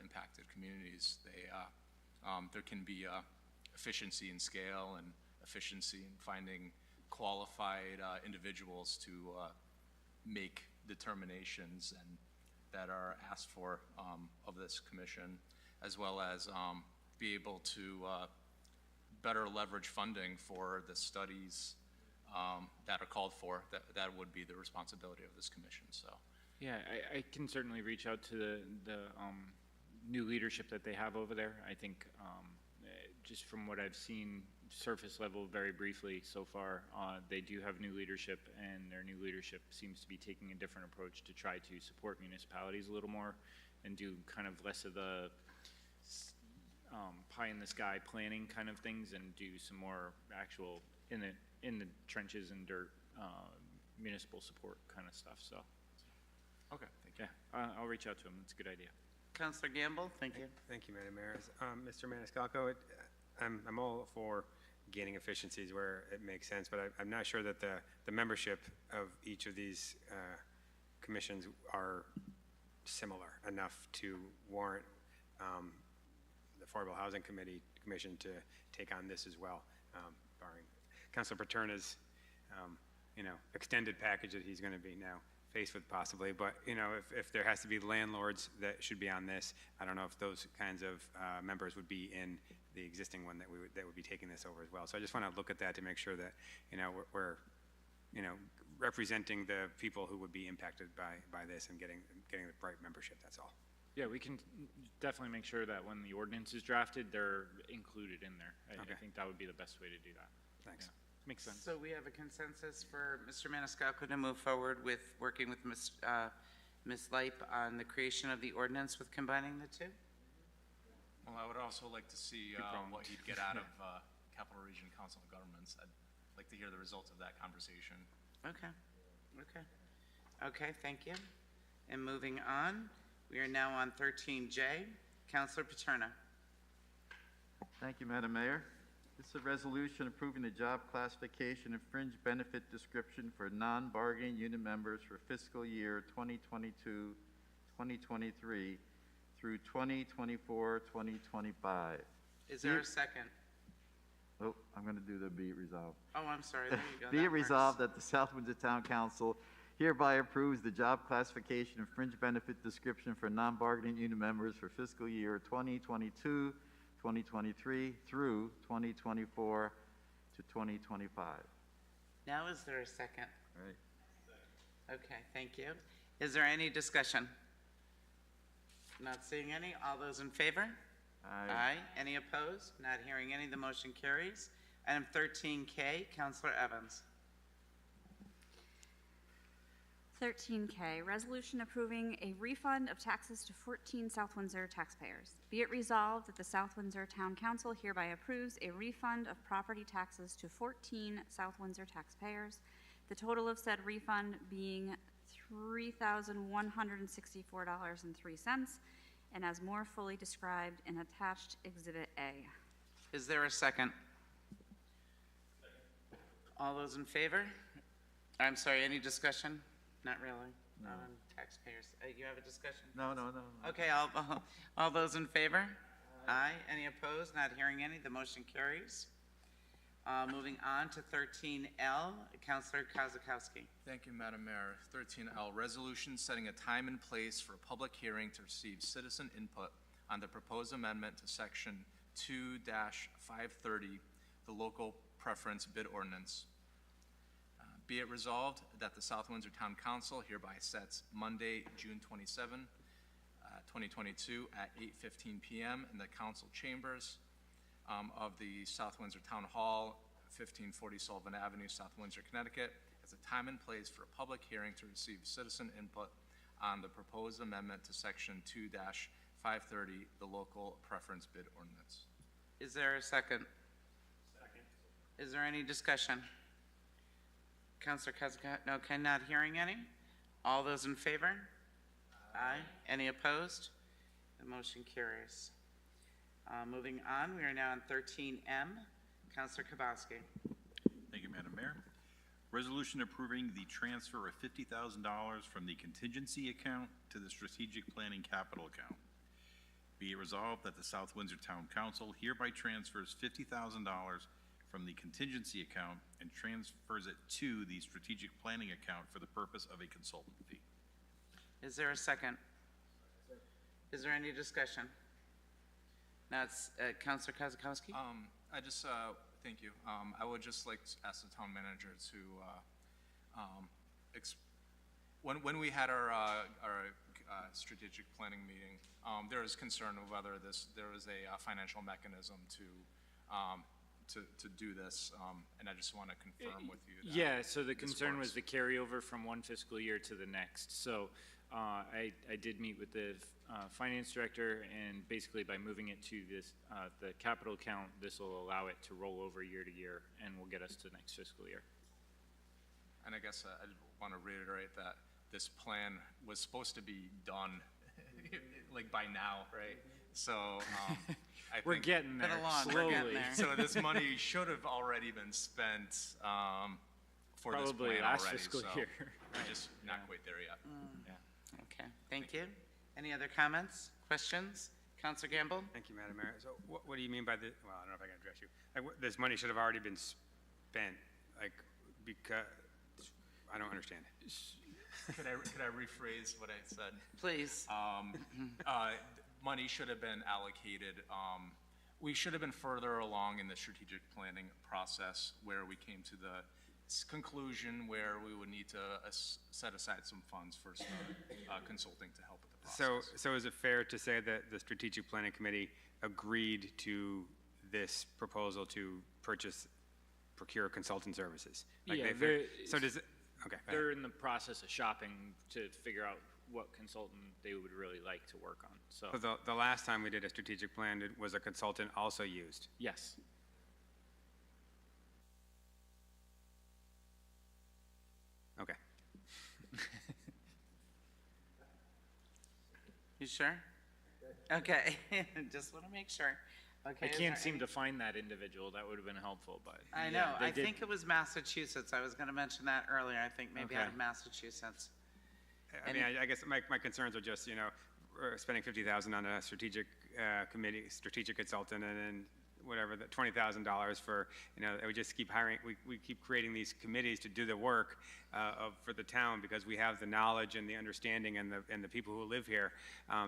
impacted communities. There can be efficiency in scale and efficiency in finding qualified individuals to make determinations and that are asked for of this commission, as well as be able to better leverage funding for the studies that are called for. That would be the responsibility of this commission. So, Yeah, I can certainly reach out to the new leadership that they have over there. I think just from what I've seen, surface level very briefly so far, they do have new leadership, and their new leadership seems to be taking a different approach to try to support municipalities a little more and do kind of less of the pie in the sky planning kind of things and do some more actual in the trenches and dirt municipal support kind of stuff. So okay, thank you. Yeah, I'll reach out to him. It's a good idea. Councilor Gamble, thank you. Thank you, Madam Mayor. Mr. Maniscalco, I'm all for gaining efficiencies where it makes sense, but I'm not sure that the membership of each of these commissions are similar enough to warrant the Affordable Housing Commission to take on this as well, barring Councilor Paterno's extended package that he's going to be now faced with possibly. But if there has to be landlords that should be on this, I don't know if those kinds of members would be in the existing one that would be taking this over as well. So I just want to look at that to make sure that we're representing the people who would be impacted by this and getting the right membership. That's all. Yeah, we can definitely make sure that when the ordinance is drafted, they're included in there. I think that would be the best way to do that. Thanks. Yeah. Makes sense. So we have a consensus for Mr. Maniscalco to move forward with working with Ms. Lipe on the creation of the ordinance with combining the two? Well, I would also like to see what he'd get out of Capital Region Council of Governments. I'd like to hear the results of that conversation. Okay, thank you. And moving on, we are now on 13J. Councilor Paterno. Thank you, Madam Mayor. This is a resolution approving the job classification and fringe benefit description for non-bargaining unit members for fiscal year 2022-2023 through 2024-2025. Is there a second? Oh, I'm going to do the be it resolved. Oh, I'm sorry. There you go. Be That it works. resolved that the South Windsor Town Council hereby approves the job classification and fringe benefit description for non-bargaining unit members for fiscal year 2022, 2023 through 2024 to 2025. Now is there a second? Right. Okay, thank you. Is there any discussion? Not seeing any. All those in favor? Aye. Any opposed? Not hearing any. The motion carries. Item 13K, Councilor Evans. 13K, resolution approving a refund of taxes to 14 South Windsor taxpayers. Be it resolved that the South Windsor Town Council hereby approves a refund of property taxes to 14 South Windsor taxpayers, the total of said refund being $3,164.03, and as more fully described in attached Exhibit A. Is there a second? All those in favor? I'm sorry, any discussion? Not really. No. Not on taxpayers. You have a discussion? No. Okay, all those in favor? Aye. Any opposed? Not hearing any. The motion carries. Moving on to 13L, Counselor Kozakowski. Thank you, Madam Mayor. 13L, resolution setting a time and place for a public hearing to receive citizen input on the proposed amendment to Section 2-530, the local preference bid ordinance. Be it resolved that the South Windsor Town Council hereby sets Monday, June 27, 2022 at 8:15 p.m. in the council chambers of the South Windsor Town Hall, 1540 Sullivan Avenue, South Windsor, Connecticut, as a time and place for a public hearing to receive citizen input on the proposed amendment to Section 2-530, the local preference bid ordinance. Is there a second? Second. Is there any discussion? Counselor Kozakowski, no, not hearing any. All those in favor? Aye. Any opposed? The motion carries. Moving on, we are now on 13M. Counselor Kabowski. Thank you, Madam Mayor. Resolution approving the transfer of $50,000 from the contingency account to the strategic planning capital account. Be it resolved that the South Windsor Town Council hereby transfers $50,000 from the contingency account and transfers it to the strategic planning account for the purpose of a consultant fee. Is there a second? Is there any discussion? Now it's Counselor Kozakowski. Thank you. I would just like to ask the town manager to, when we had our strategic planning meeting, there was concern of whether there was a financial mechanism to do this, and I just want to confirm with you that. Yeah, so the concern was the carryover from one fiscal year to the next. So I did meet with the finance director, and basically by moving it to this, the capital account, this will allow it to roll over year to year and will get us to next fiscal year. And I guess I want to reiterate that this plan was supposed to be done like by now, right? So I We're think getting there slowly. So this money should have already been spent for Probably this plan last already. fiscal so year. We're just not quite there yet. Yeah. Okay, thank you. Any other comments, questions? Counselor Gamble? Thank you, Madam Mayor. So what do you mean by the, well, I don't know if I can address you. This money should have already been spent, like, because, I don't understand. Could I rephrase what I said? Please. Money should have been allocated. We should have been further along in the strategic planning process where we came to the conclusion where we would need to set aside some funds for some consulting to help with the process. So is it fair to say that the Strategic Planning Committee agreed to this proposal to procure consultant services? Like Yeah, so does it, okay. go They're ahead. in the process of shopping to figure out what consultant they would really like to work on, so. So the last time we did a strategic plan, was a consultant also used? Yes. Okay. You sure? Okay, just want to make sure. Okay. I is can't there seem any- to find that individual. That would have been helpful, but. I know, yeah, they I did- think it was Massachusetts. I was going to mention that earlier. I think maybe out of Okay. Massachusetts. I mean, I guess my concerns are just, we're spending $50,000 on a strategic committee, strategic consultant, and then whatever, the $20,000 for, we just keep hiring, we keep creating these committees to do the work for the town because we have the knowledge and the understanding and the people who live here.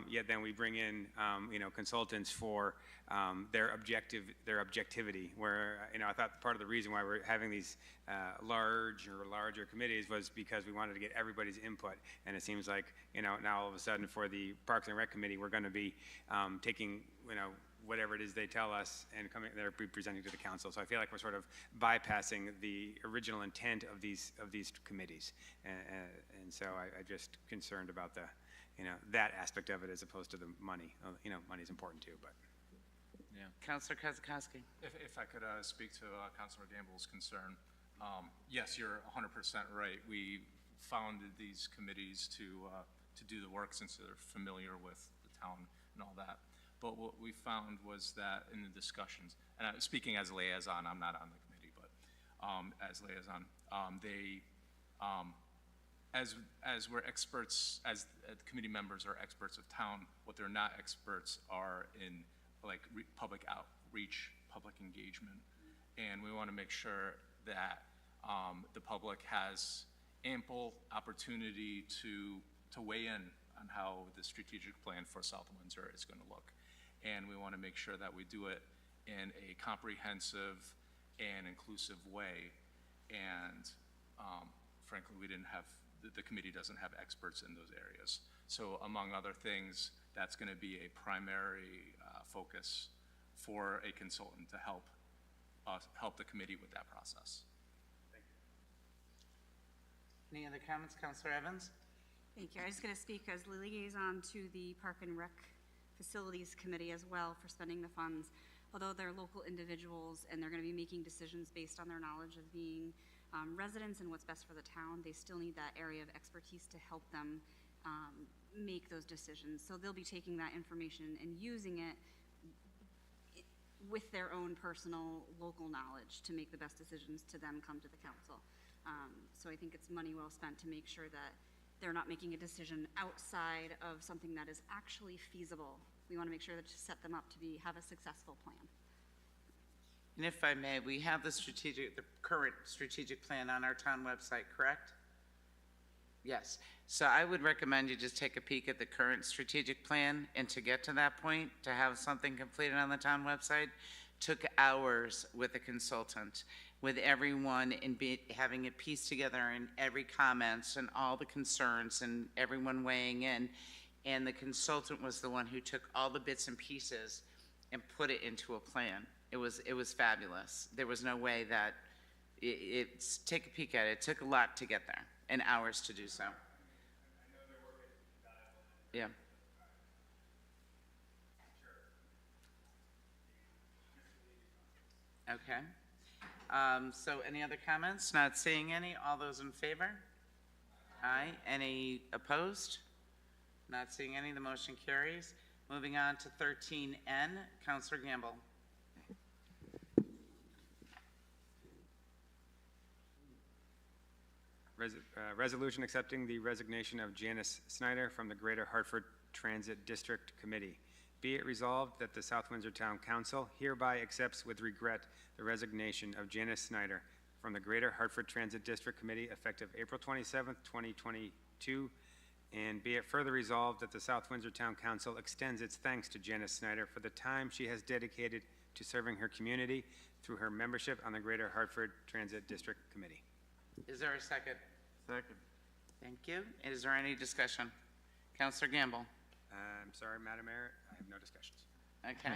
Yet then we bring in, consultants for their objectivity. Where I thought part of the reason why we're having these larger committees was because we wanted to get everybody's input. And it seems like now all of a sudden for the Parks and Rec Committee, we're going to be taking whatever it is they tell us and they're presenting to the council. So I feel like we're sort of bypassing the original intent of these committees. And so I'm just concerned about that aspect of it as opposed to the money. Money's important too, but. Yeah. Councilor Kozakowski. If I could speak to Councilor Gamble's concern. Yes, you're 100% right. We founded these committees to do the work since they're familiar with the town and all that. But what we found was that in the discussions, and I'm speaking as liaison, I'm not on the committee, but as liaison, as we're experts, as committee members are experts of town, what they're not experts are in like public outreach, public engagement, and we want to make sure that the public has ample opportunity to weigh in on how the strategic plan for South Windsor is going to look. And we want to make sure that we do it in a comprehensive and inclusive way. And frankly, we didn't have, the committee doesn't have experts in those areas. So among other things, that's going to be a primary focus for a consultant to help the committee with that process. Any other comments, Councilor Evans? Thank you. I was going to speak as the liaison to the Park and Rec Facilities Committee as well for spending the funds. Although they're local individuals and they're going to be making decisions based on their knowledge of being residents and what's best for the town, they still need that area of expertise to help them make those decisions. So they'll be taking that information and using it with their own personal local knowledge to make the best decisions to then come to the council. So I think it's money well spent to make sure that they're not making a decision outside of something that is actually feasible. We want to make sure that to set them up to have a successful plan. And if I may, we have the current strategic plan on our town website, correct? Yes. So I would recommend you just take a peek at the current strategic plan, and to get to that point, to have something completed on the town website, took hours with a consultant, with everyone, and having it pieced together and every comments and all the concerns and everyone weighing in. And the consultant was the one who took all the bits and pieces and put it into a plan. It was fabulous. There was no way that take a peek at it. It took a lot to get there and hours to do so. Yeah. Okay. So any other comments? Not seeing any. All those in favor? Aye. Any opposed? Not seeing any. The motion carries. Moving on to 13N, Councilor Gamble. Resolution accepting the resignation of Janice Snyder from the Greater Hartford Transit District Committee. Be it resolved that the South Windsor Town Council hereby accepts with regret the resignation of Janice Snyder from the Greater Hartford Transit District Committee effective April 27th, 2022. And be it further resolved that the South Windsor Town Council extends its thanks to Janice Snyder for the time she has dedicated to serving her community through her membership on the Greater Hartford Transit District Committee. Is there a second? Second. Thank you. Is there any discussion? Councilor Gamble. I'm sorry, Madam Mayor, I have no discussions. Okay.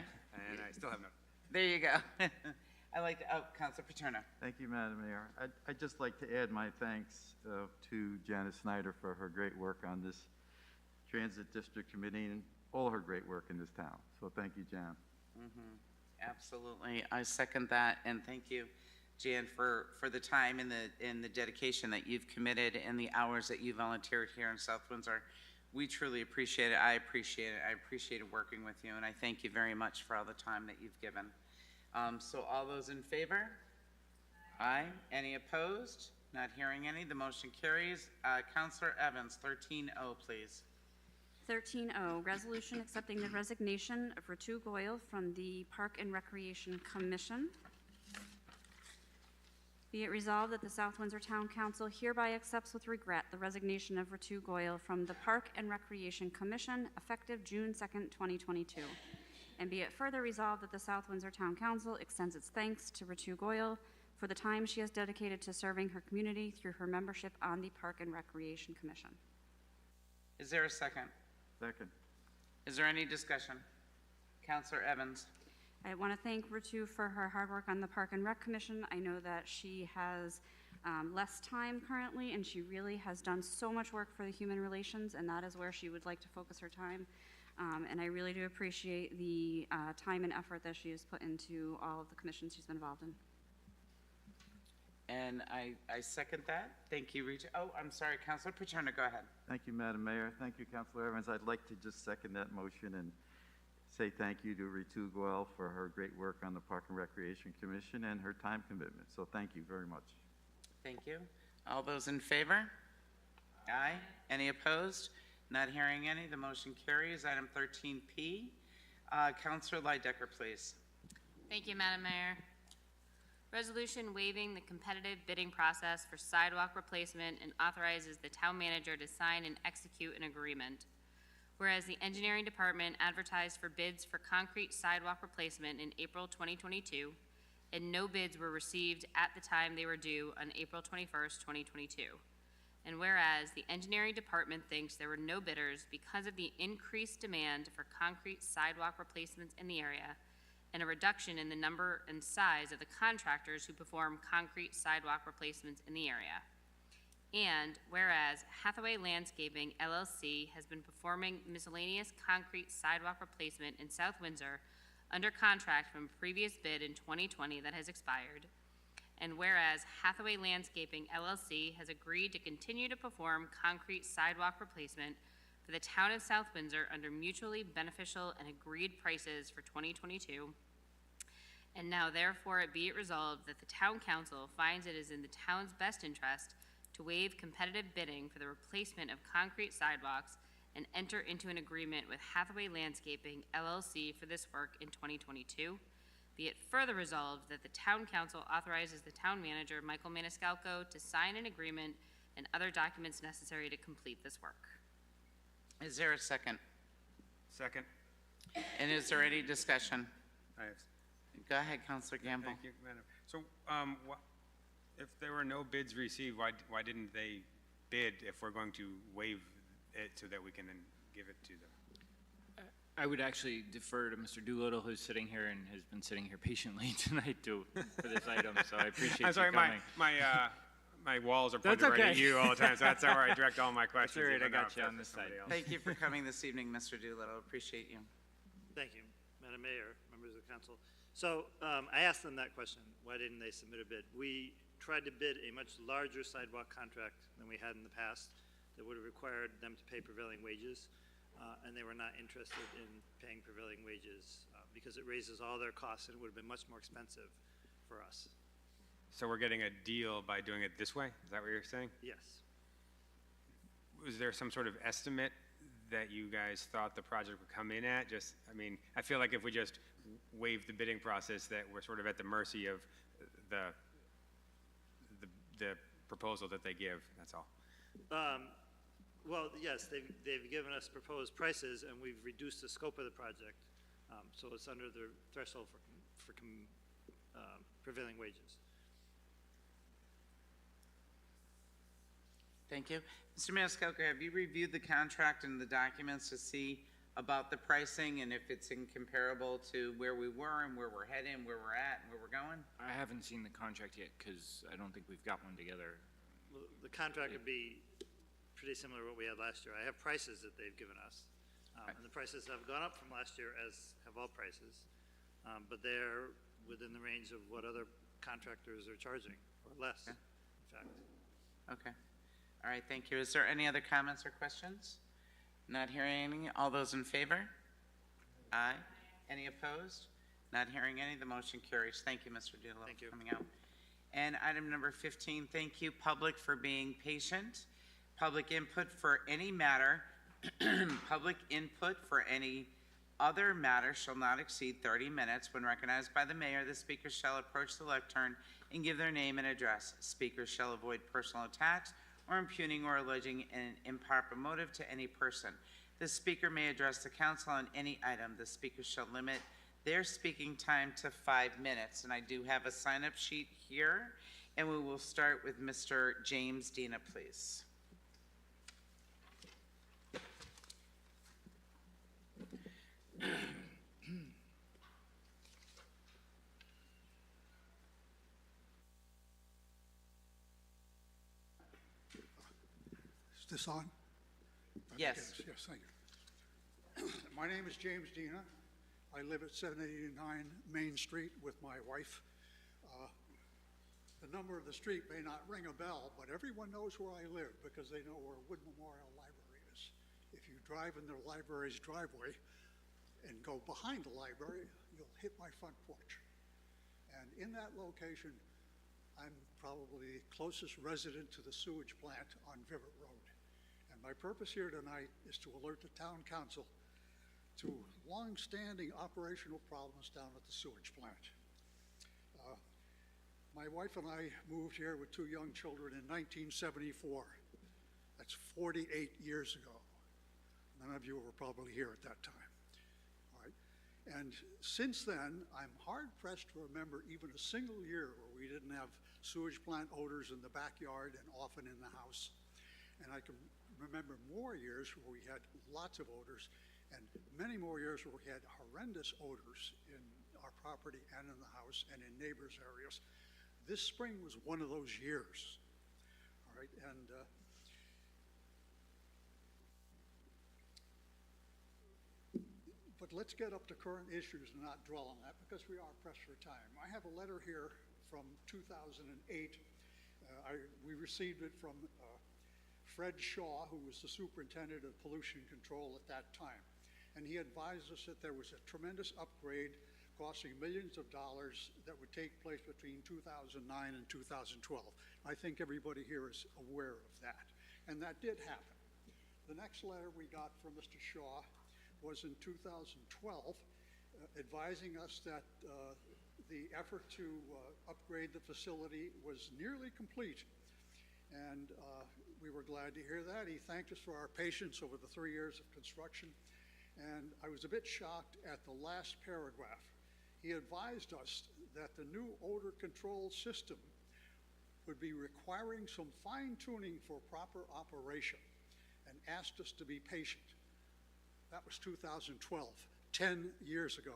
And I still have no. There you go. I like to, Councilor Paterno. Thank you, Madam Mayor. I'd just like to add my thanks to Janice Snyder for her great work on this Transit District Committee and all her great work in this town. So thank you, Jan. Absolutely. I second that, and thank you, Jan, for the time and the dedication that you've committed and the hours that you volunteered here in South Windsor. We truly appreciate it. I appreciate it. I appreciated working with you, and I thank you very much for all the time that you've given. So all those in favor? Aye. Any opposed? Not hearing any. The motion carries. Councilor Evans, 13-0, please. 13-0, resolution accepting the resignation of Ritu Goyal from the Park and Recreation Commission. Be it resolved that the South Windsor Town Council hereby accepts with regret the resignation of Ritu Goyal from the Park and Recreation Commission effective June 2nd, 2022. And be it further resolved that the South Windsor Town Council extends its thanks to Ritu Goyal for the time she has dedicated to serving her community through her membership on the Park and Recreation Commission. Is there a second? Second. Is there any discussion? Councilor Evans. I want to thank Ritu for her hard work on the Park and Rec Commission. I know that she has less time currently, and she really has done so much work for the human relations, and that is where she would like to focus her time. And I really do appreciate the time and effort that she has put into all of the commissions she's been involved in. And I second that. Thank you, Ritu. Oh, I'm sorry, Councilor Paterno, go ahead. Thank you, Madam Mayor. Thank you, Councilor Evans. I'd like to just second that motion and say thank you to Ritu Goyal for her great work on the Park and Recreation Commission and her time commitment. So thank you very much. Thank you. All those in favor? Aye. Any opposed? Not hearing any. The motion carries. Item 13P. Councilor Lydecker, please. Thank you, Madam Mayor. Resolution waiving the competitive bidding process for sidewalk replacement and authorizes the town manager to sign and execute an agreement. Whereas the engineering department advertised for bids for concrete sidewalk replacement in April 2022, and no bids were received at the time they were due on April 21st, 2022. And whereas the engineering department thinks there were no bidders because of the increased demand for concrete sidewalk replacements in the area and a reduction in the number and size of the contractors who perform concrete sidewalk replacements in the area. And whereas Hathaway Landscaping LLC has been performing miscellaneous concrete sidewalk replacement in South Windsor under contract from a previous bid in 2020 that has expired. And whereas Hathaway Landscaping LLC has agreed to continue to perform concrete sidewalk replacement for the town of South Windsor under mutually beneficial and agreed prices for 2022. And now therefore be it resolved that the town council finds it is in the town's best interest to waive competitive bidding for the replacement of concrete sidewalks and enter into an agreement with Hathaway Landscaping LLC for this work in 2022. Be it further resolved that the town council authorizes the town manager, Michael Maniscalco, to sign an agreement and other documents necessary to complete this work. Is there a second? Second. And is there any discussion? I have. Go ahead, Councilor Gamble. Thank you, Madam. So, if there were no bids received, why didn't they bid if we're going to waive it so that we can then give it to them? I would actually defer to Mr. Doolittle, who's sitting here and has been sitting here patiently tonight for this item, so I appreciate I'm sorry, you coming. my walls are pointed right at you all the time, so that's where I direct all my questions. That's all right, I even though got you if on that's this side. somebody else. Thank you for coming this evening, Mr. Doolittle. Appreciate you. Thank you, Madam Mayor, members of the council. So I asked them that question, why didn't they submit a bid? We tried to bid a much larger sidewalk contract than we had in the past that would have required them to pay prevailing wages, and they were not interested in paying prevailing wages because it raises all their costs and it would have been much more expensive for us. So we're getting a deal by doing it this way? Is that what you're saying? Yes. Was there some sort of estimate that you guys thought the project would come in at? Just, I mean, I feel like if we just waive the bidding process, that we're sort of at the mercy of the proposal that they give, that's all. Well, yes, they've given us proposed prices and we've reduced the scope of the project. So it's under the threshold for prevailing wages. Thank you. Mr. Maniscalco, have you reviewed the contract and the documents to see about the pricing and if it's incomparable to where we were and where we're heading, where we're at, and where we're going? I haven't seen the contract yet because I don't think we've got one together. Well, the contract would be pretty similar to what we had last year. I have prices that they've given us, and the prices have gone up from last year, as have all prices, but they're within the range of what other contractors are charging, or less, in fact. Okay. All right, thank you. Is there any other comments or questions? Not hearing any. All those in favor? Aye. Any opposed? Not hearing any. The motion carries. Thank you, Mr. Doolittle, for coming out. And item number 15, thank you, public, for being patient. Public input for any matter, public input for any other matter shall not exceed 30 minutes. When recognized by the mayor, the speaker shall approach the lectern and give their name and address. Speakers shall avoid personal attacks or impugning or alleging an improper motive to any person. The speaker may address the council on any item. The speaker shall limit their speaking time to 5 minutes. And I do have a sign-up sheet here, and we will start with Mr. James Dina, please. Is this on? Yes. Yes, thank you. My name is James Dina. I live at 789 Main Street with my wife. The number of the street may not ring a bell, but everyone knows where I live because they know where Wood Memorial Library is. If you drive in the library's driveway and go behind the library, you'll hit my front porch. And in that location, I'm probably the closest resident to the sewage plant on Vivet Road. And my purpose here tonight is to alert the town council to long-standing operational problems down at the sewage plant. My wife and I moved here with 2 young children in 1974. That's 48 years ago. None of you were probably here at that time. All right. And since then, I'm hard-pressed to remember even a single year where we didn't have sewage plant odors in the backyard and often in the house. And I can remember more years where we had lots of odors and many more years where we had horrendous odors in our property and in the house and in neighbors' areas. This spring was one of those years. All right. And but let's get up to current issues and not dwell on that because we are pressed for time. I have a letter here from 2008. We received it from Fred Shaw, who was the superintendent of pollution control at that time. And he advised us that there was a tremendous upgrade costing millions of dollars that would take place between 2009 and 2012. I think everybody here is aware of that. And that did happen. The next letter we got from Mr. Shaw was in 2012, advising us that the effort to upgrade the facility was nearly complete. And we were glad to hear that. He thanked us for our patience over the 3 years of construction. And I was a bit shocked at the last paragraph. He advised us that the new odor control system would be requiring some fine-tuning for proper operation and asked us to be patient. That was 2012, 10 years ago.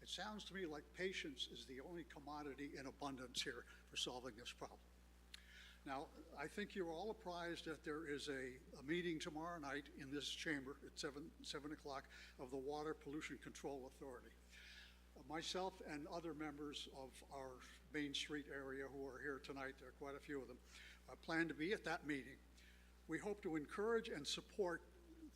It sounds to me like patience is the only commodity in abundance here for solving this problem. Now, I think you're all apprised that there is a meeting tomorrow night in this chamber at 7 o'clock of the Water Pollution Control Authority. Myself and other members of our Main Street area who are here tonight, there are quite a few of them, plan to be at that meeting. We hope to encourage and support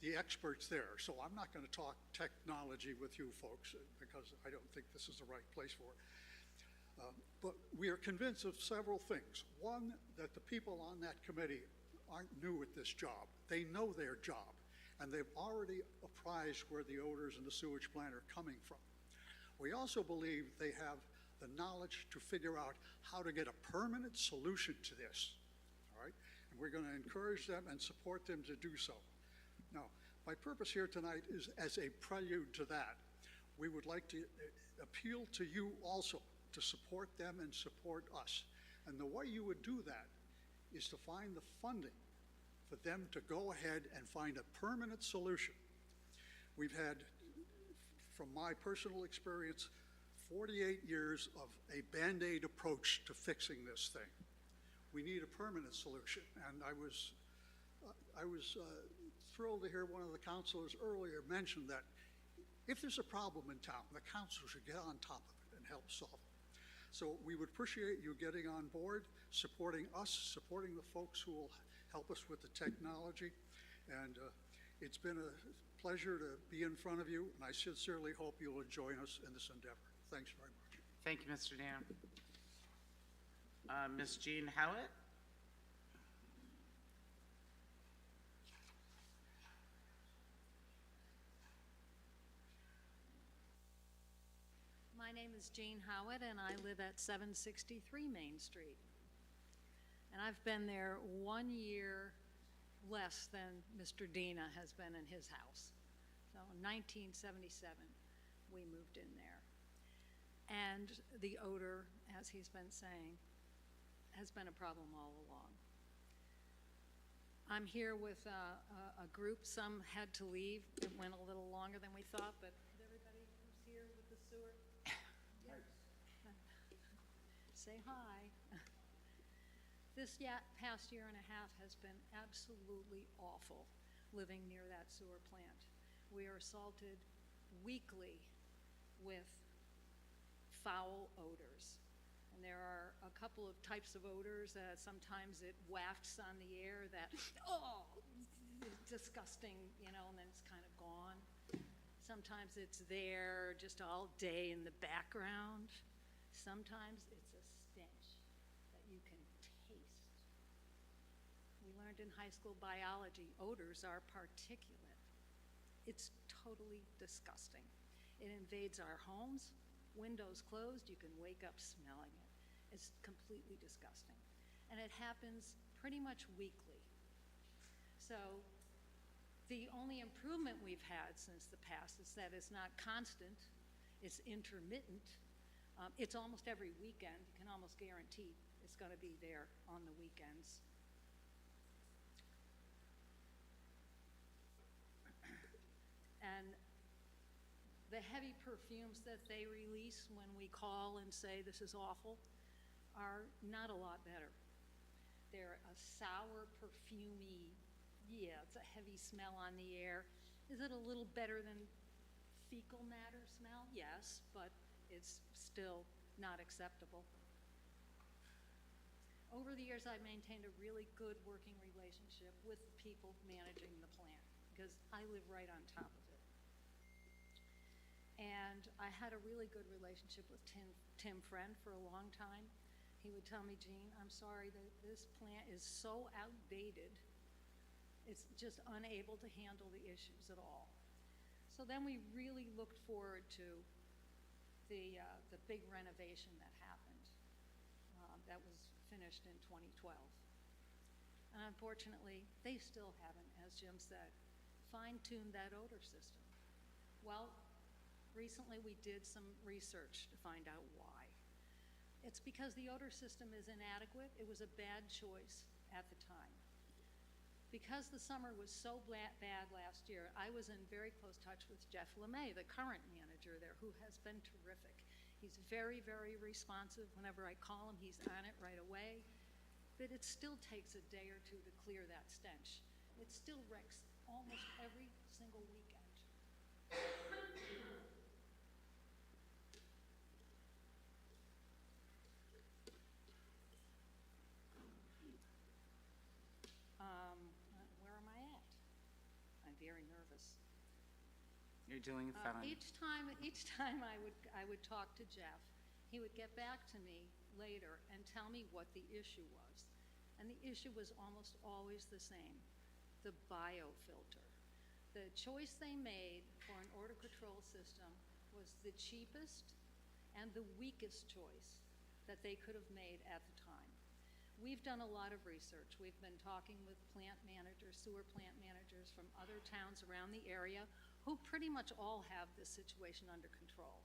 the experts there. So I'm not going to talk technology with you folks because I don't think this is the right place for it. But we are convinced of several things. One, that the people on that committee aren't new at this job. They know their job, and they've already apprised where the odors in the sewage plant are coming from. We also believe they have the knowledge to figure out how to get a permanent solution to this, all right? And we're going to encourage them and support them to do so. Now, my purpose here tonight is as a prelude to that. We would like to appeal to you also to support them and support us. And the way you would do that is to find the funding for them to go ahead and find a permanent solution. We've had, from my personal experience, 48 years of a Band-Aid approach to fixing this thing. We need a permanent solution. And I was thrilled to hear one of the councilors earlier mention that if there's a problem in town, the council should get on top of it and help solve it. So we would appreciate you getting on board, supporting us, supporting the folks who will help us with the technology. And it's been a pleasure to be in front of you, and I sincerely hope you'll join us in this endeavor. Thanks very much. Thank you, Mr. Dan. Ms. Jean Howitt? My name is Jean Howitt, and I live at 763 Main Street. And I've been there 1 year less than Mr. Dina has been in his house. So in 1977, we moved in there. And the odor, as he's been saying, has been a problem all along. I'm here with a group. Some had to leave. It went a little longer than we thought, but everybody who's here with the sewer, yes. Say hi. This past year and a half has been absolutely awful living near that sewer plant. We are assaulted weekly with foul odors. And there are a couple of types of odors. Sometimes it wafts on the air that, oh, disgusting, you know, and then it's kind of gone. Sometimes it's there just all day in the background. Sometimes it's a stench that you can taste. We learned in high school biology, odors are particulate. It's totally disgusting. It invades our homes. Windows closed, you can wake up smelling it. It's completely disgusting. And it happens pretty much weekly. So the only improvement we've had since the past is that it's not constant, it's intermittent. It's almost every weekend. You can almost guarantee it's going to be there on the weekends. And the heavy perfumes that they release when we call and say this is awful are not a lot better. They're a sour, perfumey, yeah, it's a heavy smell on the air. Is it a little better than fecal matter smell? Yes, but it's still not acceptable. Over the years, I've maintained a really good working relationship with the people managing the plant because I live right on top of it. And I had a really good relationship with Tim Friend for a long time. He would tell me, Jean, I'm sorry that this plant is so outdated, it's just unable to handle the issues at all. So then we really looked forward to the big renovation that happened. That was finished in 2012. And unfortunately, they still haven't, as Jim said, fine-tuned that odor system. Well, recently we did some research to find out why. It's because the odor system is inadequate. It was a bad choice at the time. Because the summer was so bad last year, I was in very close touch with Jeff LeMay, the current manager there, who has been terrific. He's very, very responsive. Whenever I call him, he's on it right away. But it still takes a day or two to clear that stench. It still wrecks almost every single weekend. Where am I at? I'm very nervous. You're doing fine. Each time I would talk to Jeff, he would get back to me later and tell me what the issue was. And the issue was almost always the same, the biofilter. The choice they made for an odor control system was the cheapest and the weakest choice that they could have made at the time. We've done a lot of research. We've been talking with plant managers, sewer plant managers from other towns around the area who pretty much all have this situation under control.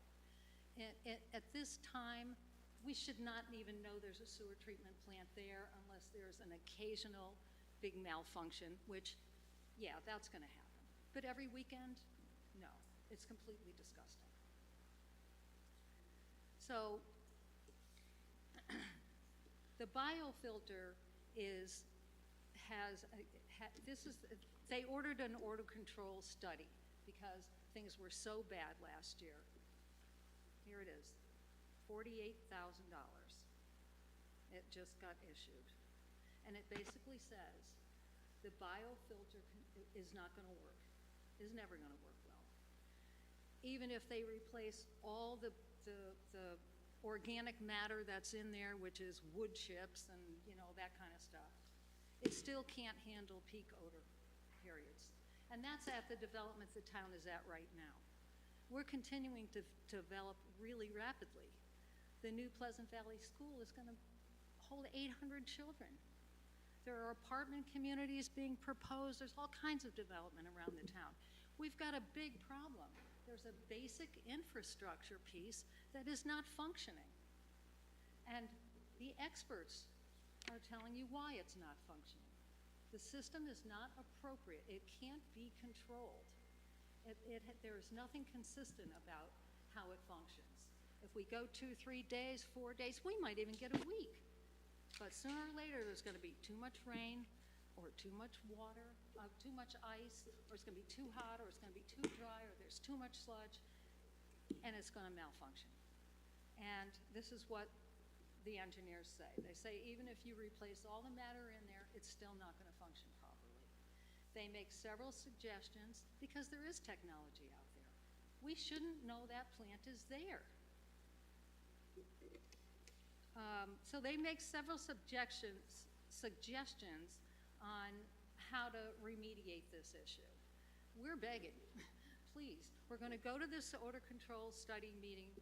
At this time, we should not even know there's a sewer treatment plant there unless there's an occasional big malfunction, which, yeah, that's going to happen. But every weekend, no, it's completely disgusting. So the biofilter they ordered an odor control study because things were so bad last year. Here it is, $48,000. It just got issued. And it basically says the biofilter is not going to work, is never going to work well. Even if they replace all the organic matter that's in there, which is wood chips and, you know, that kind of stuff, it still can't handle peak odor periods. And that's at the development the town is at right now. We're continuing to develop really rapidly. The new Pleasant Valley School is going to hold 800 children. There are apartment communities being proposed. There's all kinds of development around the town. We've got a big problem. There's a basic infrastructure piece that is not functioning. And the experts are telling you why it's not functioning. The system is not appropriate. It can't be controlled. There is nothing consistent about how it functions. If we go 2, 3 days, 4 days, we might even get a week. But sooner or later, there's going to be too much rain or too much water, too much ice, or it's going to be too hot, or it's going to be too dry, or there's too much sludge, and it's going to malfunction. And this is what the engineers say. They say even if you replace all the matter in there, it's still not going to function properly. They make several suggestions because there is technology out there. We shouldn't know that plant is there. So they make several suggestions on how to remediate this issue. We're begging, please. We're going to go to this odor control study meeting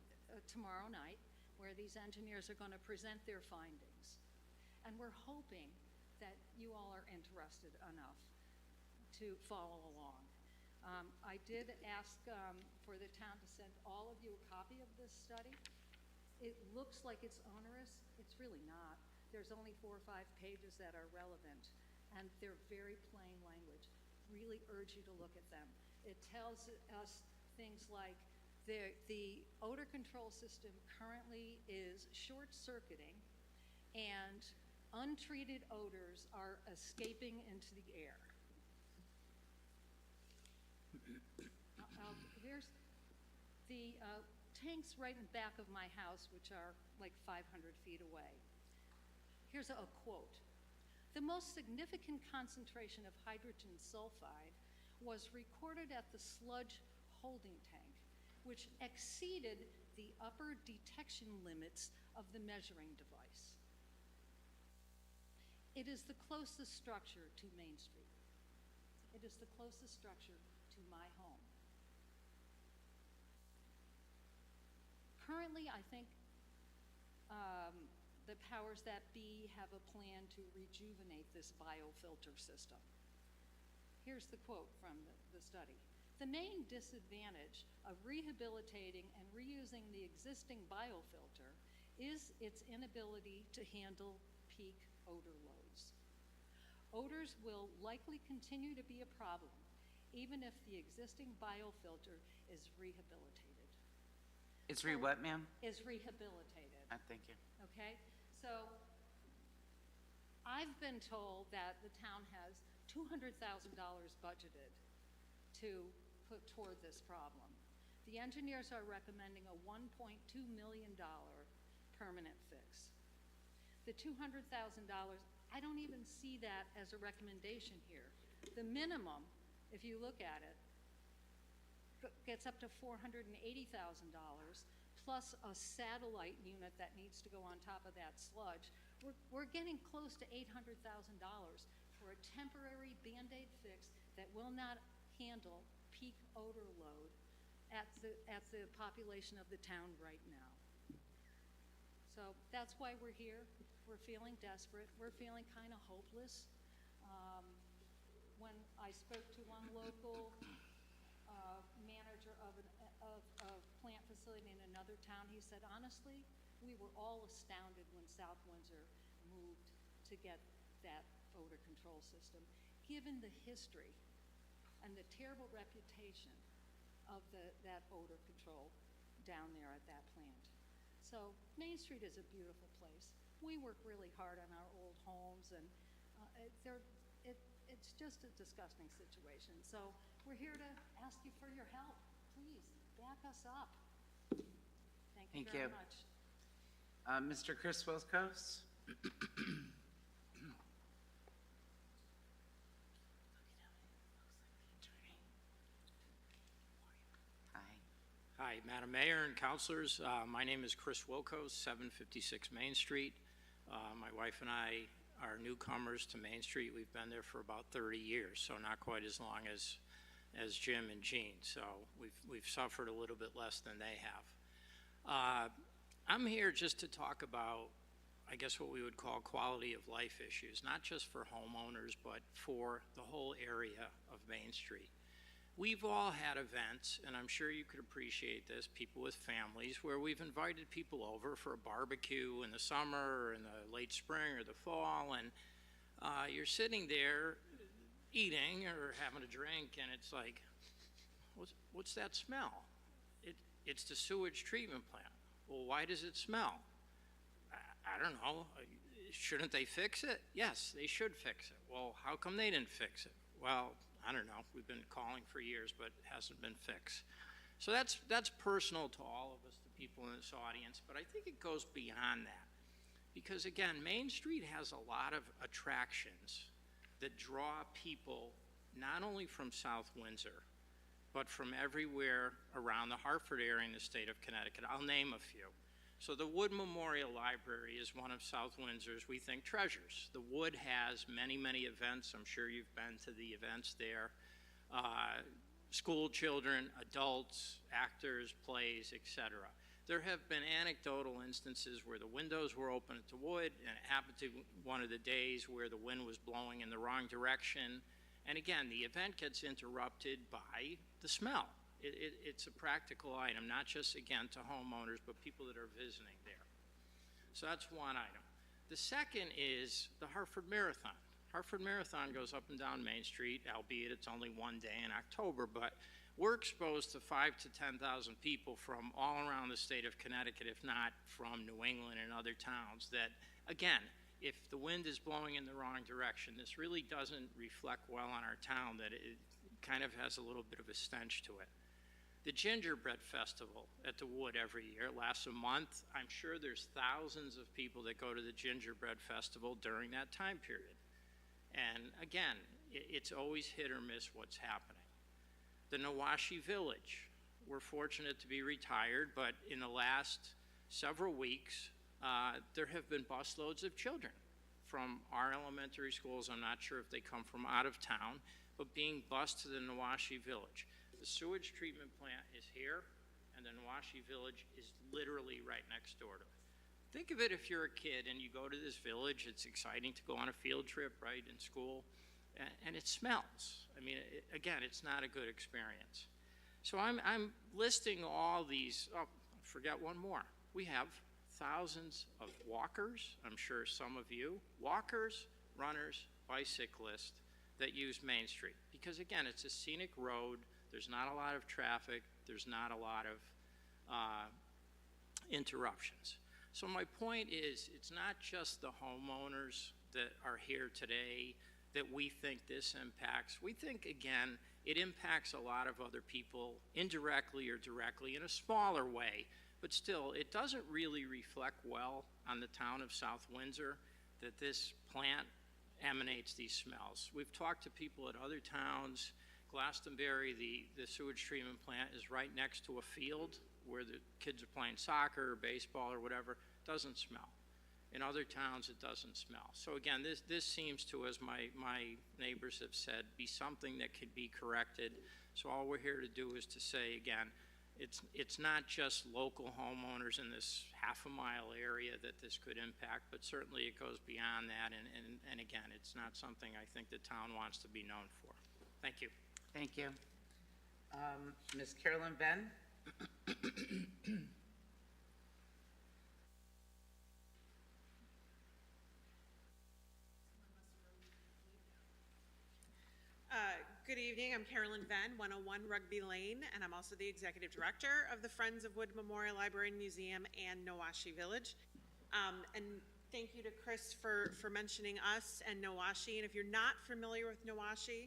tomorrow night, where these engineers are going to present their findings. And we're hoping that you all are interested enough to follow along. I did ask for the town to send all of you a copy of this study. It looks like it's onerous. It's really not. There's only 4 or 5 pages that are relevant, and they're very plain language. Really urge you to look at them. It tells us things like the odor control system currently is short-circuiting, and untreated odors are escaping into the air. Here's the tanks right in back of my house, which are like 500 feet away. Here's a quote. The most significant concentration of hydrogen sulfide was recorded at the sludge holding tank, which exceeded the upper detection limits of the measuring device. It is the closest structure to Main Street. It is the closest structure to my home. Currently, I think the powers that be have a plan to rejuvenate this biofilter system. Here's the quote from the study. The main disadvantage of rehabilitating and reusing the existing biofilter is its inability to handle peak odor loads. Odors will likely continue to be a problem, even if the existing biofilter is rehabilitated. It's what, ma'am? Is rehabilitated. Thank you. Okay, so I've been told that the town has $200,000 budgeted to put toward this problem. The engineers are recommending a $1.2 million permanent fix. The $200,000, I don't even see that as a recommendation here. The minimum, if you look at it, gets up to $480,000 plus a satellite unit that needs to go on top of that sludge. We're getting close to $800,000 for a temporary Band-Aid fix that will not handle peak odor load at the population of the town right now. So that's why we're here. We're feeling desperate. We're feeling kind of hopeless. When I spoke to one local manager of a plant facility in another town, he said, honestly, we were all astounded when South Windsor moved to get that odor control system, given the history and the terrible reputation of that odor control down there at that plant. So Main Street is a beautiful place. We work really hard on our old homes, and it's just a disgusting situation. So we're here to ask you for your help. Please, back us up. Thank you very much. Mr. Chris Wilkos? Hi, Madam Mayor and councilors. My name is Chris Wilkos, 756 Main Street. My wife and I are newcomers to Main Street. We've been there for about 30 years, so not quite as long as Jim and Jean. So we've suffered a little bit less than they have. I'm here just to talk about, I guess, what we would call quality of life issues, not just for homeowners, but for the whole area of Main Street. We've all had events, and I'm sure you could appreciate this, people with families, where we've invited people over for a barbecue in the summer or in the late spring or the fall, and you're sitting there eating or having a drink, and it's like, what's that smell? It's the sewage treatment plant. Well, why does it smell? I don't know. Shouldn't they fix it? Yes, they should fix it. Well, how come they didn't fix it? Well, I don't know. We've been calling for years, but it hasn't been fixed. So that's personal to all of us, the people in this audience, but I think it goes beyond that. Because again, Main Street has a lot of attractions that draw people not only from South Windsor, but from everywhere around the Hartford area in the state of Connecticut. I'll name a few. So the Wood Memorial Library is one of South Windsor's, we think, treasures. The Wood has many, many events. I'm sure you've been to the events there. School children, adults, actors, plays, etc. There have been anecdotal instances where the windows were open at the Wood, and it happened to one of the days where the wind was blowing in the wrong direction. And again, the event gets interrupted by the smell. It's a practical item, not just, again, to homeowners, but people that are visiting there. So that's one item. The second is the Hartford Marathon. Hartford Marathon goes up and down Main Street, albeit it's only one day in October, but we're exposed to 5,000 to 10,000 people from all around the state of Connecticut, if not from New England and other towns, that, again, if the wind is blowing in the wrong direction, this really doesn't reflect well on our town, that it kind of has a little bit of a stench to it. The Gingerbread Festival at the Wood every year lasts a month. I'm sure there's thousands of people that go to the Gingerbread Festival during that time period. And again, it's always hit or miss what's happening. The Nawashi Village, we're fortunate to be retired, but in the last several weeks, there have been busloads of children from our elementary schools. I'm not sure if they come from out of town, but being bused to the Nawashi Village. The sewage treatment plant is here, and the Nawashi Village is literally right next door to it. Think of it if you're a kid and you go to this village, it's exciting to go on a field trip, right, in school, and it smells. I mean, again, it's not a good experience. So I'm listing all these, oh, I forgot one more. We have thousands of walkers, I'm sure some of you, walkers, runners, bicyclists that use Main Street. Because again, it's a scenic road, there's not a lot of traffic, there's not a lot of interruptions. So my point is, it's not just the homeowners that are here today that we think this impacts. We think, again, it impacts a lot of other people indirectly or directly in a smaller way, but still, it doesn't really reflect well on the town of South Windsor that this plant emanates these smells. We've talked to people at other towns. Glastonbury, the sewage treatment plant is right next to a field where the kids are playing soccer or baseball or whatever. It doesn't smell. In other towns, it doesn't smell. So again, this seems to, as my neighbors have said, be something that could be corrected. So all we're here to do is to say, again, it's not just local homeowners in this half-a-mile area that this could impact, but certainly it goes beyond that. And again, it's not something I think the town wants to be known for. Thank you. Thank you. Ms. Carolyn Venn? Good evening, I'm Carolyn Venn, 101 Rugby Lane, and I'm also the Executive Director of the Friends of Wood Memorial Library and Museum and Nawashi Village. And thank you to Chris for mentioning us and Nawashi. And if you're not familiar with Nawashi,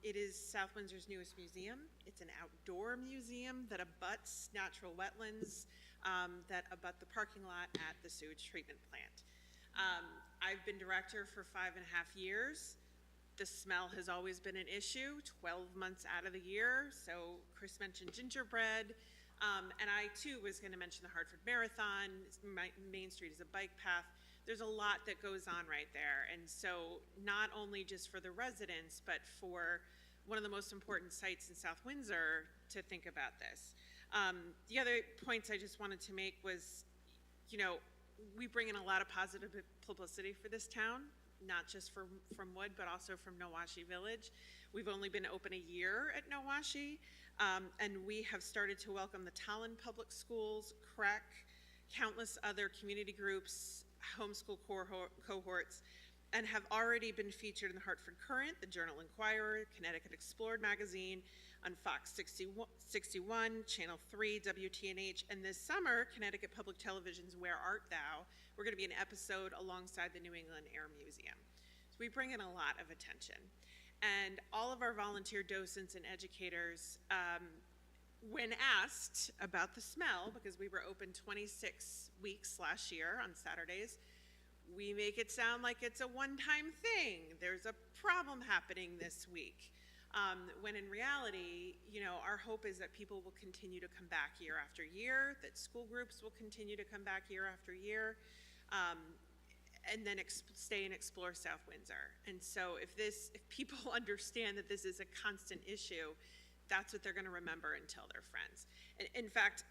it is South Windsor's newest museum. It's an outdoor museum that abuts natural wetlands that abut the parking lot at the sewage treatment plant. I've been director for 5.5 years. The smell has always been an issue, 12 months out of the year. So Chris mentioned gingerbread, and I too was going to mention the Hartford Marathon. Main Street is a bike path. There's a lot that goes on right there. And so not only just for the residents, but for one of the most important sites in South Windsor to think about this. The other points I just wanted to make was, you know, we bring in a lot of positive publicity for this town, not just from Wood, but also from Nawashi Village. We've only been open a year at Nawashi, and we have started to welcome the Talon Public Schools, CREC, countless other community groups, homeschool cohorts, and have already been featured in the Hartford Courant, the Journal Inquirer, Connecticut Explored magazine, on Fox 61, Channel 3, WTNH, and this summer, Connecticut Public Television's Where Art Thou? We're going to be an episode alongside the New England Air Museum. So we bring in a lot of attention. And all of our volunteer docents and educators, when asked about the smell, because we were open 26 weeks last year on Saturdays, we make it sound like it's a one-time thing. There's a problem happening this week. When in reality, you know, our hope is that people will continue to come back year after year, that school groups will continue to come back year after year, and then stay and explore South Windsor. And so if people understand that this is a constant issue, that's what they're going to remember and tell their friends. And in fact,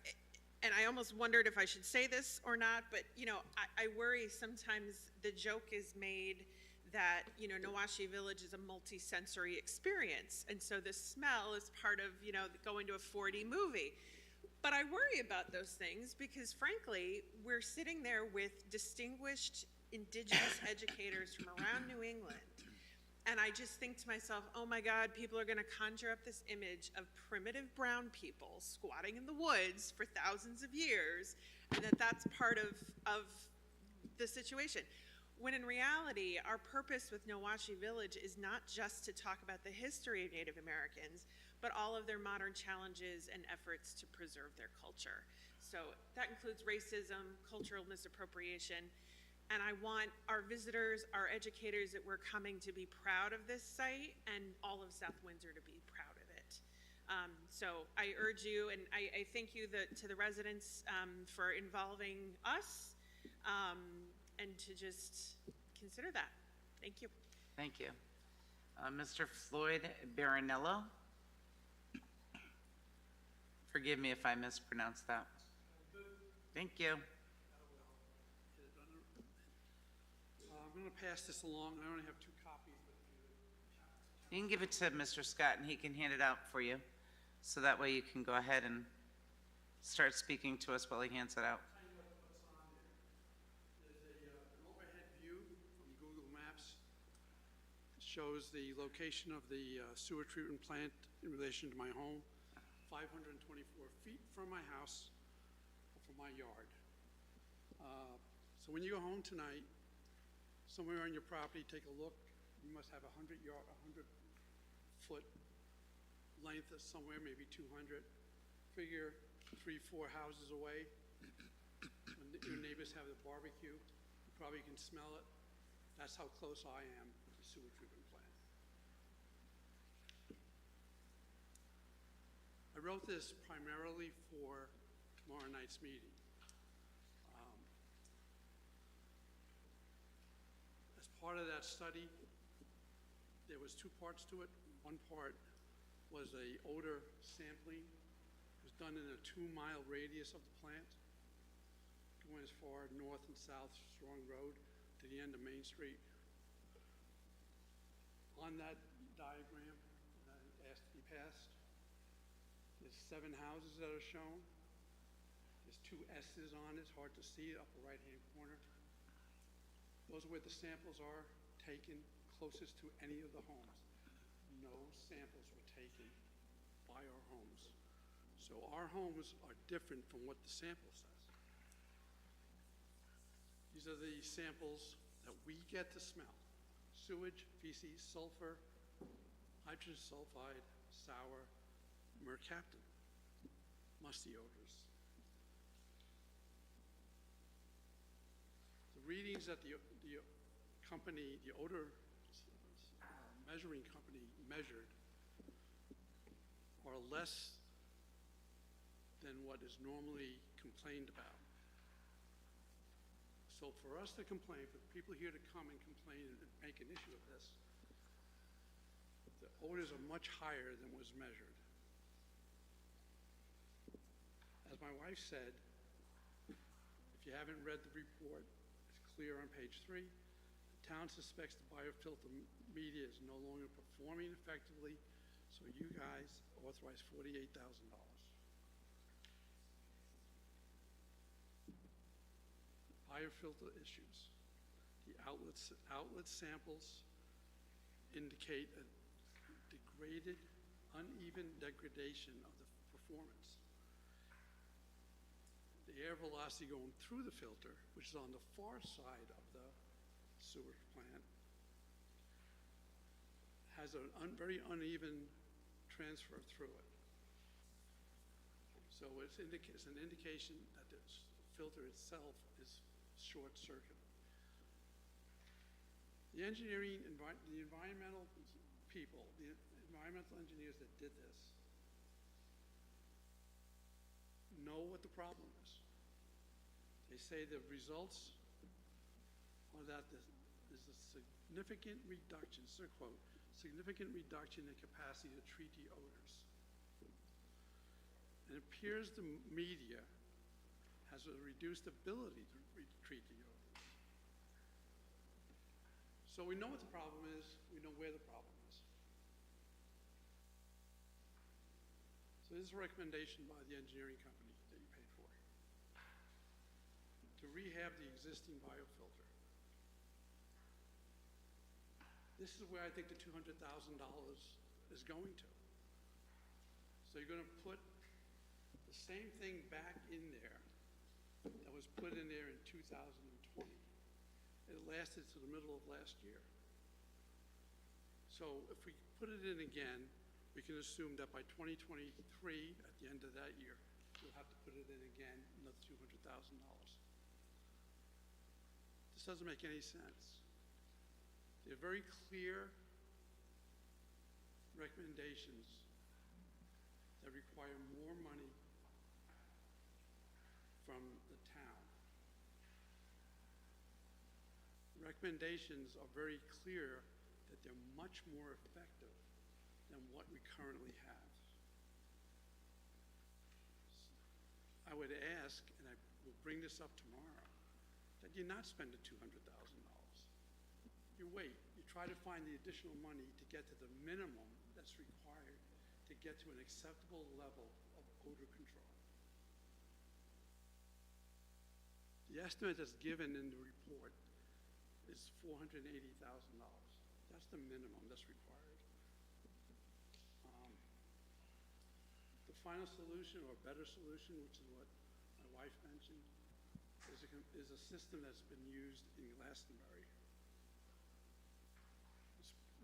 and I almost wondered if I should say this or not, but, you know, I worry sometimes the joke is made that, you know, Nowashi Village is a multi-sensory experience, and so the smell is part of, you know, going to a 4D movie. But I worry about those things because, frankly, we're sitting there with distinguished Indigenous educators from around New England, and I just think to myself, oh my God, people are gonna conjure up this image of primitive brown people squatting in the woods for thousands of years, and that's part of the situation. When in reality, our purpose with Nowashi Village is not just to talk about the history of Native Americans, but all of their modern challenges and efforts to preserve their culture. So that includes racism, cultural misappropriation, and I want our visitors, our educators that we're coming to be proud of this site and all of South Windsor to be proud of it. So I urge you, and I thank you to the residents for involving us, and to just consider that. Thank you. Thank you. Mr. Floyd Baronello. Forgive me if I mispronounced that. Thank you. I'm going to pass this along. I only have 2 copies. You can give it to Mr. Scott and he can hand it out for you. So that way you can go ahead and start speaking to us while he hands it out. An overhead view from Google Maps. It shows the location of the sewer treatment plant in relation to my home, 524 feet from my house, from my yard. So when you go home tonight, somewhere on your property, take a look. You must have 100-foot length of somewhere, maybe 200. Figure 3-4 houses away. When your neighbors have the barbecue, you probably can smell it. That's how close I am to the sewer treatment plant. I wrote this primarily for tomorrow night's meeting. As part of that study, there was 2 parts to it. One part was a odor sampling. It was done in a 2-mile radius of the plant, going as far north and south Strong Road to the end of Main Street. On that diagram that I asked to be passed, there's 7 houses that are shown. There's 2 S's on it. It's hard to see, upper right-hand corner. Those are where the samples are taken closest to any of the homes. No samples were taken by our homes. So our homes are different from what the sample says. These are the samples that we get to smell: sewage, feces, sulfur, hydrogen sulfide, sour, mercaptan, musty odors. The readings that the company, the odor measuring company measured are less than what is normally complained about. So for us to complain, for people here to come and complain and make an issue of this, the odors are much higher than was measured. As my wife said, if you haven't read the report, it's clear on page 3. The town suspects the biofilter media is no longer performing effectively, so you guys authorized $48,000. Biofilter issues. The outlet samples indicate a degraded, uneven degradation of the performance. The air velocity going through the filter, which is on the far side of the sewer plant, has a very uneven transfer through it. So it's an indication that the filter itself is short-circuited. The environmental people, the environmental engineers that did this, know what the problem is. They say the results are that there's a significant reduction, it's their quote, significant reduction in capacity to treat the odors. And it appears the media has a reduced ability to treat the odors. So we know what the problem is, we know where the problem is. So this is a recommendation by the engineering company that you paid for to rehab the existing biofilter. This is where I think the $200,000 is going to. So you're going to put the same thing back in there that was put in there in 2020. It lasted to the middle of last year. So if we put it in again, we can assume that by 2023, at the end of that year, we'll have to put it in again, another $200,000. This doesn't make any sense. They're very clear recommendations that require more money from the town. Recommendations are very clear that they're much more effective than what we currently have. I would ask, and I will bring this up tomorrow, that you not spend the $200,000. You wait, you try to find the additional money to get to the minimum that's required to get to an acceptable level of odor control. The estimate that's given in the report is $480,000. That's the minimum that's required. The final solution, or better solution, which is what my wife mentioned, is a system that's been used in Glastonbury.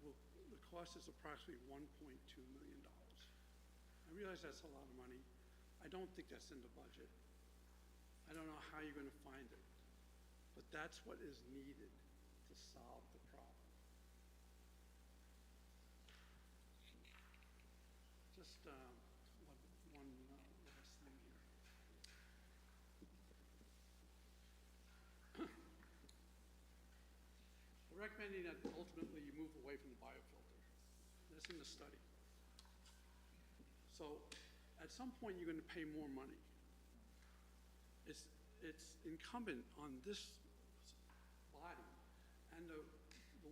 The cost is approximately $1.2 million. I realize that's a lot of money. I don't think that's in the budget. I don't know how you're going to find it, but that's what is needed to solve the problem. Just one last thing here. We're recommending that ultimately you move away from the biofilter. That's in the study. So at some point you're going to pay more money. It's incumbent on this body and the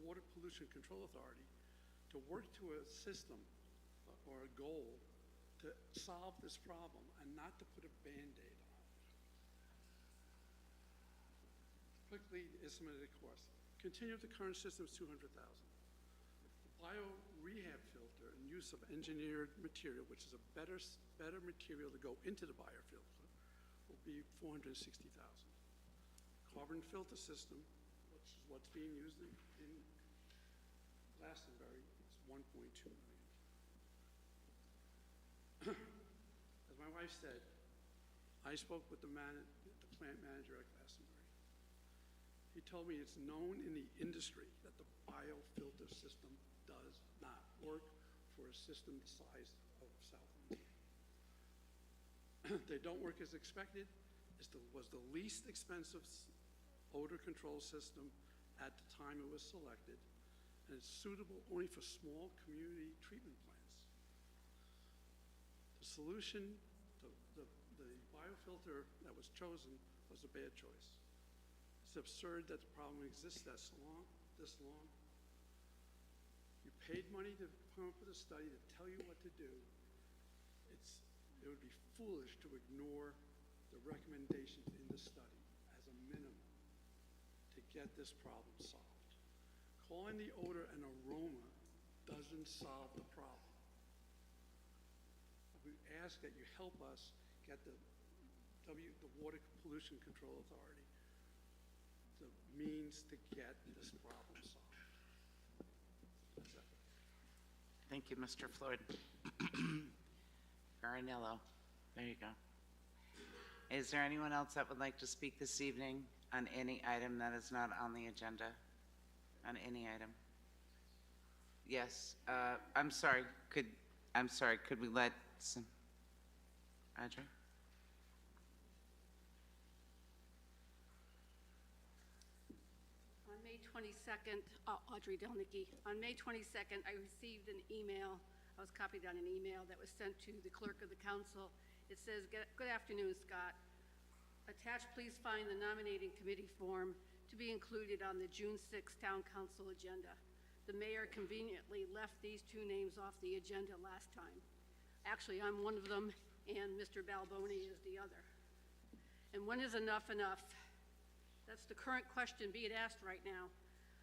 Water Pollution Control Authority to work to a system or a goal to solve this problem and not to put a Band-Aid on it. Quickly estimated cost. Continue with the current system is $200,000. The bio-rehab filter and use of engineered material, which is a better material to go into the biofilter, will be $460,000. Carbon filter system, which is what's being used in Glastonbury, is $1.2 million. As my wife said, I spoke with the plant manager at Glastonbury. He told me it's known in the industry that the biofilter system does not work for a system the size of South Windsor. They don't work as expected. It was the least expensive odor control system at the time it was selected, and it's suitable only for small community treatment plants. The solution, the biofilter that was chosen was a bad choice. It's absurd that the problem exists this long. You paid money to come up with a study to tell you what to do. It would be foolish to ignore the recommendations in the study as a minimum to get this problem solved. Calling the odor an aroma doesn't solve the problem. We ask that you help us get the Water Pollution Control Authority the means to get this problem solved. That's it. Thank you, Mr. Floyd. Garinello, there you go. Is there anyone else that would like to speak this evening on any item that is not on the agenda? On any item? Yes, I'm sorry, could we let Audrey? On May 22nd, Audrey Delnicky, on May 22nd, I received an email. I was copied on an email that was sent to the clerk of the council. It says, "Good afternoon, Scott. Attached, please find the nominating committee form to be included on the June 6th Town Council agenda. The mayor conveniently left these two names off the agenda last time. Actually, I'm one of them, and Mr. Balboni is the other. And when is enough enough? That's the current question being asked right now.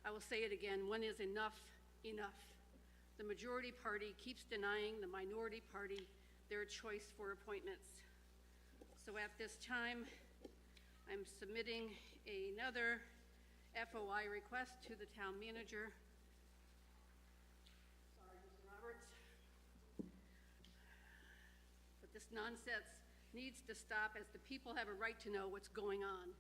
I will say it again, when is enough enough? The majority party keeps denying the minority party their choice for appointments. So at this time, I'm submitting another FOI request to the town manager. Sorry, Mr. Roberts. But this nonsense needs to stop, as the people have a right to know what's going on.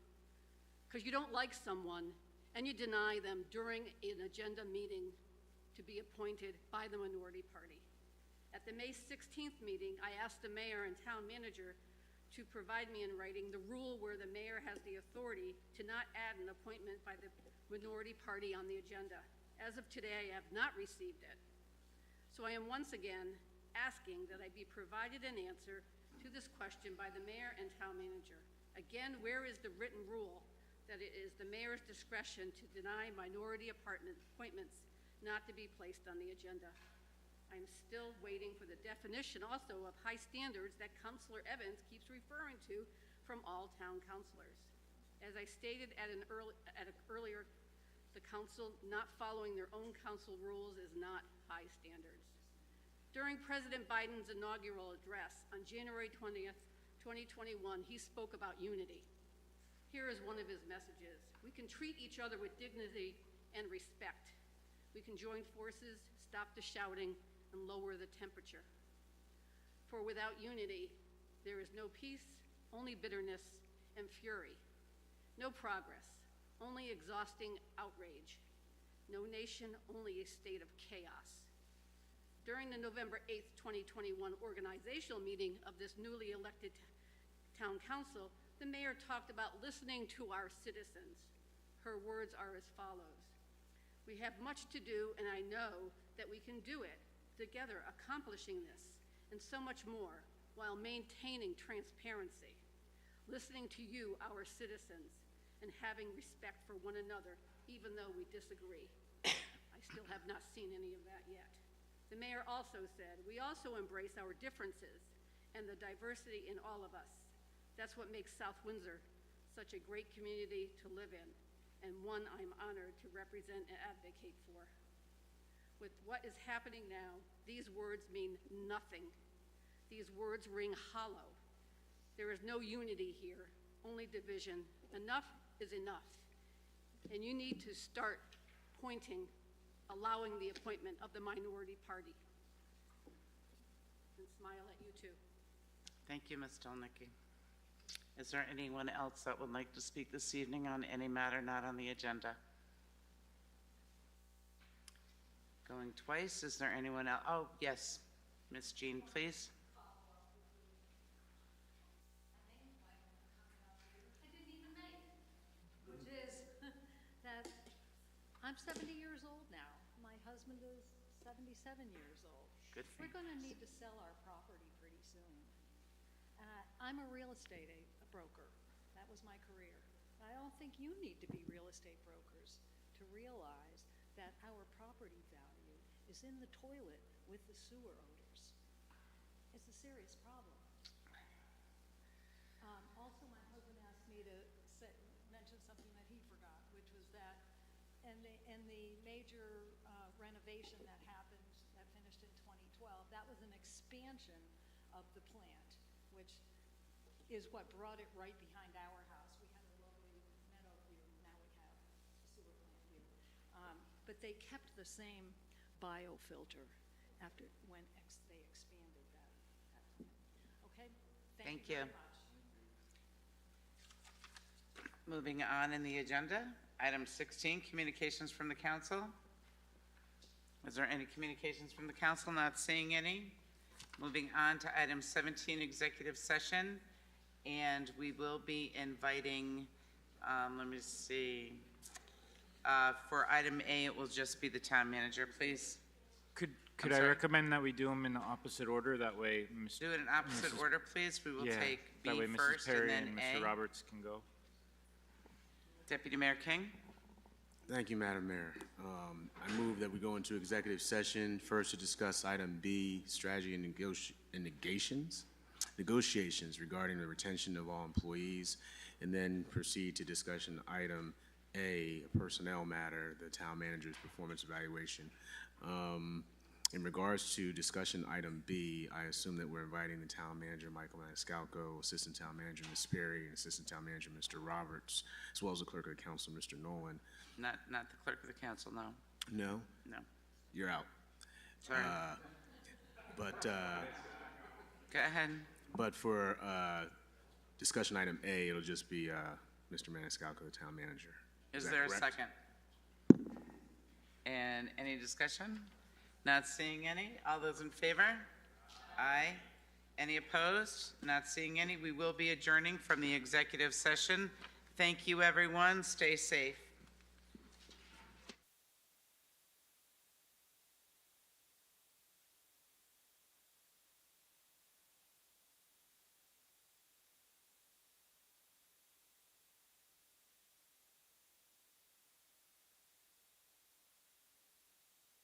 Because you don't like someone and you deny them during an agenda meeting to be appointed by the minority party. At the May 16th meeting, I asked the mayor and town manager to provide me in writing the rule where the mayor has the authority to not add an appointment by the minority party on the agenda. As of today, I have not received it. So I am once again asking that I be provided an answer to this question by the mayor and town manager. Again, where is the written rule that it is the mayor's discretion to deny minority appointments not to be placed on the agenda? I'm still waiting for the definition also of high standards that Councilor Evans keeps referring to from all town councilors. As I stated earlier, the council not following their own council rules is not high standards. During President Biden's inaugural address on January 20th, 2021, he spoke about unity. Here is one of his messages. We can treat each other with dignity and respect. We can join forces, stop the shouting, and lower the temperature. For without unity, there is no peace, only bitterness and fury. No progress, only exhausting outrage. No nation, only a state of chaos. During the November 8th, 2021 organizational meeting of this newly elected town council, the mayor talked about listening to our citizens. Her words are as follows. We have much to do, and I know that we can do it together, accomplishing this and so much more while maintaining transparency, listening to you, our citizens, and having respect for one another, even though we disagree. I still have not seen any of that yet. The mayor also said, we also embrace our differences and the diversity in all of us. That's what makes South Windsor such a great community to live in, and one I'm honored to represent and advocate for. With what is happening now, these words mean nothing. These words ring hollow. There is no unity here, only division. Enough is enough. And you need to start pointing, allowing the appointment of the minority party. And smile at you too. Thank you, Ms. Dolnicki. Is there anyone else that would like to speak this evening on any matter not on the agenda? Going twice, is there anyone else? Oh, yes, Ms. Jean, please. Which is that I'm 70 years old now. My husband is 77 years old. Good for We're you. going to need to sell our property pretty soon. I'm a real estate broker. That was my career. I don't think you need to be real estate brokers to realize that our property value is in the toilet with the sewer odors. It's a serious problem. Also, my husband asked me to mention something that he forgot, which was that in the major renovation that happened, that finished in 2012, that was an expansion of the plant, which is what brought it right behind our house. We had a lovely meadow view, now we have a sewer plant view. But they kept the same biofilter after when they expanded that plant. Okay? Thank you very much. Moving on in the agenda, item 16, communications from the council. Is there any communications from the council? Not seeing any. Moving on to item 17, executive session. And we will be inviting, let me see, for item A, it will just be the town manager, please. Could Could I recommend that we do them in the opposite order? That way, Do it in opposite order, please. We will yeah, take B that way Mrs. first and Perry then and A. Mr. Roberts can go. Deputy Mayor King? Thank you, Madam Mayor. I move that we go into executive session, first to discuss item B, strategy and negotiations regarding the retention of all employees, and then proceed to discussion item A, a personnel matter, the town manager's performance evaluation. In regards to discussion item B, I assume that we're inviting the town manager, Michael Maniscalco, assistant town manager, Ms. Perry, and assistant town manager, Mr. Roberts, as well as the clerk of the council, Mr. Nolan. Not the clerk of the council, no. No? No. You're out. Sorry. But, Go ahead. but for discussion item A, it'll just be Mr. Maniscalco, the town manager. Is that there a correct? second? And any discussion? Not seeing any. All those in favor? Aye. Any opposed? Not seeing any. We will be adjourning from the executive session. Thank you, everyone. Stay safe.